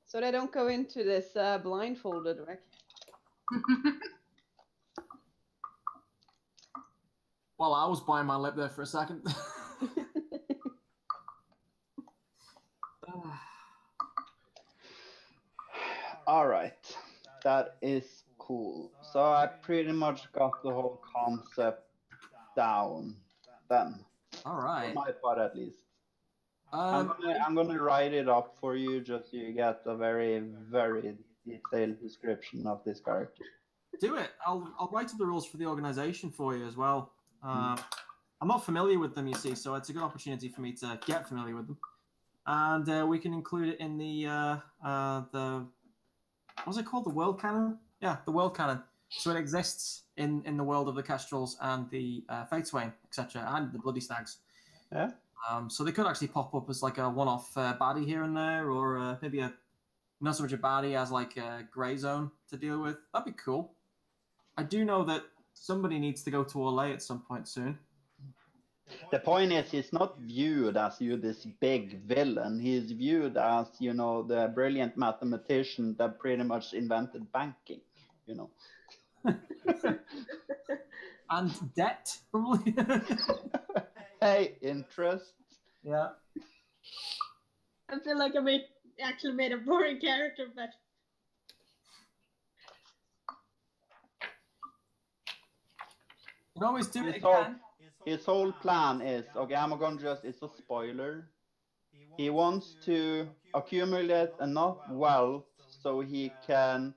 so they don't go into this blindfolded, Rick. Well, I was biting my lip there for a second. All right, that is cool. So I pretty much got the whole concept down then. All right. For my part, at least. I'm gonna write it up for you, just so you get a very, very detailed description of this character. Do it. I'll write up the rules for the organization for you as well. I'm not familiar with them, you see, so it's a good opportunity for me to get familiar with them. And we can include it in the what's it called? The world canon? Yeah, the world canon. So it exists in the world of the Kestrels and the Fateswain, etc., and the Bloody Stags. Yeah. So they could actually pop up as like a one-off baddie here and there, or maybe not so much a baddie as like a grey zone to deal with. That'd be cool. I do know that somebody needs to go to Orlais at some point soon. The point is, he's not viewed as this big villain. He's viewed as, the brilliant mathematician that pretty much invented banking, And debt, probably. Hey, interest. Yeah. I feel like actually made a boring character, but You can always do it His whole- again. His whole plan is, okay, I'm going to it's a spoiler. He wants to accumulate enough wealth so he can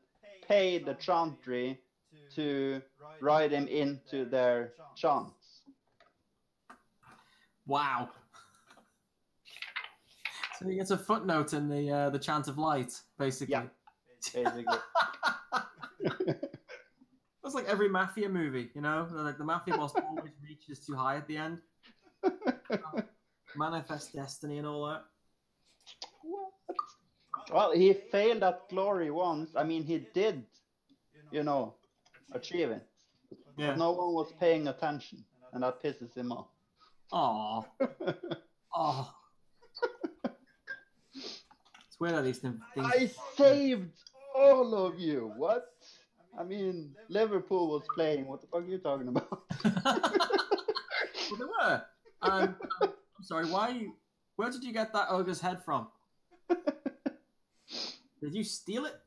pay the chantry to ride him into their chants. Wow. So he gets a footnote in the Chant of Light, basically. Yeah, basically. That's like every mafia movie, like the mafia boss always reaches too high at the end. Manifest destiny and all that. What? Well, he failed at glory once. I mean, he did, achieve it. Yeah. But no one was paying attention, and that pisses him off. Aww. Oh. It's weird that these things. I saved all of you. What? I mean, Liverpool was playing. What the fuck are you talking about? Well, they were. I'm sorry. Where did you get that ogre's head from? Did you steal it?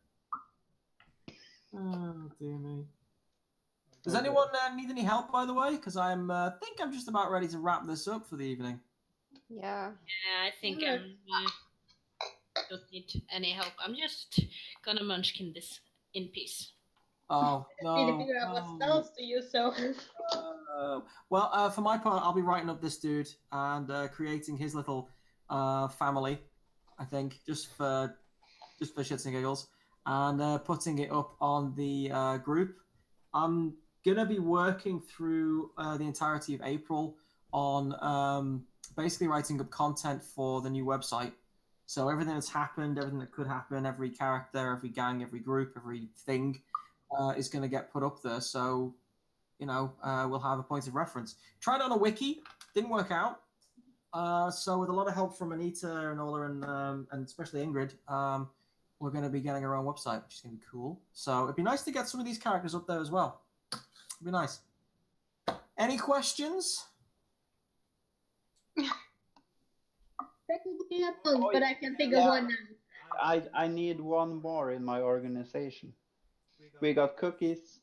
Oh dear me. Does anyone need any help, by the way? Because I think I'm just about ready to wrap this up for the evening. Yeah. Yeah, I think I don't need any help. I'm just gonna munchkin this in peace. Oh I need to figure out what spells to use. So. Well, for my part, I'll be writing up this dude and creating his little family. I think just for shits and giggles, and putting it up on the group. I'm gonna be working through the entirety of April on basically writing up content for the new website. So everything that's happened, everything that could happen, every character, every gang, every group, everything is going to get put up there. So, we'll have a point of reference. Tried on a wiki, didn't work out. So with a lot of help from Anita and Ola and especially Ingrid, we're going to be getting our own website, which is going to be cool. So it'd be nice to get some of these characters up there as well. It'd be nice. Any questions? But I can think of one now. I need one more in my organization. We got cookies.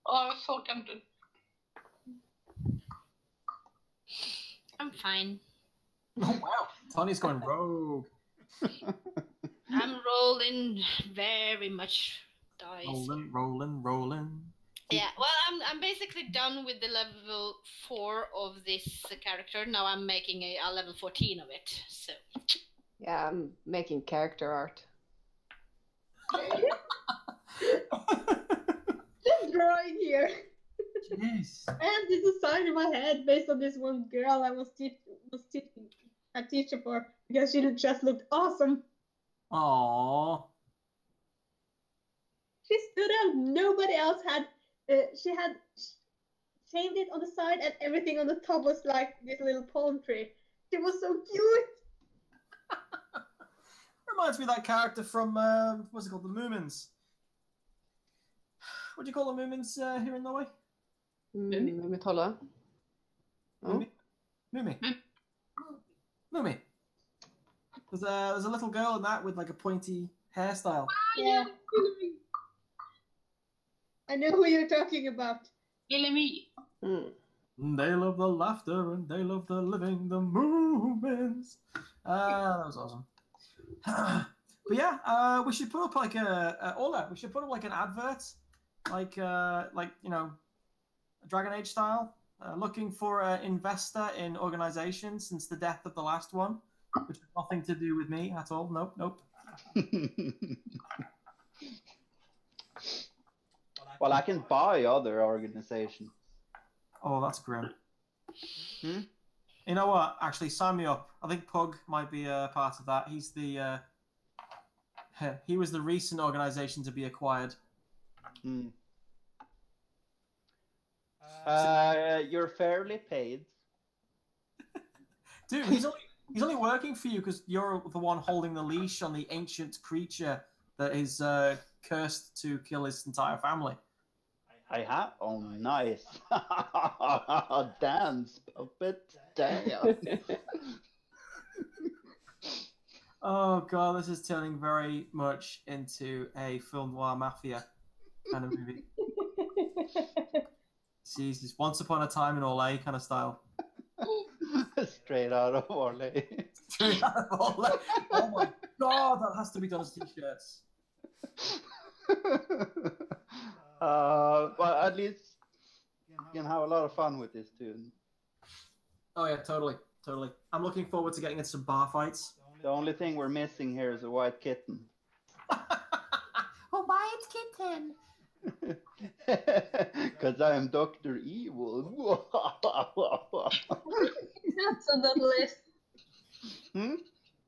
Oh, I was so tempted. I'm fine. Oh wow, Tony's going rogue. I'm rolling very much dice. Rolling. Yeah, well, I'm basically done with the level 4 of this character. Now I'm making a level 14 of it. So. Yeah, I'm making character art. Just drawing here. Jeez. I have this design in my head based on this one girl I was teaching a teacher for because she just looked awesome. Aww. She stood out. Nobody else had. She had shaved it on the side, and everything on the top was like this little palm tree. She was so cute. Reminds me of that character from what's it called, the Moomins. What do you call the Moomins here in Norway? Mumitolla. Oh. Moomy. Moomy. There's a little girl in that with like a pointy hairstyle. Yeah. I know who you're talking about. Me. They love the laughter and they love the living, the movements. That was awesome. But yeah, we should put up like Ola. We should put up like an advert, like you know, Dragon Age style. Looking for an investor in organization since the death of the last one, which has nothing to do with me at all. Nope. Well, I can buy other organizations. Oh, that's grim. Hmm? You know what? Actually, sign me up. I think Pug might be a part of that. He's the he was the recent organization to be acquired. Hmm. You're fairly paid. Dude, he's only working for you because you're the one holding the leash on the ancient creature that is cursed to kill his entire family. I have? Oh, nice. Dance, puppet, dance. Oh god, this is turning very much into a film noir mafia kind of movie. Jesus, Once Upon a Time in Orlais kind of style. Straight out of Orlais. Straight out of Orlais. Oh my god, that has to be done as t-shirts. Well, at least you can have a lot of fun with this tune. Oh yeah, totally. I'm looking forward to getting into some bar fights. The only thing we're missing here is a white kitten. Oh, white kitten. Because I am Dr. Evil. Cats on that list. Hmm?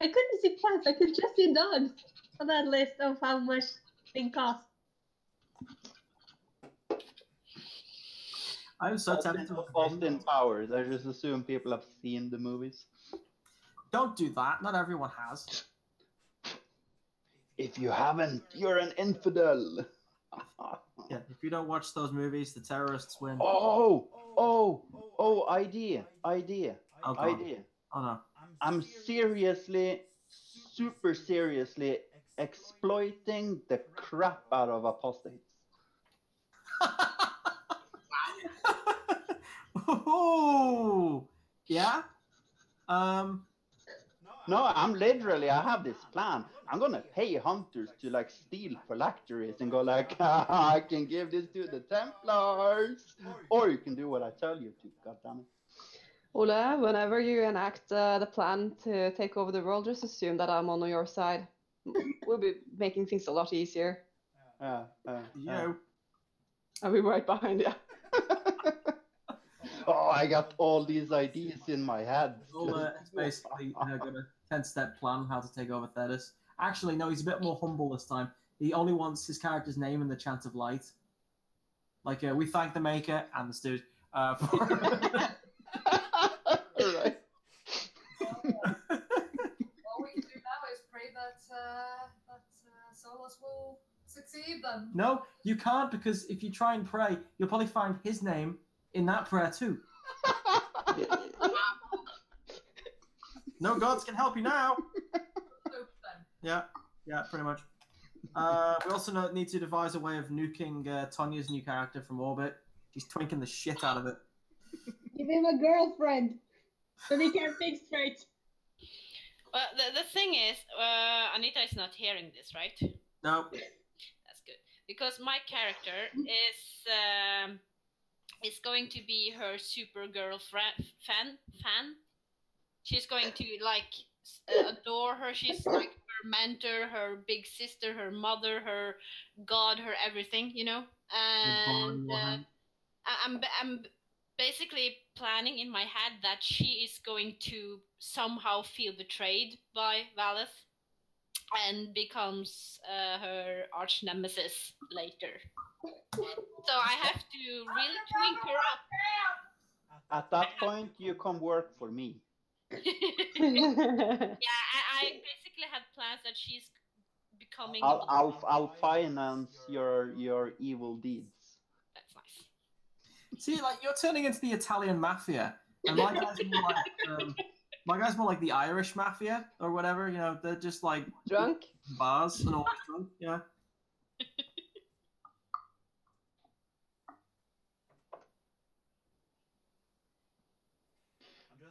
I couldn't see cats. I could just see dogs on that list of how much they cost. I'm so tempted to Austin Powers. I just assume people have seen the movies. Don't do that. Not everyone has. If you haven't, you're an infidel. Yeah, if you don't watch those movies, the terrorists win. Oh, idea. Oh, God. Idea. Oh, no. I'm seriously, super seriously exploiting the crap out of apostates. Oh, yeah? No, I have this plan. I'm gonna pay hunters to like steal phylacteries and go like, I can give this to the Templars. Or you can do what I tell you to, goddammit. Ola, whenever you enact the plan to take over the world, just assume that I'm on your side. We'll be making things a lot easier. I'll be right behind you. Oh, I got all these ideas in my head. It's basically got a 10-step plan how to take over Thetis. Actually, no, he's a bit more humble this time. He only wants his character's name in the Chant of Light. Like, we thank the Maker and the Stooge. Right. All we can do now is pray that Solus will succeed then. No, you can't, because if you try and pray, you'll probably find his name in that prayer too. No gods can help you now. Yeah, pretty much. We also need to devise a way of nuking Tonya's new character from orbit. She's twinking the shit out of it. Give him a girlfriend, so he can think straight. Well, the thing is, Anita is not hearing this, right? No. That's good, because my character is going to be her Supergirl fan. She's going to like adore her. She's like her mentor, her big sister, her mother, her god, her everything, you know. And I'm basically planning in my head that she is going to somehow feel betrayed by Valeth. and becomes her arch nemesis later. So I have to really twink her up. At that point, you come work for me. Yeah, I basically have plans that she's becoming. I'll finance your evil deeds. That's nice. See, like you're turning into the Italian mafia, and my guy's more like the Irish mafia or whatever. You know, they're just like drunk bars and always drunk. Yeah.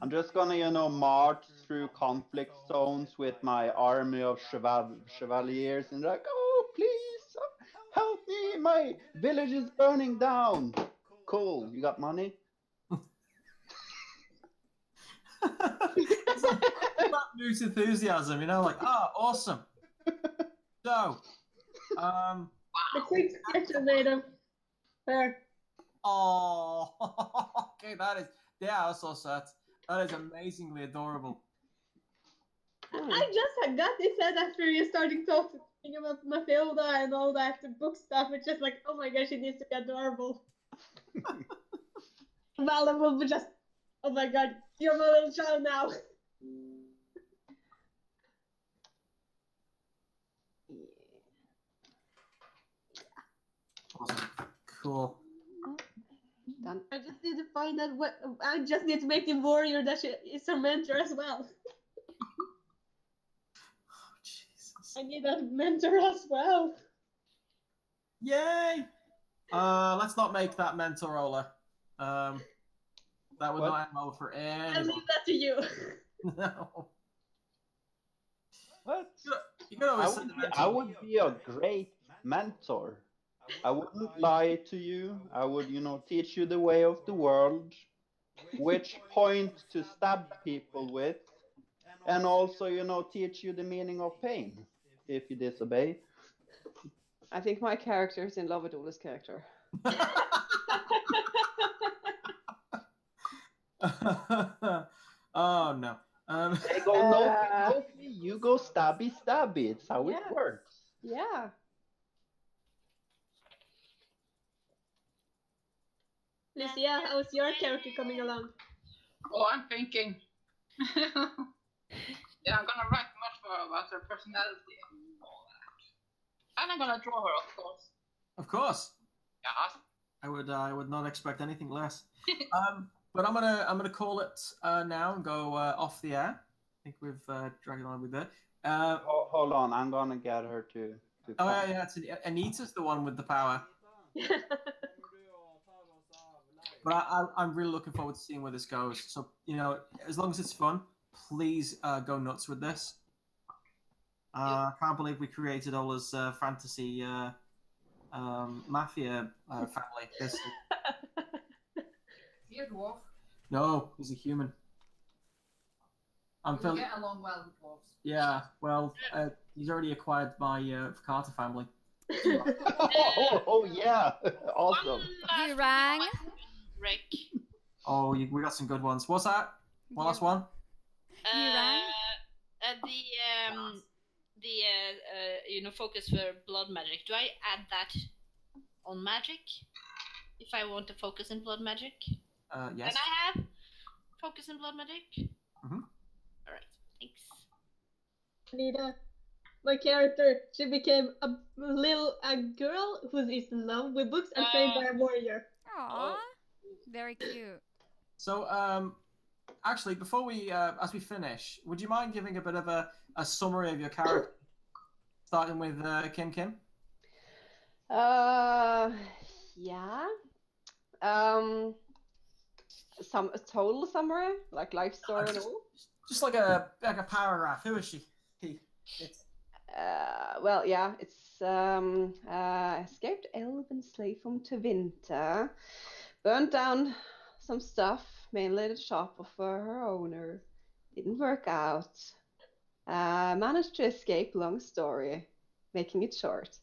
I'm just gonna, march through conflict zones with my army of chevaliers and like, oh, please, help me, my village is burning down. Cool, you got money? It's like that moose enthusiasm, like, awesome. So, The quick sketch I made of her. Oh, okay, they are so sad. That is amazingly adorable. I just got this head after you started talking about Matilda and all that book stuff. It's just like, oh my gosh, she needs to be adorable. Vala will be just, oh my god, you're my little child now. Awesome. Cool. Done. I just need to find out I just need to make the warrior that she is her mentor as well. Oh, Jesus. I need that mentor as well. Yay! Let's not make that mentor roller. That would not end well for anyone. I'll leave that to you. No. What? You can always I would be a great mentor. I wouldn't lie to you. I would, teach you the way of the world, which point to stab people with, and also, teach you the meaning of pain if you disobey. I think my character is in love with Ola's character. Oh no. They go no, you go stabby. It's how it works. Yeah. Lucia, how's your character coming along? Oh, I'm thinking. Yeah, I'm gonna write much more about her personality and all that. And I'm gonna draw her, of course. Of course. Yeah. I would not expect anything less. But I'm gonna call it now and go off the air. I think we've dragged it on with that. Hold on, I'm gonna get her to. Oh yeah, it's Anita's the one with the power. But I'm really looking forward to seeing where this goes. So, as long as it's fun, please go nuts with this. I can't believe we created Ola's fantasy mafia family. Is he a dwarf? No, he's a human. We get along well with dwarves. Yeah, well, he's already acquired my Carter family. Oh yeah, awesome. You rang? Rick. Oh, we got some good ones. What's that? One last one? The focus for blood magic. Do I add that on magic? If I want to focus in blood magic? Yes. Can I have focus in blood magic? Mm-hmm. Alright, thanks. Nita, my character, she became a girl who is in love with books and trained by a warrior. Aww. Very cute. So, actually, before we, as we finish, would you mind giving a bit of a summary of your character? Starting with Kim? Yeah. Some total summary, like life story and all. Just like a paragraph. Who is she? It's... Well, yeah, it's escaped elven slave from Tevinter, burnt down some stuff, mainly the shop of her owner. Didn't work out. Managed to escape, long story, making it short.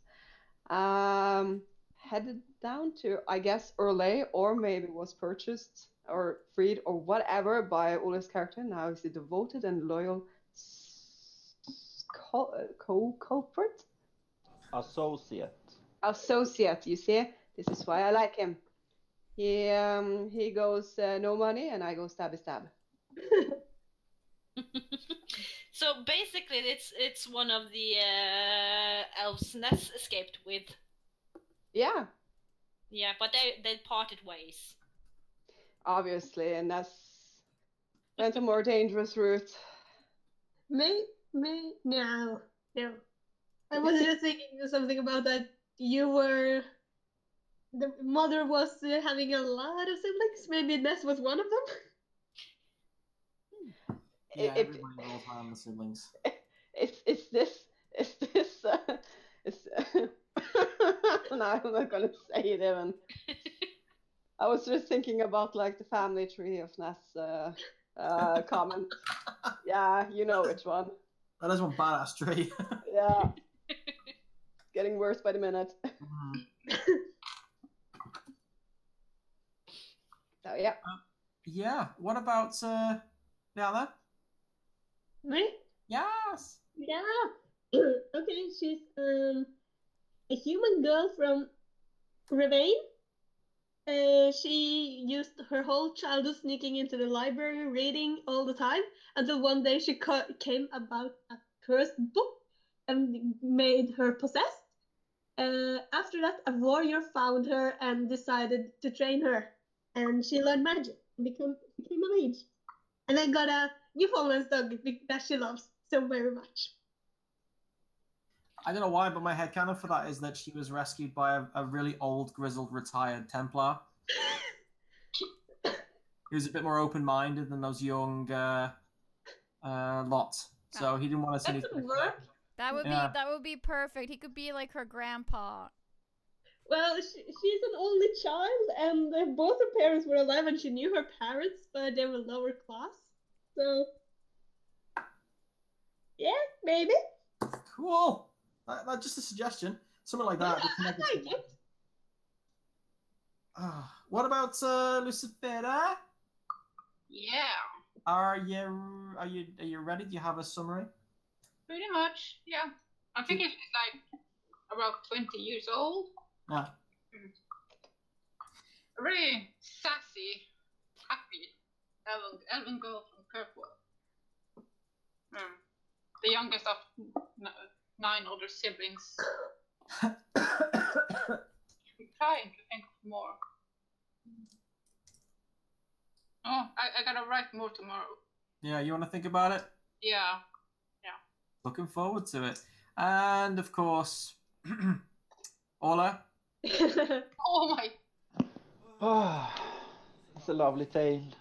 Headed down to, I guess, Orlais, or maybe was purchased or freed or whatever by Ola's character. Now he's a devoted and loyal co-culprit? Associate. Associate, you see? This is why I like him. He goes no money, and I go stabby stab. So basically, it's one of the elves Ness escaped with. Yeah. Yeah, but they parted ways. Obviously, and Ness went a more dangerous route. No. I was just thinking something about that. The mother was having a lot of siblings. Maybe Ness was one of them. Yeah, everybody rolls high on the siblings. It's this. No, I'm not gonna say it even. I was just thinking about like the family tree of Ness comment. Yeah, you know which one. That is one badass tree. Yeah. Getting worse by the minute. So yeah. Yeah. What about Nala? Me? Yes. Yeah. Okay, she's a human girl from Ravane. She used her whole childhood sneaking into the library, reading all the time, until one day she came about a cursed book and made her possessed. After that, a warrior found her and decided to train her, and she learned magic and became a mage. And then got a Newfoundland dog that she loves so very much. I don't know why, but my headcanon for that is that she was rescued by a really old, grizzled, retired Templar. He was a bit more open-minded than those young lot, so he didn't want to see anything. That would be perfect. He could be like her grandpa. Well, she's an only child, and both her parents were alive, and she knew her parents, but they were lower class. So, yeah, maybe. Cool. Just a suggestion. Something like that. I like it. What about Lucifera? Yeah. Are you ready? Do you have a summary? Pretty much, yeah. I think she's like about 20 years old. Yeah. A really sassy, happy elven girl from Kirkwood. The youngest of 9 older siblings. I'm trying to think of more. Oh, I gotta write more tomorrow. Yeah, you want to think about it? Yeah. Looking forward to it. And of course, Ola. Oh my. It's a lovely tale.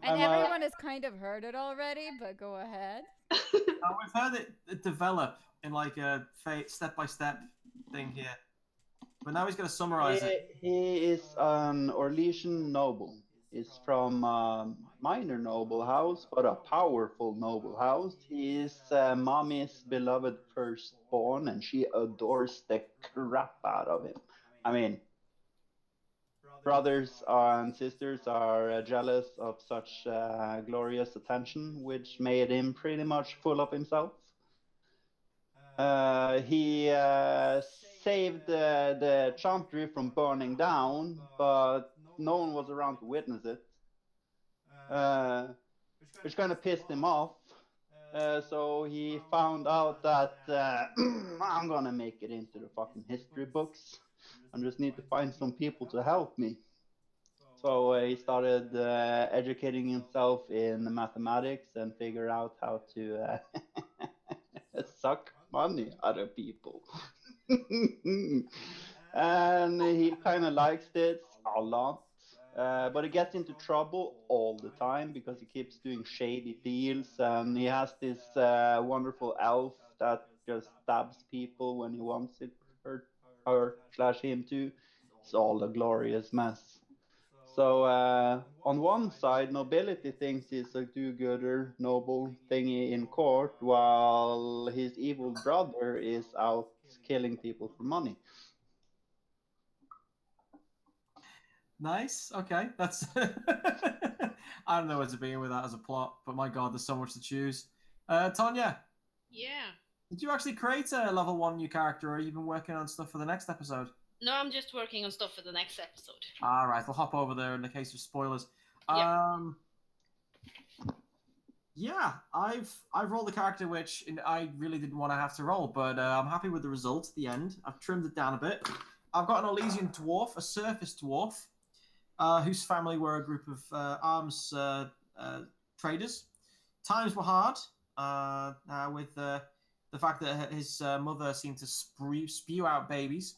And everyone has kind of heard it already, but go ahead. We've heard it develop in like a step-by-step thing here. But now he's going to summarize it. He is an Orlesian noble. He's from a minor noble house, but a powerful noble house. He is mommy's beloved firstborn, and she adores the crap out of him. I mean, brothers and sisters are jealous of such glorious attention, which made him pretty much full of himself. He saved the chantry from burning down, but no one was around to witness it, which kind of pissed him off. So he found out that I'm gonna make it into the fucking history books. I just need to find some people to help me. So he started educating himself in mathematics and figure out how to suck money out of people. And he kind of likes it a lot. But he gets into trouble all the time because he keeps doing shady deals, and he has this wonderful elf that just stabs people when he wants it, her/him to. It's all a glorious mess. So on one side, nobility thinks he's a do-gooder, noble thingy in court, while his evil brother is out killing people for money. Nice. Okay, that's. I don't know where to begin with that as a plot, but my God, there's so much to choose. Tonya, Yeah. did you actually create a level 1 new character, or are you been working on stuff for the next episode? No, I'm just working on stuff for the next episode. All right, we'll hop over there in the case of spoilers. Yeah. Yeah, I've rolled a character which I really didn't want to have to roll, but I'm happy with the result at the end. I've trimmed it down a bit. I've got an Elysium Dwarf, a surface dwarf, whose family were a group of arms traders. Times were hard, with the fact that his mother seemed to spew out babies.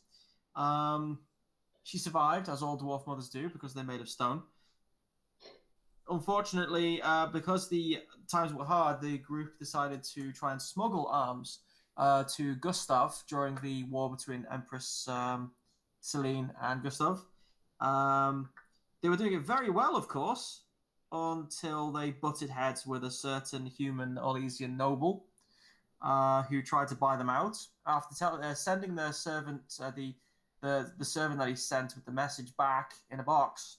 She survived, as all dwarf mothers do, because they're made of stone. Unfortunately, because the times were hard, the group decided to try and smuggle arms to Gustav during the war between Empress Celine and Gustav. They were doing it very well, of course, until they butted heads with a certain human Elysian noble who tried to buy them out. After sending their servant, the servant that he sent with the message back in a box,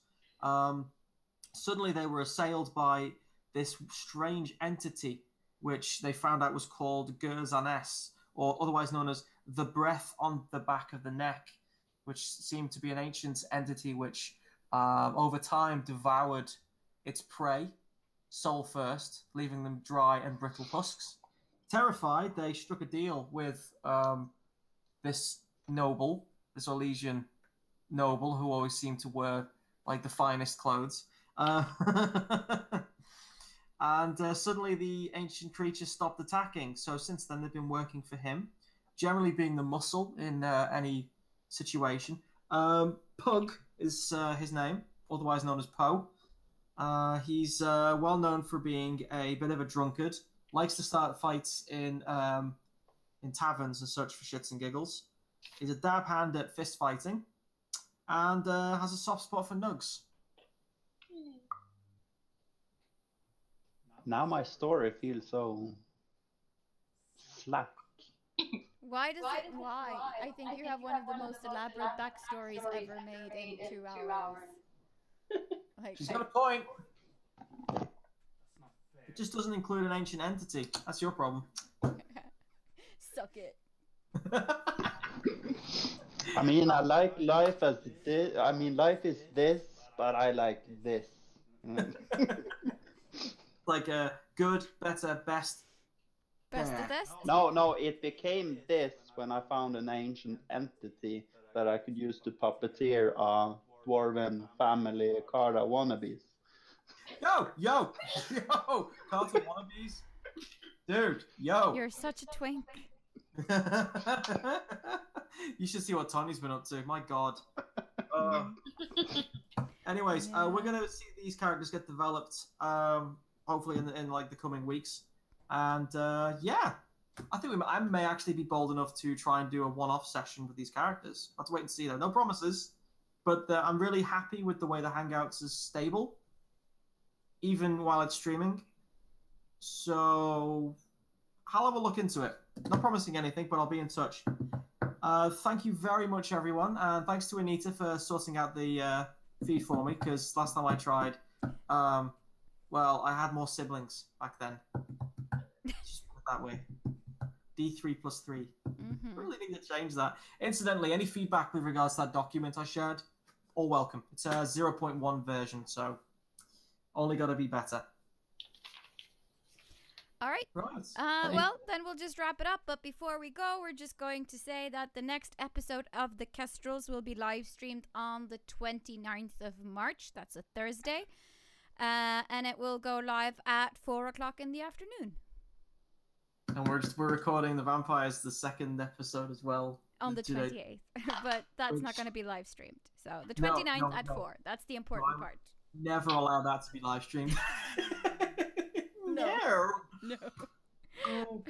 suddenly they were assailed by this strange entity, which they found out was called Gerzanes, or otherwise known as the breath on the back of the neck, which seemed to be an ancient entity which over time devoured its prey, soul first, leaving them dry and brittle husks. Terrified, they struck a deal with this noble, this Elysian noble, who always seemed to wear like the finest clothes. And suddenly the ancient creature stopped attacking. So since then they've been working for him, generally being the muscle in any situation. Pug is his name, otherwise known as Poe. He's well known for being a bit of a drunkard. Likes to start fights in taverns and such for shits and giggles. He's a dab hand at fist fighting, and has a soft spot for nugs. Now my story feels so slack. Why? I think you have one of the most elaborate backstories ever made in 2 hours. Like, she's got a point. It just doesn't include an ancient entity. That's your problem. Suck it. I mean, I like life as this. I mean, life is this, but I like this. Like a good, better, best. Best of best? No, it became this when I found an ancient entity that I could use to puppeteer a dwarven family Carta wannabes. Yo! Carta wannabes? Dude, yo! You're such a twink. You should see what Tonya's been up to. My God. Anyways, we're gonna see these characters get developed, hopefully in like the coming weeks, and yeah, I think I may actually be bold enough to try and do a one-off session with these characters. I'll have to wait and see though. No promises, but I'm really happy with the way the Hangouts is stable, even while it's streaming. So I'll have a look into it. Not promising anything, but I'll be in touch. Thank you very much, everyone, and thanks to Anita for sorting out the feed for me, because last time I tried, well, I had more siblings back then. Just put it that way. D3 plus 3. I really need to change that. Incidentally, any feedback with regards to that document I shared, all welcome. It's a 0.1 version, so only got to be better. All right. Well, then we'll just wrap it up. But before we go, we're just going to say that the next episode of The Kestrels will be live streamed on the 29th of March. That's a Thursday. And it will go live at 4 o'clock in the afternoon. And we're recording The Vampires, the second episode as well. On the 28th. But that's not going to be live streamed. So the 29th at 4. That's the important part. Never allow that to be live streamed. No. Oh,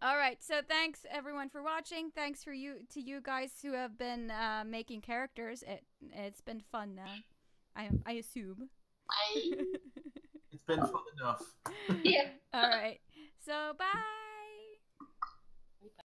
all right, so thanks everyone for watching. Thanks to you guys who have been making characters. It's been fun. I assume. It's been fun enough. Yeah. All right. So bye.